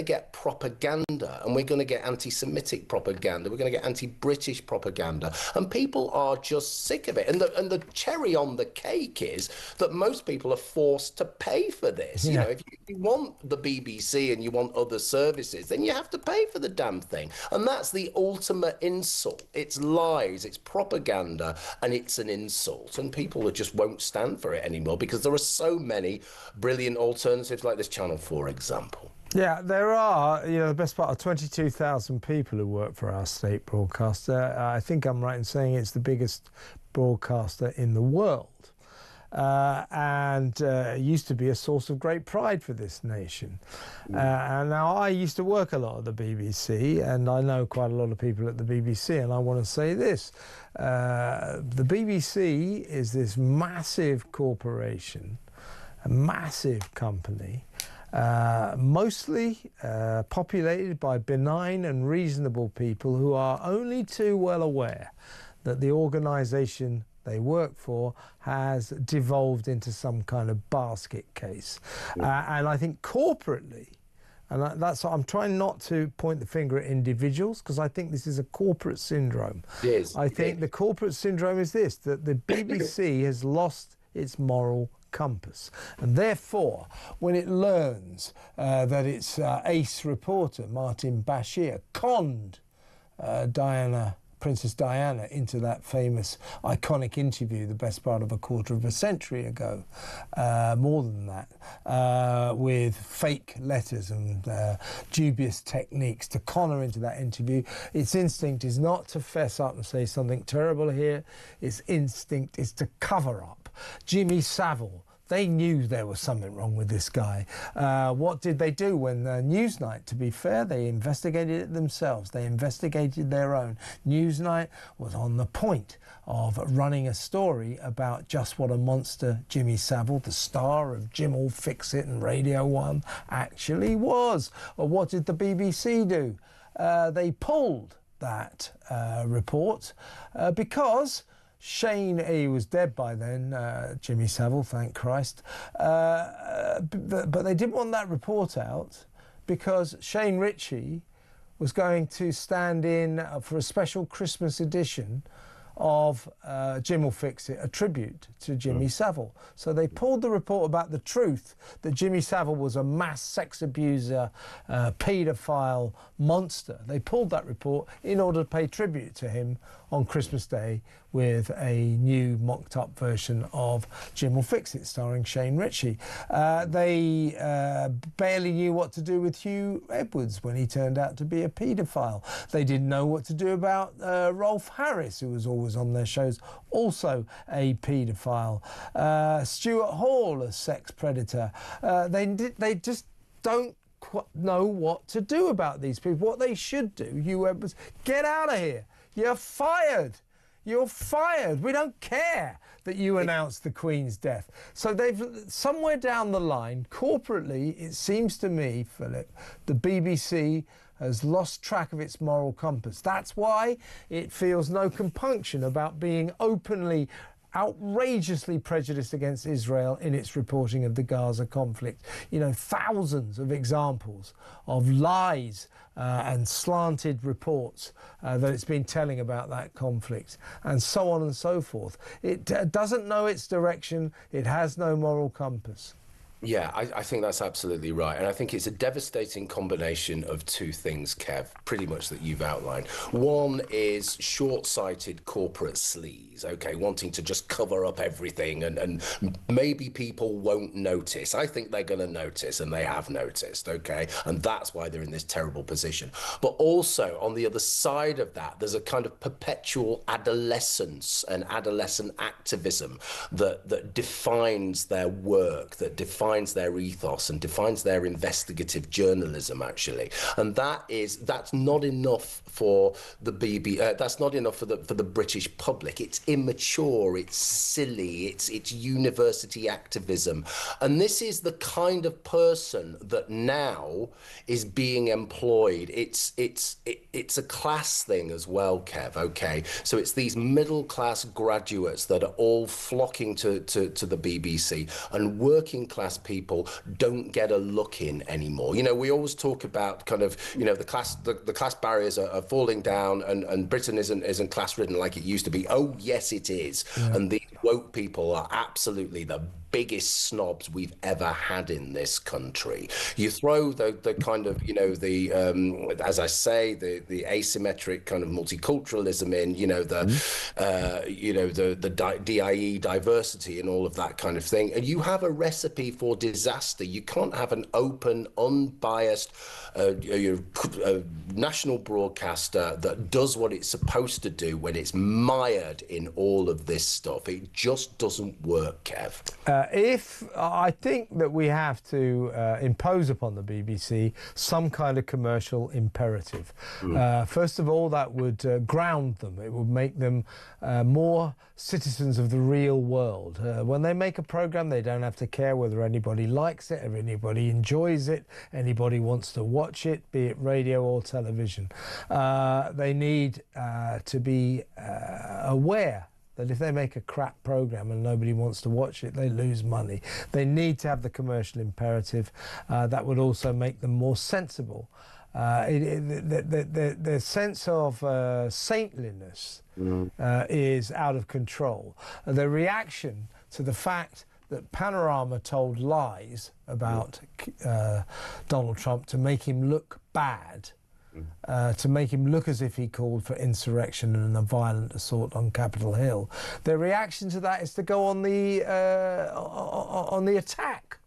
get propaganda, and we're gonna get anti-Semitic propaganda. We're gonna get anti-British propaganda, and people are just sick of it. And the cherry on the cake is that most people are forced to pay for this. Yeah. If you want the BBC and you want other services, then you have to pay for the damn thing. And that's the ultimate insult. It's lies, it's propaganda, and it's an insult. And people just won't stand for it anymore because there are so many brilliant alternatives like this Channel 4 example. Yeah, there are, the best part of 22,000 people who work for our state broadcaster. I think I'm right in saying it's the biggest broadcaster in the world. And used to be a source of great pride for this nation. And now I used to work a lot at the BBC, and I know quite a lot of people at the BBC, and I want to say this. The BBC is this massive corporation, a massive company, mostly populated by benign and reasonable people who are only too well aware that the organisation they work for has devolved into some kind of basket case. And I think corporately, and that's I'm trying not to point the finger at individuals, because I think this is a corporate syndrome. Yes. I think the corporate syndrome is this, that the BBC has lost its moral compass, and therefore when it learns that its ace reporter Martin Bashir conned Princess Diana into that famous iconic interview the best part of a quarter of a century ago, more than that, with fake letters and dubious techniques to con her into that interview. Its instinct is not to fess up and say something terrible here. Its instinct is to cover up. Jimmy Savile, They knew there was something wrong with this guy. What did they do when Newsnight, to be fair, they investigated it themselves. They investigated their own. Newsnight was on the point of running a story about just what a monster Jimmy Savile, the star of Jim'll Fix It and Radio 1, actually was. Or what did the BBC do? They pulled that report because Shane, he was dead by then, Jimmy Savile, thank Christ. But they didn't want that report out because Shane Ritchie was going to stand in for a special Christmas edition of Jim'll Fix It, a tribute to Jimmy Savile. So they pulled the report about the truth that Jimmy Savile was a mass sex abuser, paedophile monster. They pulled that report in order to pay tribute to him on Christmas Day with a new mocked-up version of Jim'll Fix It, starring Shane Ritchie. They barely knew what to do with Hugh Edwards when he turned out to be a paedophile. They didn't know what to do about Rolf Harris, who was always on their shows, also a paedophile. Stuart Hall, a sex predator. They just don't know what to do about these people. What they should do, Hugh Edwards, get out of here. You're fired. You're fired. We don't care that you announced the Queen's death. So they've, somewhere down the line, corporately, it seems to me, Philip, the BBC has lost track of its moral compass. That's why it feels no compunction about being openly, outrageously prejudiced against Israel in its reporting of the Gaza conflict. You know, thousands of examples of lies and slanted reports that it's been telling about that conflict, and so on and so forth. It doesn't know its direction. It has no moral compass. Yeah, I think that's absolutely right. And I think it's a devastating combination of two things, Kev, pretty much that you've outlined. One is short-sighted corporate sleaze, okay, wanting to just cover up everything and maybe people won't notice. I think they're going to notice, and they have noticed, okay? And that's why they're in this terrible position. But also, on the other side of that, there's a kind of perpetual adolescence and adolescent activism that defines their work, that defines their ethos and defines their investigative journalism, actually. And that's not enough for the that's not enough for the British public. It's immature, it's silly, it's university activism. And this is the kind of person that now is being employed. It's a class thing as well, Kev, okay? So it's these middle class graduates that are all flocking to the BBC, and working class people don't get a look in anymore. You know, we always talk about kind of, you know, the class barriers are falling down, and Britain isn't class ridden like it used to be. Oh yes, it is. Yeah. And these woke people are absolutely the biggest snobs we've ever had in this country. You throw the kind of, you know, the as I say, the asymmetric kind of multiculturalism in, you know, the DIE diversity and all of that kind of thing, and you have a recipe for disaster. You can't have an open, unbiased national broadcaster that does what it's supposed to do when it's mired in all of this stuff. It just doesn't work, Kev. I think that we have to impose upon the BBC some kind of commercial imperative. First of all, that would ground them. It would make them more citizens of the real world. When they make a programme, they don't have to care whether anybody likes it, if anybody enjoys it, anybody wants to watch it, be it radio or television. They need to be aware that if they make a crap programme and nobody wants to watch it, they lose money. They need to have the commercial imperative. That would also make them more sensible. The sense of saintliness is out of control. The reaction to the fact that Panorama told lies about Donald Trump to make him look bad, to make him look as if he called for insurrection and a violent assault on Capitol Hill. Their reaction to that is to go on the attack.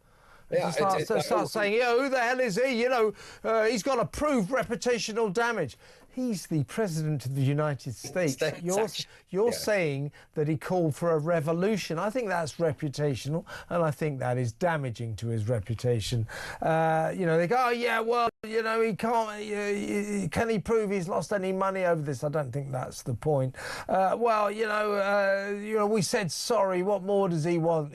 Yeah, start saying, who the hell is he? You know, he's got to prove reputational damage. He's the President of the United States. You're saying that he called for a revolution. I think that's reputational, and I think that is damaging to his reputation. They go, oh, yeah, well, he can't. Can he prove he's lost any money over this? I don't think that's the point. We said sorry. What more does he want?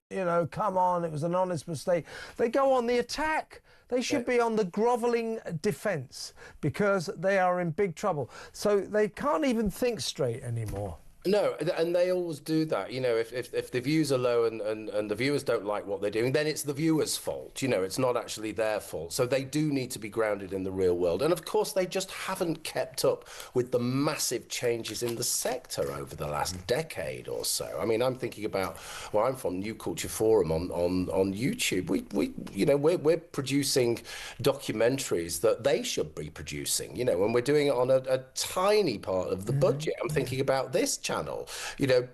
Come on, it was an honest mistake. They go on the attack. They should be on the grovelling defence because they are in big trouble. So they can't even think straight anymore. No, and they always do that. If the views are low and the viewers don't like what they're doing, then it's the viewers' fault. It's not actually their fault. So they do need to be grounded in the real world. And of course, they just haven't kept up with the massive changes in the sector over the last decade or so. I mean, I'm thinking about where I'm from, New Culture Forum on YouTube. We're producing documentaries that they should be producing. And we're doing it on a tiny part of the budget. I'm thinking about this channel,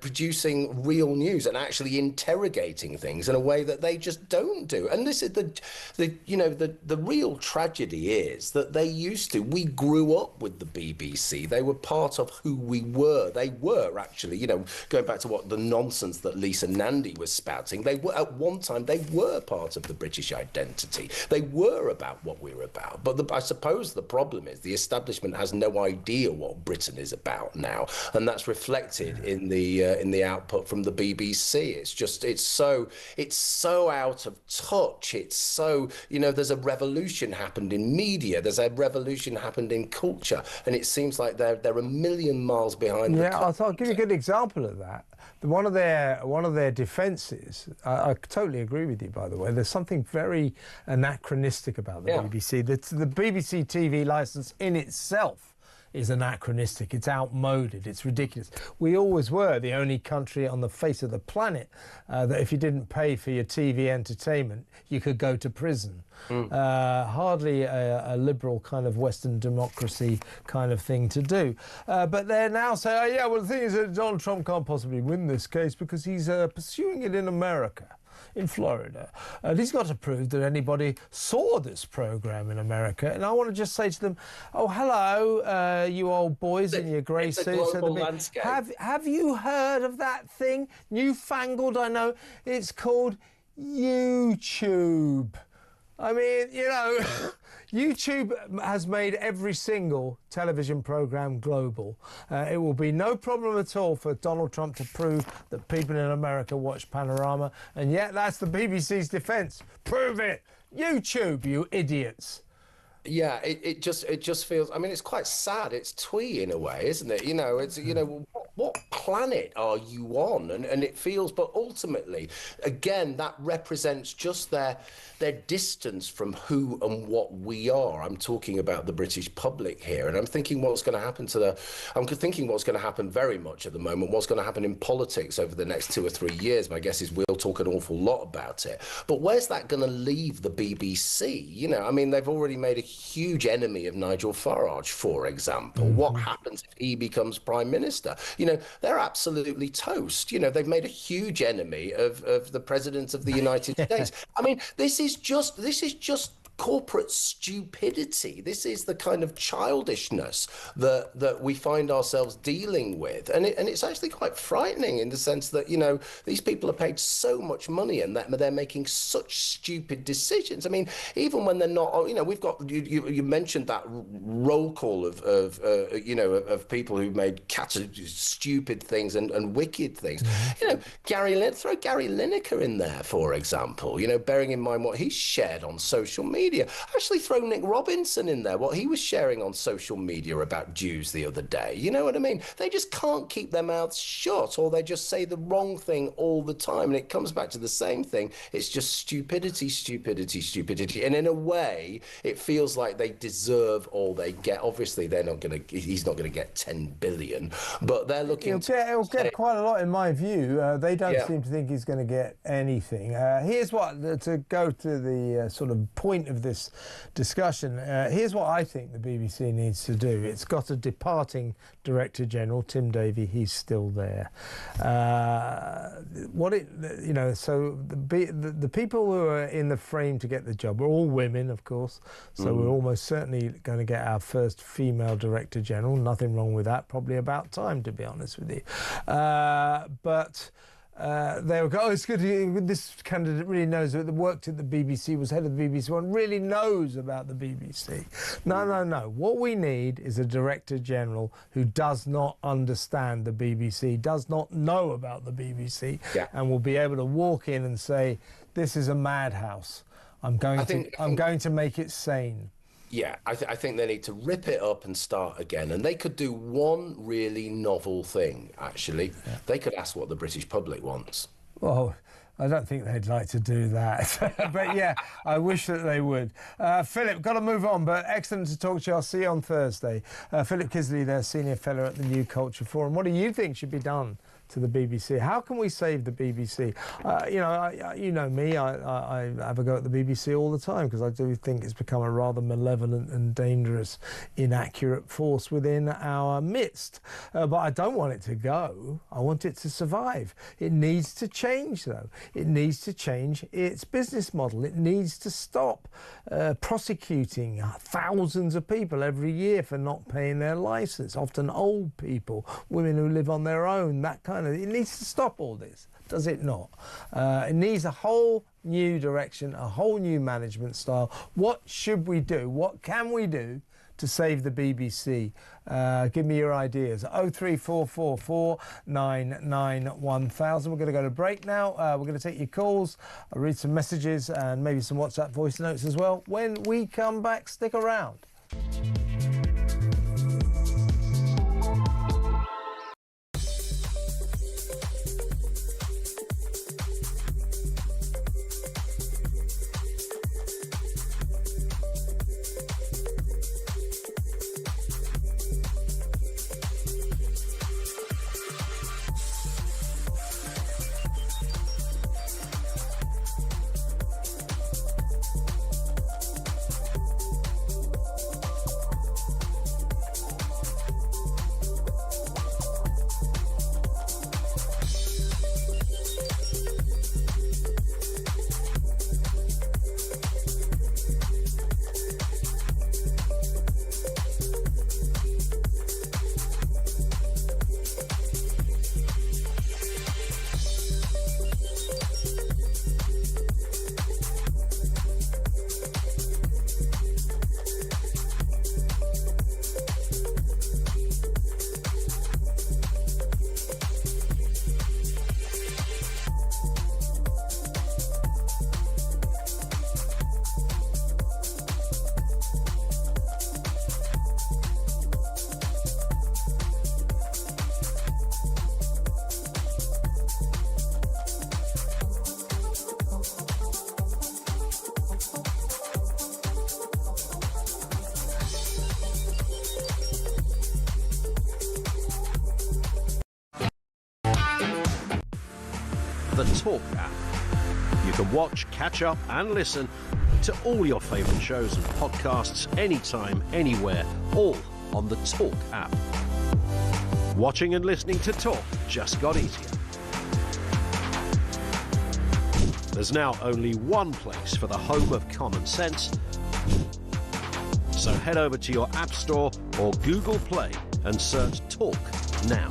producing real news and actually interrogating things in a way that they just don't do. And this is the real tragedy is that we grew up with the BBC. They were part of who we were. They were actually, going back to what the nonsense that Lisa Nandy was spouting, they were at one time, they were part of the British identity. They were about what we were about. But I suppose the problem is the establishment has no idea what Britain is about now. And that's reflected in the output from the BBC. It's so out of touch. It's so, there's a revolution happened in media. There's a revolution happened in culture, and it seems like they're a million miles behind. Yeah, I'll give you a good example of that. One of their defences, I totally agree with you, by the way. There's something very anachronistic about the BBC. The BBC TV licence in itself is anachronistic, it's outmoded, it's ridiculous. We always were the only country on the face of the planet that if you didn't pay for your TV entertainment, you could go to prison. Hardly a liberal kind of Western democracy kind of thing to do. But they're now saying, the thing is that Donald Trump can't possibly win this case because he's pursuing it in America. In Florida. He's got to prove that anybody saw this programme in America. And I want to just say to them, oh, hello, you old boys in your grey suits. Have you heard of that thing? Newfangled, I know. It's called YouTube. I mean, YouTube has made every single television programme global. It will be no problem at all for Donald Trump to prove that people in America watch Panorama, and yet that's the BBC's defence. Prove it! YouTube, you idiots! Yeah, it just feels. I mean, it's quite sad. It's twee in a way, isn't it? It's what planet are you on? And it feels, but ultimately, again, that represents just their distance from who and what we are. I'm talking about the British public here, and I'm thinking what's going to happen I'm thinking what's going to happen very much at the moment. What's going to happen in politics over the next 2 or 3 years? My guess is we'll talk an awful lot about it. But where's that going to leave the BBC? I mean, they've already made a huge enemy of Nigel Farage, for example. What happens if he becomes Prime Minister? They're absolutely toast. They've made a huge enemy of the President of the United States. I mean, this is just corporate stupidity. This is the kind of childishness that we find ourselves dealing with. And it's actually quite frightening in the sense that, these people are paid so much money and that they're making such stupid decisions. I mean, even when they're not, we've got, you mentioned that roll call of people who made stupid things and wicked things. Throw Gary Lineker in there, for example, bearing in mind what he's shared on social media. Actually throw Nick Robinson in there, what he was sharing on social media about Jews the other day. You know what I mean? They just can't keep their mouths shut, or they just say the wrong thing all the time. And it comes back to the same thing. It's just stupidity. And in a way, it feels like they deserve all they get. Obviously, he's not going to get 10 billion, but they're looking He'll get quite a lot, in my view. They don't seem to think he's going to get anything. Here's what, to go to the sort of point of of this discussion. Here's what I think the BBC needs to do. It's got a departing Director General, Tim Davie. He's still there. So the people who are in the frame to get the job are all women, of course. So we're almost certainly going to get our first female Director General. Nothing wrong with that. Probably about time, to be honest with you. They will go, oh, it's good. This candidate really knows that worked at the BBC, was head of the BBC, one really knows about the BBC. No. What we need is a Director General who does not understand the BBC, does not know about the BBC, and will be able to walk in and say, this is a madhouse. I'm going to make it sane. Yeah, I think they need to rip it up and start again. And they could do one really novel thing, actually. Yeah. They could ask what the British public wants. Well, I don't think they'd like to do that. But yeah, I wish that they would. Philip, got to move on, but excellent to talk to you. I'll see you on Thursday. Philip Kisley there, Senior Fellow at the New Culture Forum. What do you think should be done to the BBC? How can we save the BBC? You know me, I have a go at the BBC all the time because I do think it's become a rather malevolent and dangerous, inaccurate force within our midst. But I don't want it to go. I want it to survive. It needs to change, though. It needs to change its business model. It needs to stop prosecuting thousands of people every year for not paying their licence, often old people, women who live on their own, that kind of. It needs to stop all this, does it not? It needs a whole new direction, a whole new management style. What should we do? What can we do to save the BBC? Give me your ideas. 03444 99 1000. We're going to go to break now. We're going to take your calls. I'll read some messages and maybe some WhatsApp voice notes as well. When we come back, stick around. The Talk app. You can watch, catch up and listen to all your favourite shows and podcasts anytime, anywhere, all on the Talk app. Watching and listening to Talk just got easier. There's now only one place for the home of common sense. So head over to your App Store or Google Play and search Talk now.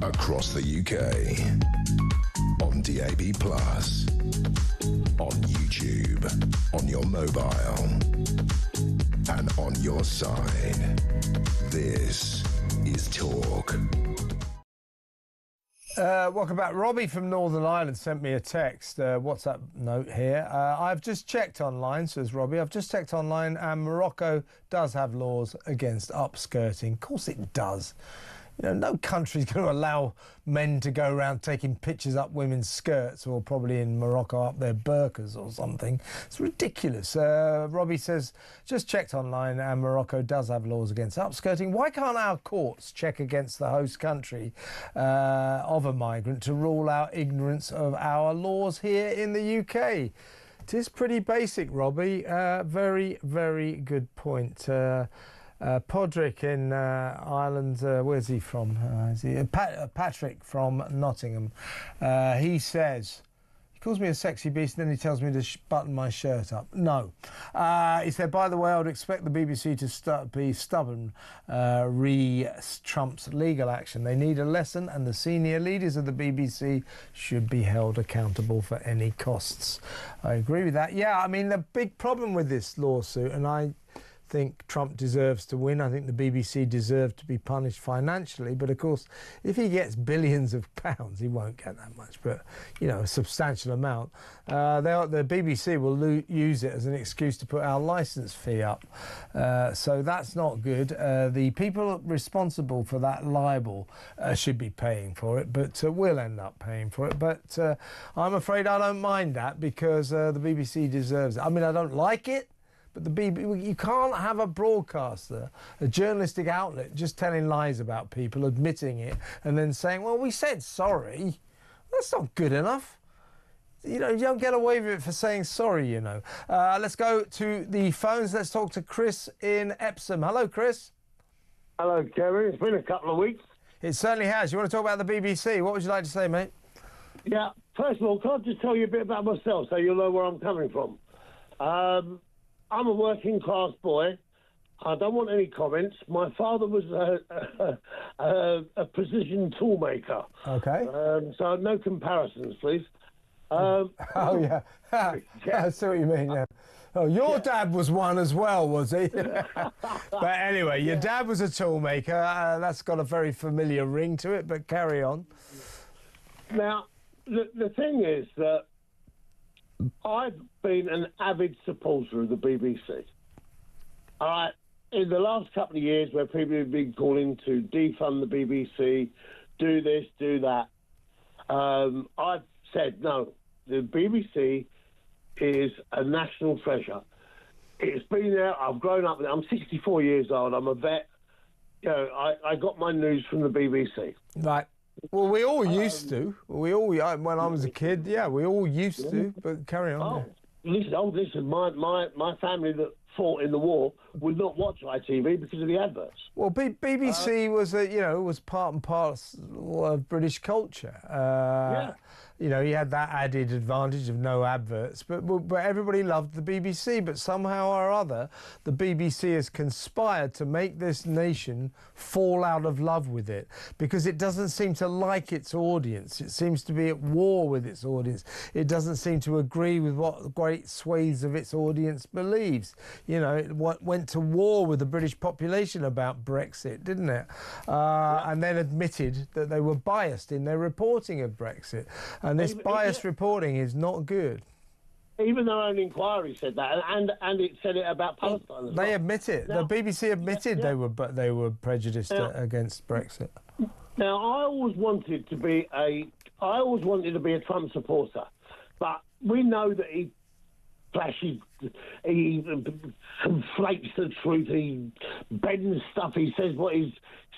Across the UK, on DAB+, on YouTube, on your mobile, and on your side. This is Talk. Welcome back. Robbie from Northern Ireland sent me a text, WhatsApp note here. I've just checked online, says Robbie. I've just checked online, and Morocco does have laws against upskirting. Of course it does. You know, no country's going to allow men to go around taking pictures up women's skirts, or probably in Morocco up their burqas or something. It's ridiculous. Robbie says, just checked online and Morocco does have laws against upskirting. Why can't our courts check against the host country of a migrant to rule out ignorance of our laws here in the UK? It is pretty basic, Robbie. Very, very good point. Podrick in Ireland, where's he from? Patrick from Nottingham. He says, he calls me a sexy beast and then he tells me to button my shirt up. No. He said, by the way, I would expect the BBC to be stubborn Trump's legal action. They need a lesson and the senior leaders of the BBC should be held accountable for any costs. I agree with that. Yeah, I mean, the big problem with this lawsuit, and I think Trump deserves to win. I think the BBC deserve to be punished financially, but of course if he gets billions of pounds, he won't get that much, but you know, a substantial amount, the BBC will use it as an excuse to put our licence fee up, so that's not good. The people responsible for that libel should be paying for it, but will end up paying for it, but I'm afraid I don't mind that, because the BBC deserves it. I mean, I don't like it, but the BBC, you can't have a broadcaster, a journalistic outlet, just telling lies about people, admitting it, and then saying, well, we said sorry. That's not good enough. You know, you don't get away with it for saying sorry, you know. Let's go to the phones. Let's talk to Chris in Epsom. Hello, Chris. Hello, Kevin. It's been a couple of weeks. It certainly has. You want to talk about the BBC? What would you like to say, mate? Yeah. First of all, can I just tell you a bit about myself so you'll know where I'm coming from? I'm a working class boy. I don't want any comments. My father was a precision tool maker. Okay. So no comparisons, please. Oh, yeah. I see what you mean, yeah. Oh, your dad was one as well, was he? But anyway, your dad was a tool maker. That's got a very familiar ring to it, but carry on. Now, the thing is that I've been an avid supporter of the BBC. In the last couple of years, where people have been calling to defund the BBC, do this, do that, I've said, no, the BBC is a national treasure. It's been there. I've grown up with it. I'm 64 years old. I'm a vet. You know, I got my news from the BBC. Right. Well, we all used to. When I was a kid, yeah, we all used to. But carry on. Listen. My family that fought in the war would not watch ITV because of the adverts. Well, BBC was part and parcel of British culture. Yeah. You know, he had that added advantage of no adverts, but everybody loved the BBC. But somehow or other, the BBC has conspired to make this nation fall out of love with it, because it doesn't seem to like its audience. It seems to be at war with its audience. It doesn't seem to agree with what great swathes of its audience believes. You know, it went to war with the British population about Brexit, didn't it? And then admitted that they were biased in their reporting of Brexit. And this biased reporting is not good. Even their own inquiry said that, and it said it about Palestine as well. They admit it. The BBC admitted they were prejudiced against Brexit. Now, I always wanted to be a Trump supporter, but we know that he conflates the truth. He bends stuff. He says what he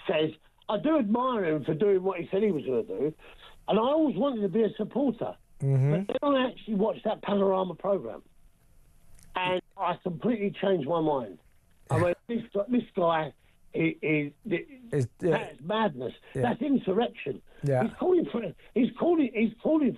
says. I do admire him for doing what he said he was going to do. And I always wanted to be a supporter. Mm-hmm. But then I actually watched that Panorama programme. And I completely changed my mind. I mean, this guy that's madness. Yeah. That's insurrection. Yeah. He's calling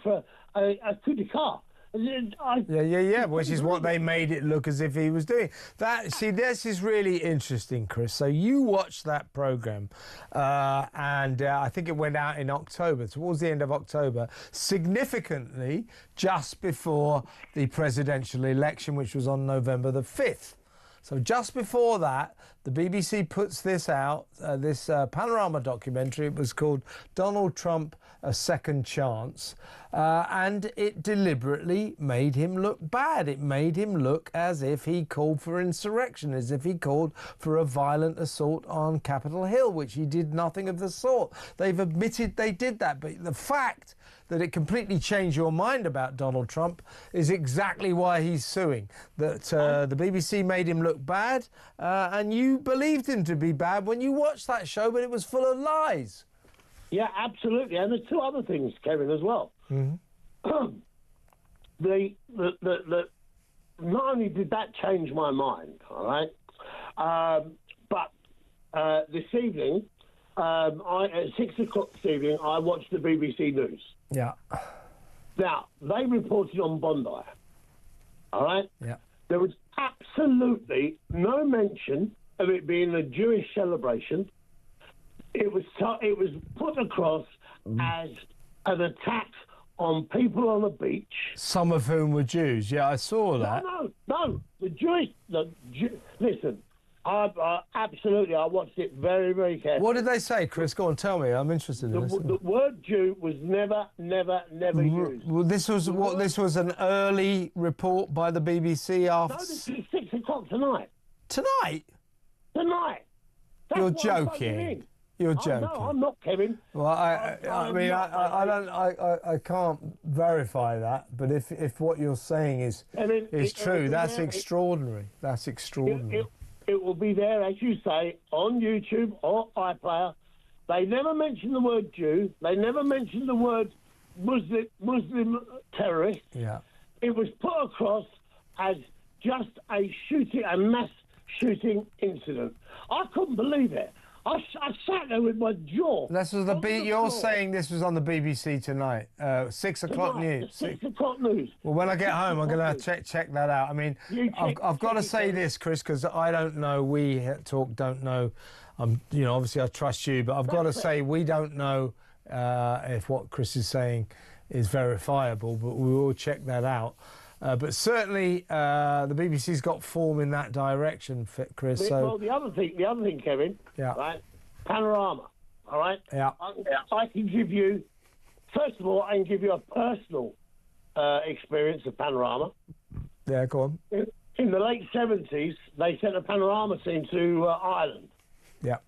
for a coup d'etat. Which is what they made it look as if he was doing. This is really interesting, Chris. So you watched that programme, and I think it went out in October, towards the end of October, significantly just before the presidential election, which was on November the 5th. So just before that, the BBC puts this out, this Panorama documentary. It was called Donald Trump, A Second Chance. And it deliberately made him look bad. It made him look as if he called for insurrection, as if he called for a violent assault on Capitol Hill, which he did nothing of the sort. They've admitted they did that, but the fact that it completely changed your mind about Donald Trump is exactly why he's suing. That the BBC made him look bad, and you believed him to be bad when you watched that show, but it was full of lies. Yeah, absolutely. And there's two other things, Kevin, as well. Mm-hmm. Not only did that change my mind, all right, but this evening, at 6 o'clock this evening, I watched the BBC News. Yeah. Now, they reported on Bondi, all right? Yeah. There was absolutely no mention of it being a Jewish celebration. It was put across as an attack on people on the beach. Some of whom were Jews. Yeah, I saw that. No. Listen, absolutely, I watched it very, very carefully. What did they say, Chris? Go on, tell me. I'm interested in this. The word Jew was never used. Well, this was an early report by the BBC after. No, this is 6 o'clock tonight. Tonight? Tonight. That's You're why I'm joking. in. You're joking. No, I'm not, Kevin. Well, I can't verify that, but if what you're saying is true, that's extraordinary. That's extraordinary. It will be there, as you say, on YouTube or iPlayer. They never mention the word Jew. They never mention the word Muslim terrorist. Yeah. It was put across as just a mass shooting incident. I couldn't believe it. I sat there with my jaw. You're saying this was on the BBC tonight, 6 o'clock news. 6 o'clock news. Well, when I get home, I'm going to check that out. I mean, I've got to say this, Chris, because I don't know. We at Talk don't know. Obviously I trust you, but I've got to say we don't know if what Chris is saying is verifiable. But we will check that out. But certainly, the BBC's got form in that direction, Chris. Well, the other thing, Kevin. Yeah. Right. Panorama. All right. Yeah. I can give you. First of all, I can give you a personal experience of Panorama. Yeah, go on. In the late 70s, they sent a Panorama team to Ireland. Yeah.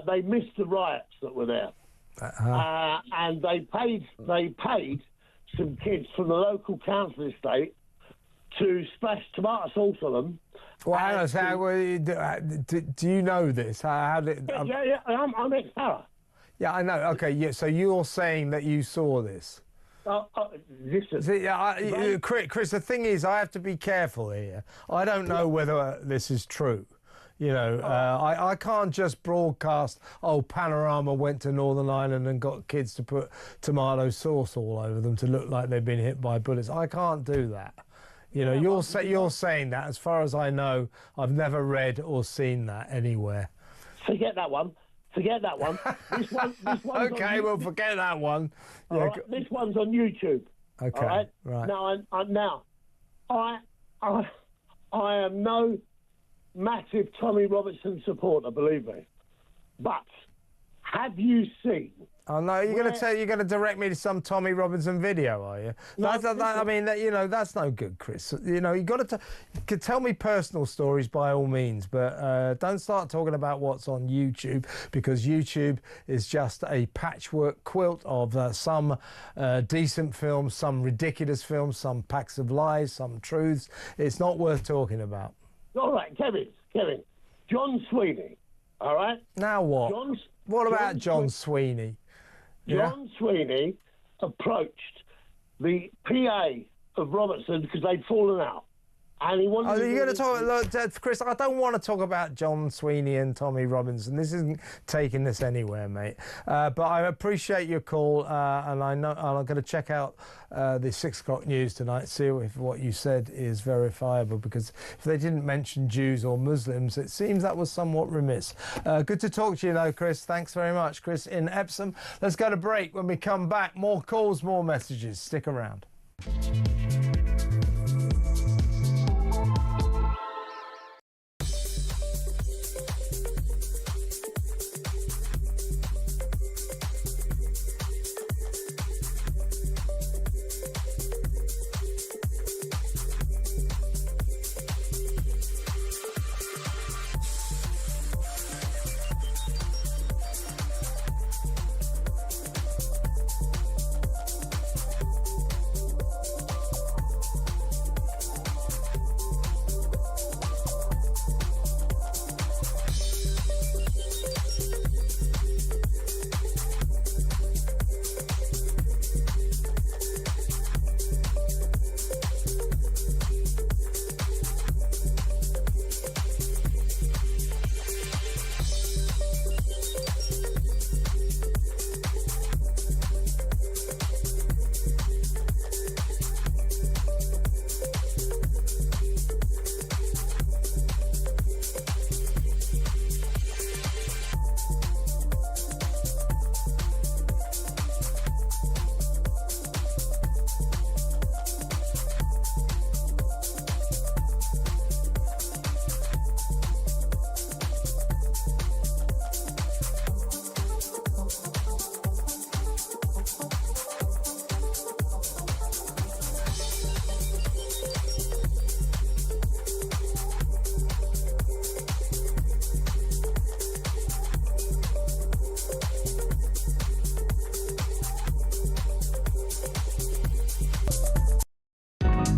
They missed the riots that were there, and they paid some kids from the local council estate to splash tomato sauce on them. Well, do you know this? Yeah, I'm ex-para. Yeah, I know. Okay, yeah. So you're saying that you saw this? Listen. See, Chris, the thing is, I have to be careful here. I don't know whether this is true. I can't just broadcast, Panorama went to Northern Ireland and got kids to put tomato sauce all over them to look like they've been hit by bullets. I can't do that. You're saying that. As far as I know, I've never read or seen that anywhere. Forget that one. This one's okay, well, forget that one. Yeah. Right, this one's on YouTube. Okay, all right. Now, I am no massive Tommy Robertson supporter, believe me. But have you seen? Oh no, you're going to direct me to some Tommy Robinson video, are you? That's no good, Chris. You got to tell me personal stories by all means, but don't start talking about what's on YouTube, because YouTube is just a patchwork quilt of some decent films, some ridiculous films, some packs of lies, some truths. It's not worth talking about. All right, Kevin, John Sweeney. All right. Now what? What about John Sweeney? John Sweeney approached the PA of Robertson because they'd fallen out. And he wanted you're going to talk, look, Chris, I don't want to talk about John Sweeney and Tommy Robinson. This isn't taking this anywhere, mate. But I appreciate your call, and I'm going to check out the 6 o'clock news tonight, see if what you said is verifiable, because if they didn't mention Jews or Muslims, it seems that was somewhat remiss. Good to talk to you, though, Chris. Thanks very much, Chris in Epsom. Let's go to break. When we come back, more calls, more messages. Stick around.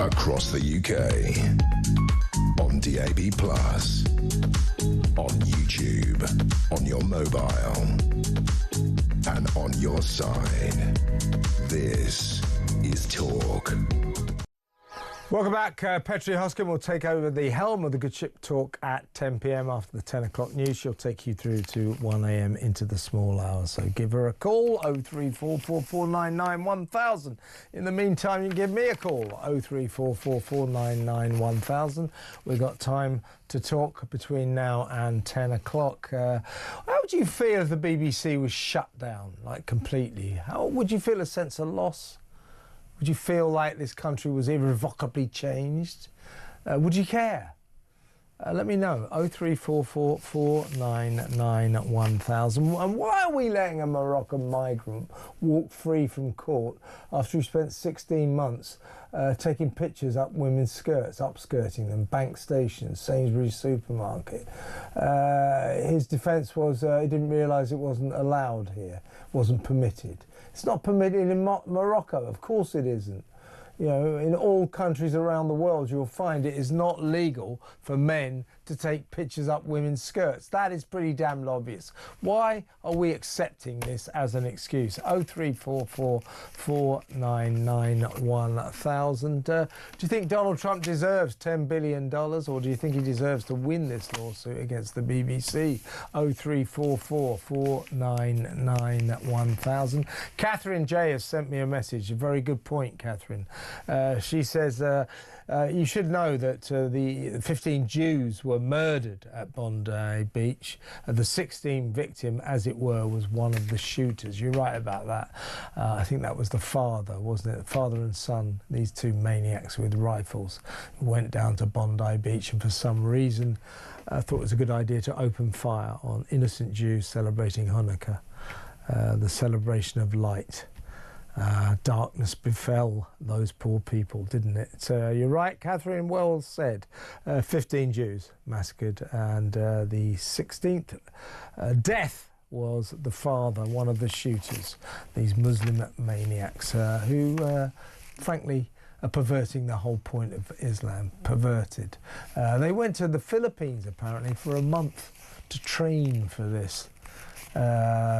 across the UK, on DAB+, on YouTube, on your mobile, and on your side. This is Talk. Welcome back. Petri Hoskin will take over the helm of the Good Ship Talk at 10 p.m. after the 10 o'clock news. She'll take you through to 1 a.m. into the small hours. So give her a call, 03444991000. In the meantime, you can give me a call, 03444991000. We've got time to talk between now and 10 o'clock. How would you feel if the BBC was shut down, like completely? How would you feel? A sense of loss? Would you feel like this country was irrevocably changed? Would you care? Let me know. 03444991000. And why are we letting a Moroccan migrant walk free from court after he spent 16 months taking pictures up women's skirts, upskirting them, bank stations, Sainsbury's supermarket? His defence was he didn't realise it wasn't allowed here, wasn't permitted. It's not permitted in Morocco, of course it isn't. You know, in all countries around the world, you'll find it is not legal for men to take pictures up women's skirts. That is pretty damn obvious. Why are we accepting this as an excuse? 03444991000. Do you think Donald Trump deserves $10 billion, or do you think he deserves to win this lawsuit against the BBC? 03444991000. Catherine J has sent me a message. A very good point, Catherine. She says, you should know that the 15 Jews were murdered at Bondi Beach. The 16th victim, as it were, was one of the shooters. You're right about that. I think that was the father, wasn't it? Father and son, these two maniacs with rifles, went down to Bondi Beach and for some reason thought it was a good idea to open fire on innocent Jews celebrating Hanukkah, the celebration of light. Darkness befell those poor people, didn't it? You're right, Catherine, well said. 15 Jews massacred, and the 16th death was the father, one of the shooters, these Muslim maniacs who, frankly, are perverting the whole point of Islam. Perverted. They went to the Philippines, apparently, for a month to train for this.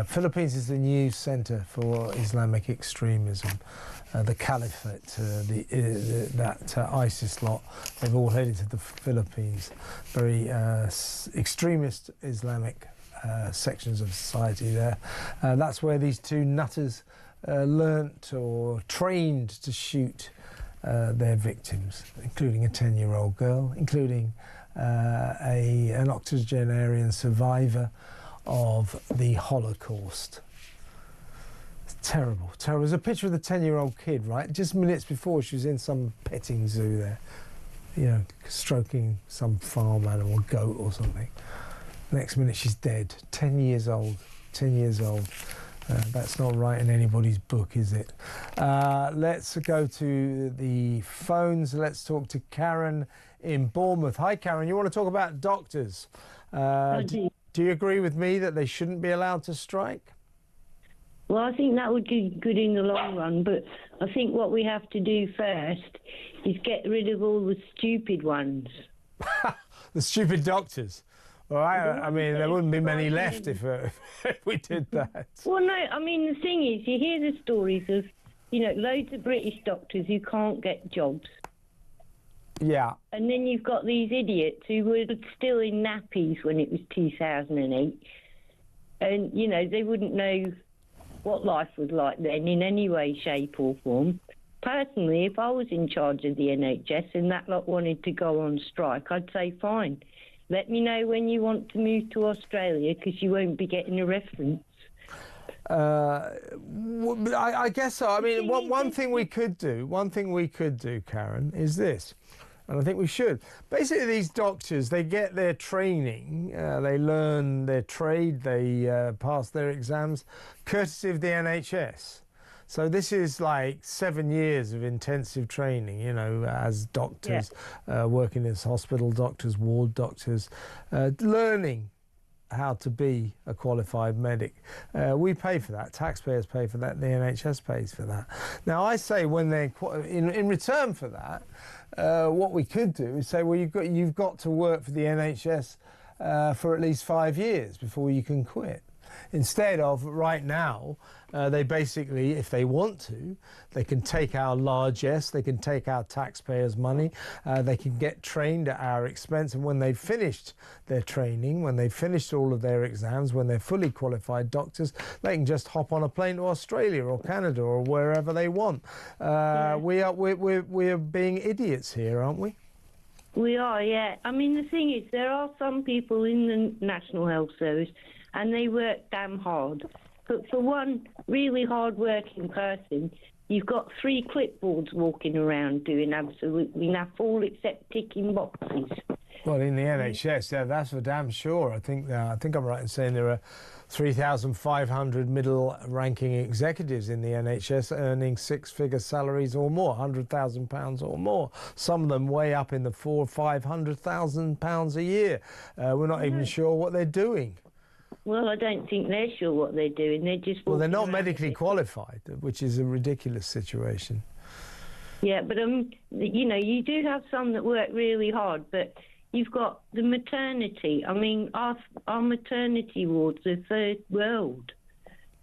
Philippines is the new centre for Islamic extremism. The caliphate, that ISIS lot, they've all headed to the Philippines. Very extremist Islamic sections of society there. That's where these two nutters learnt or trained to shoot their victims, including a 10-year-old girl, including an octogenarian survivor of the Holocaust. It's terrible, terrible. There's a picture of the 10-year-old kid, right? Just minutes before, she was in some petting zoo there, you know, stroking some farm animal, goat or something. Next minute, she's dead. 10 years old. 10 years old. That's not right in anybody's book, is it? Let's go to the phones. Let's talk to Karen in Bournemouth. Hi, Karen. You want to talk about doctors? Do you agree with me that they shouldn't be allowed to strike? Well, I think that would be good in the long run, but I think what we have to do first is get rid of all the stupid ones. The stupid doctors. All right, I mean, there wouldn't be many left if we did that. Well, no, I mean, the thing is, you hear the stories of, you know, loads of British doctors who can't get jobs. Yeah. And then you've got these idiots who were still in nappies when it was 2008. And, you know, they wouldn't know what life was like then in any way, shape or form. Personally, if I was in charge of the NHS and that lot wanted to go on strike, I'd say, fine, let me know when you want to move to Australia because you won't be getting a reference. I guess so. I mean, one thing we could do, Karen, is this. And I think we should. Basically, these doctors, they get their training, they learn their trade, they pass their exams, courtesy of the NHS. So this is like 7 years of intensive training, you know, as doctors, working as hospital doctors, ward doctors, learning how to be a qualified medic. We pay for that. Taxpayers pay for that. The NHS pays for that. Now, I say when they, in return for that, what we could do is say, well, you've got to work for the NHS for at least 5 years before you can quit. Instead of right now, they basically, if they want to, they can take our largesse, they can take our taxpayers' money, they can get trained at our expense, and when they've finished their training, when they've finished all of their exams, when they're fully qualified doctors, they can just hop on a plane to Australia or Canada or wherever they want. We're being idiots here, aren't we? We are, yeah. I mean, the thing is, there are some people in the National Health Service, and they work damn hard. But for one really hard-working person, you've got 3 clipboards walking around doing absolutely naff all except ticking boxes. Well, in the NHS, yeah, that's for damn sure. I think I'm right in saying there are 3,500 middle-ranking executives in the NHS earning 6-figure salaries or more, £100,000 or more. Some of them way up in the £400,000 or £500,000 a year. We're not even sure what they're doing. Well, I don't think they're sure what they're doing. They're just... Well, they're not medically qualified, which is a ridiculous situation. Yeah, but, you know, you do have some that work really hard, but you've got the maternity. I mean, our maternity wards are third world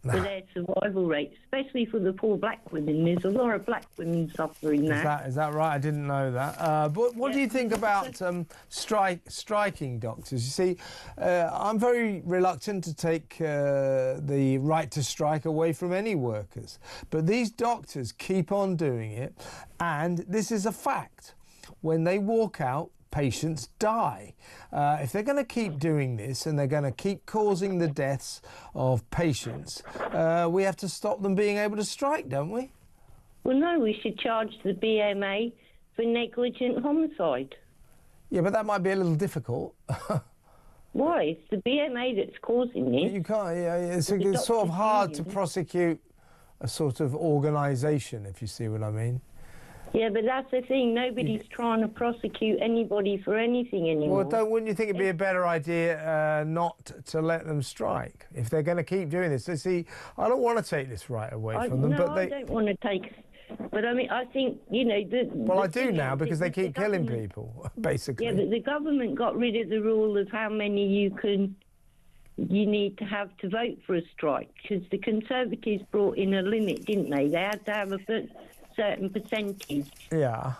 for their survival rate, especially for the poor black women. There's a lot of black women suffering now. Is that right? I didn't know that. But what do you think about striking doctors? You see, I'm very reluctant to take the right to strike away from any workers. But these doctors keep on doing it, and this is a fact. When they walk out, patients die. If they're going to keep doing this and they're going to keep causing the deaths of patients, we have to stop them being able to strike, don't we? Well, no, we should charge the BMA for negligent homicide. Yeah, but that might be a little difficult. Why? It's the BMA that's causing it. You can't. Yeah, it's sort of hard to prosecute a sort of organisation, if you see what I mean. Yeah, but that's the thing. Nobody's trying to prosecute anybody for anything anymore. Well, wouldn't you think it'd be a better idea not to let them strike if they're going to keep doing this? So, see, I don't want to take this right away from them. No, but I don't want to take... But, I mean, I think, you know... Well, I do now because they keep killing people, basically. Yeah, but the government got rid of the rule of how many you need to have to vote for a strike, because the Conservatives brought in a limit, didn't they? They had to have a certain percentage. Yeah.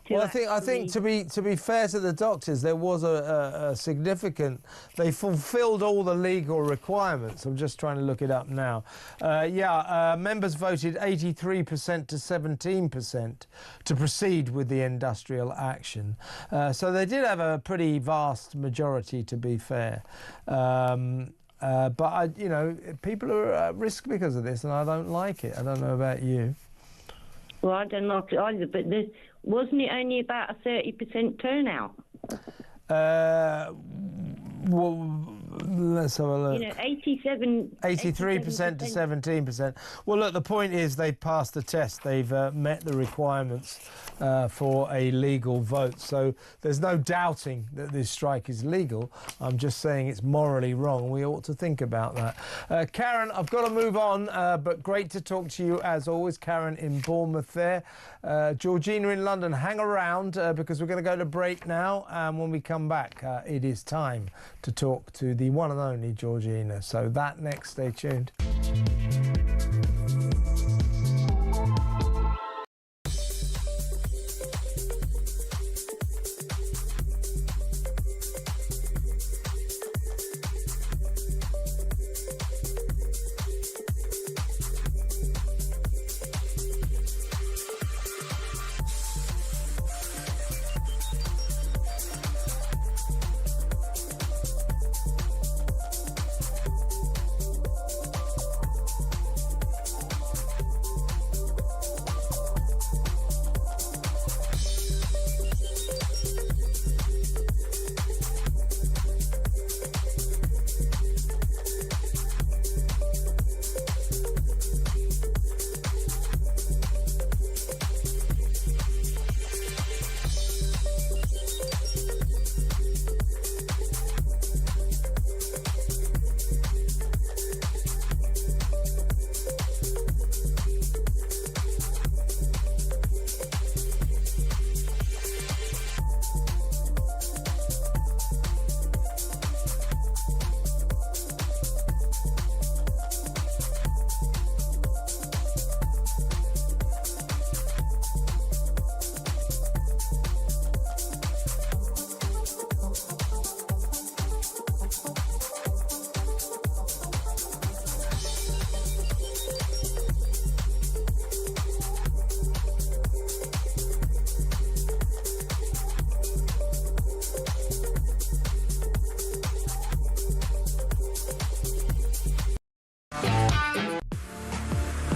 Well, I think to be fair to the doctors, there was a significant. They fulfilled all the legal requirements. I'm just trying to look it up now. Members voted 83% to 17% to proceed with the industrial action. So they did have a pretty vast majority, to be fair. But you know, people are at risk because of this, and I don't like it. I don't know about you. Well, I don't like it either, but wasn't it only about a 30% turnout? Well, let's have a look. You know, 83% to 17%. Well, look, the point is they've passed the test. They've met the requirements for a legal vote. So there's no doubting that this strike is legal. I'm just saying it's morally wrong. We ought to think about that. Karen, I've got to move on, but great to talk to you as always. Karen in Bournemouth there. Georgina in London, hang around because we're going to go to break now. And when we come back, it is time to talk to the one and only Georgina. So that next, stay tuned.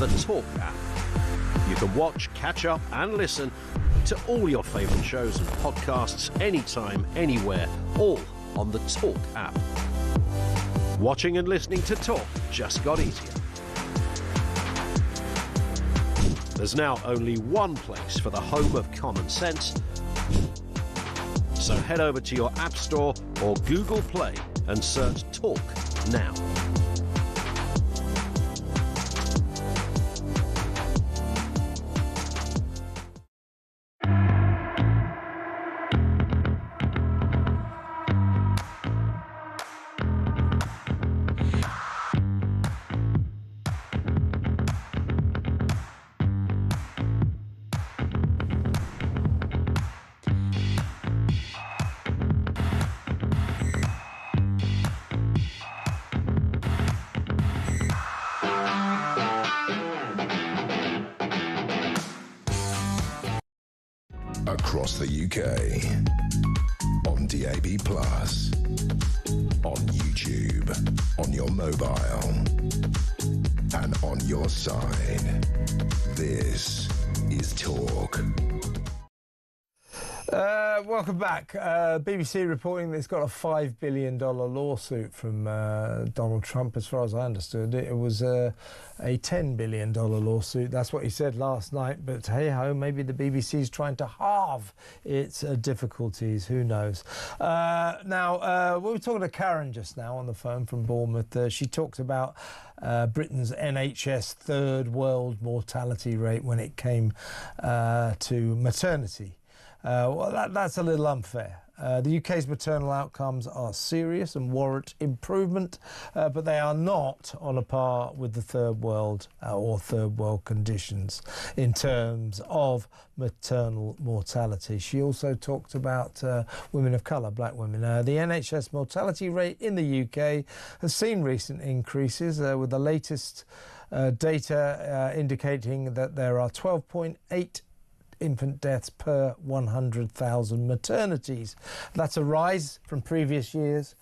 the Talk app. You can watch, catch up and listen to all your favourite shows and podcasts anytime, anywhere, all on the Talk app. Watching and listening to Talk just got easier. There's now only one place for the home of common sense. So head over to your App Store or Google Play and search Talk now. Across the UK, on DAB+, on YouTube, on your mobile, and on your side. This is Talk. Welcome back. BBC reporting that it's got a $5 billion lawsuit from Donald Trump. As far as I understood it, it was a $10 billion lawsuit. That's what he said last night. But hey-ho, maybe the BBC is trying to halve its difficulties. Who knows? Now, we were talking to Karen just now on the phone from Bournemouth. She talked about Britain's NHS third world mortality rate when it came to maternity. Well, that's a little unfair. The UK's maternal outcomes are serious and warrant improvement, but they are not on a par with the third world or third world conditions in terms of maternal mortality. She also talked about women of colour, black women. The NHS mortality rate in the UK has seen recent increases, with the latest data indicating that there are 12.8 infant deaths per 100,000 maternities. That's a rise from previous years,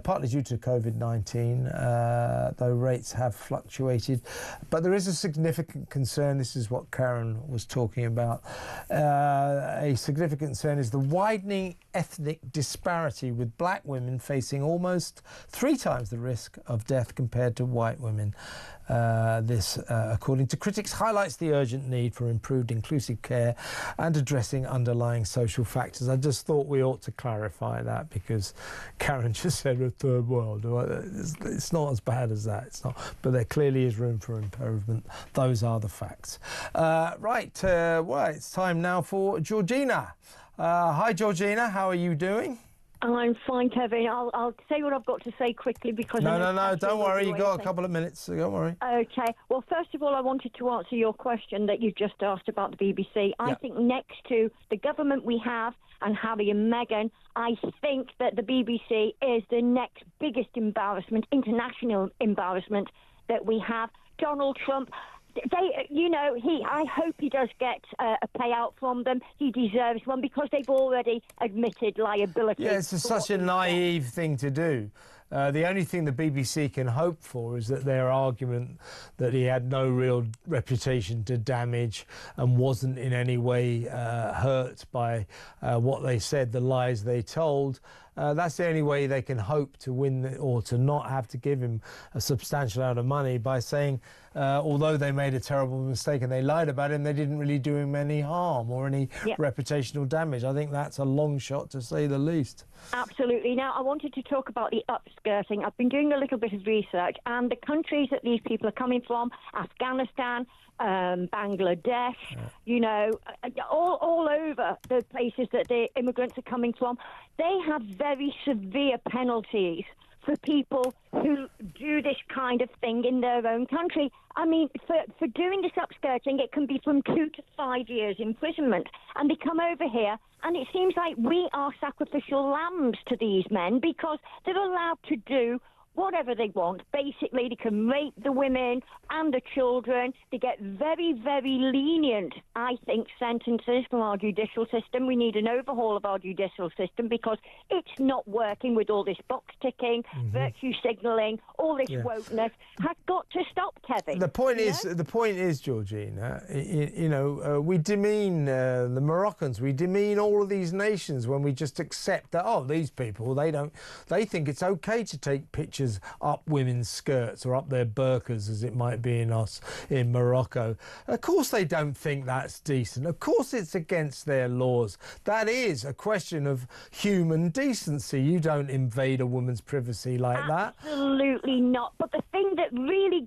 partly due to COVID-19, though rates have fluctuated. But there is a significant concern. This is what Karen was talking about. A significant concern is the widening ethnic disparity, with black women facing almost 3 times the risk of death compared to white women. This, according to critics, highlights the urgent need for improved inclusive care and addressing underlying social factors. I just thought we ought to clarify that, because Karen just said a third world. It's not as bad as that. It's not, but there clearly is room for improvement. Those are the facts. Right, well, it's time now for Georgina. Hi, Georgina. How are you doing? I'm fine, Kevin. I'll say what I've got to say quickly, because... No, don't worry. You've got a couple of minutes, so don't worry. OK. Well, first of all, I wanted to answer your question that you just asked about the BBC. I think next to the government we have and Harry and Meghan, I think that the BBC is the next biggest embarrassment, international embarrassment that we have. Donald Trump... I hope he does get a payout from them. He deserves one, because they've already admitted liability. Yeah, it's such a naive thing to do. The only thing the BBC can hope for is that their argument that he had no real reputation to damage and wasn't in any way hurt by what they said, the lies they told. That's the only way they can hope to win, or to not have to give him a substantial amount of money, by saying, although they made a terrible mistake and they lied about him, they didn't really do him any harm or any reputational damage. I think that's a long shot, to say the least. Absolutely. Now, I wanted to talk about the upskirting. I've been doing a little bit of research, and the countries that these people are coming from, Afghanistan, Bangladesh, all over the places that the immigrants are coming from, they have very severe penalties for people who do this kind of thing in their own country. I mean, for doing this upskirting, it can be from 2 to 5 years imprisonment. And they come over here, and it seems like we are sacrificial lambs to these men, because they're allowed to do whatever they want. Basically, they can rape the women and the children. They get very, very lenient, I think, sentences from our judicial system. We need an overhaul of our judicial system because it's not working with all this box ticking, virtue signalling, all this wokeness. Has got to stop, Kevin. The point is, Georgina, we demean the Moroccans, we demean all of these nations when we just accept that, oh, these people, they think it's okay to take pictures up women's skirts or up their burqas, as it might be in Morocco. Of course they don't think that's decent. Of course it's against their laws. That is a question of human decency. You don't invade a woman's privacy like that. Absolutely not. But the thing that really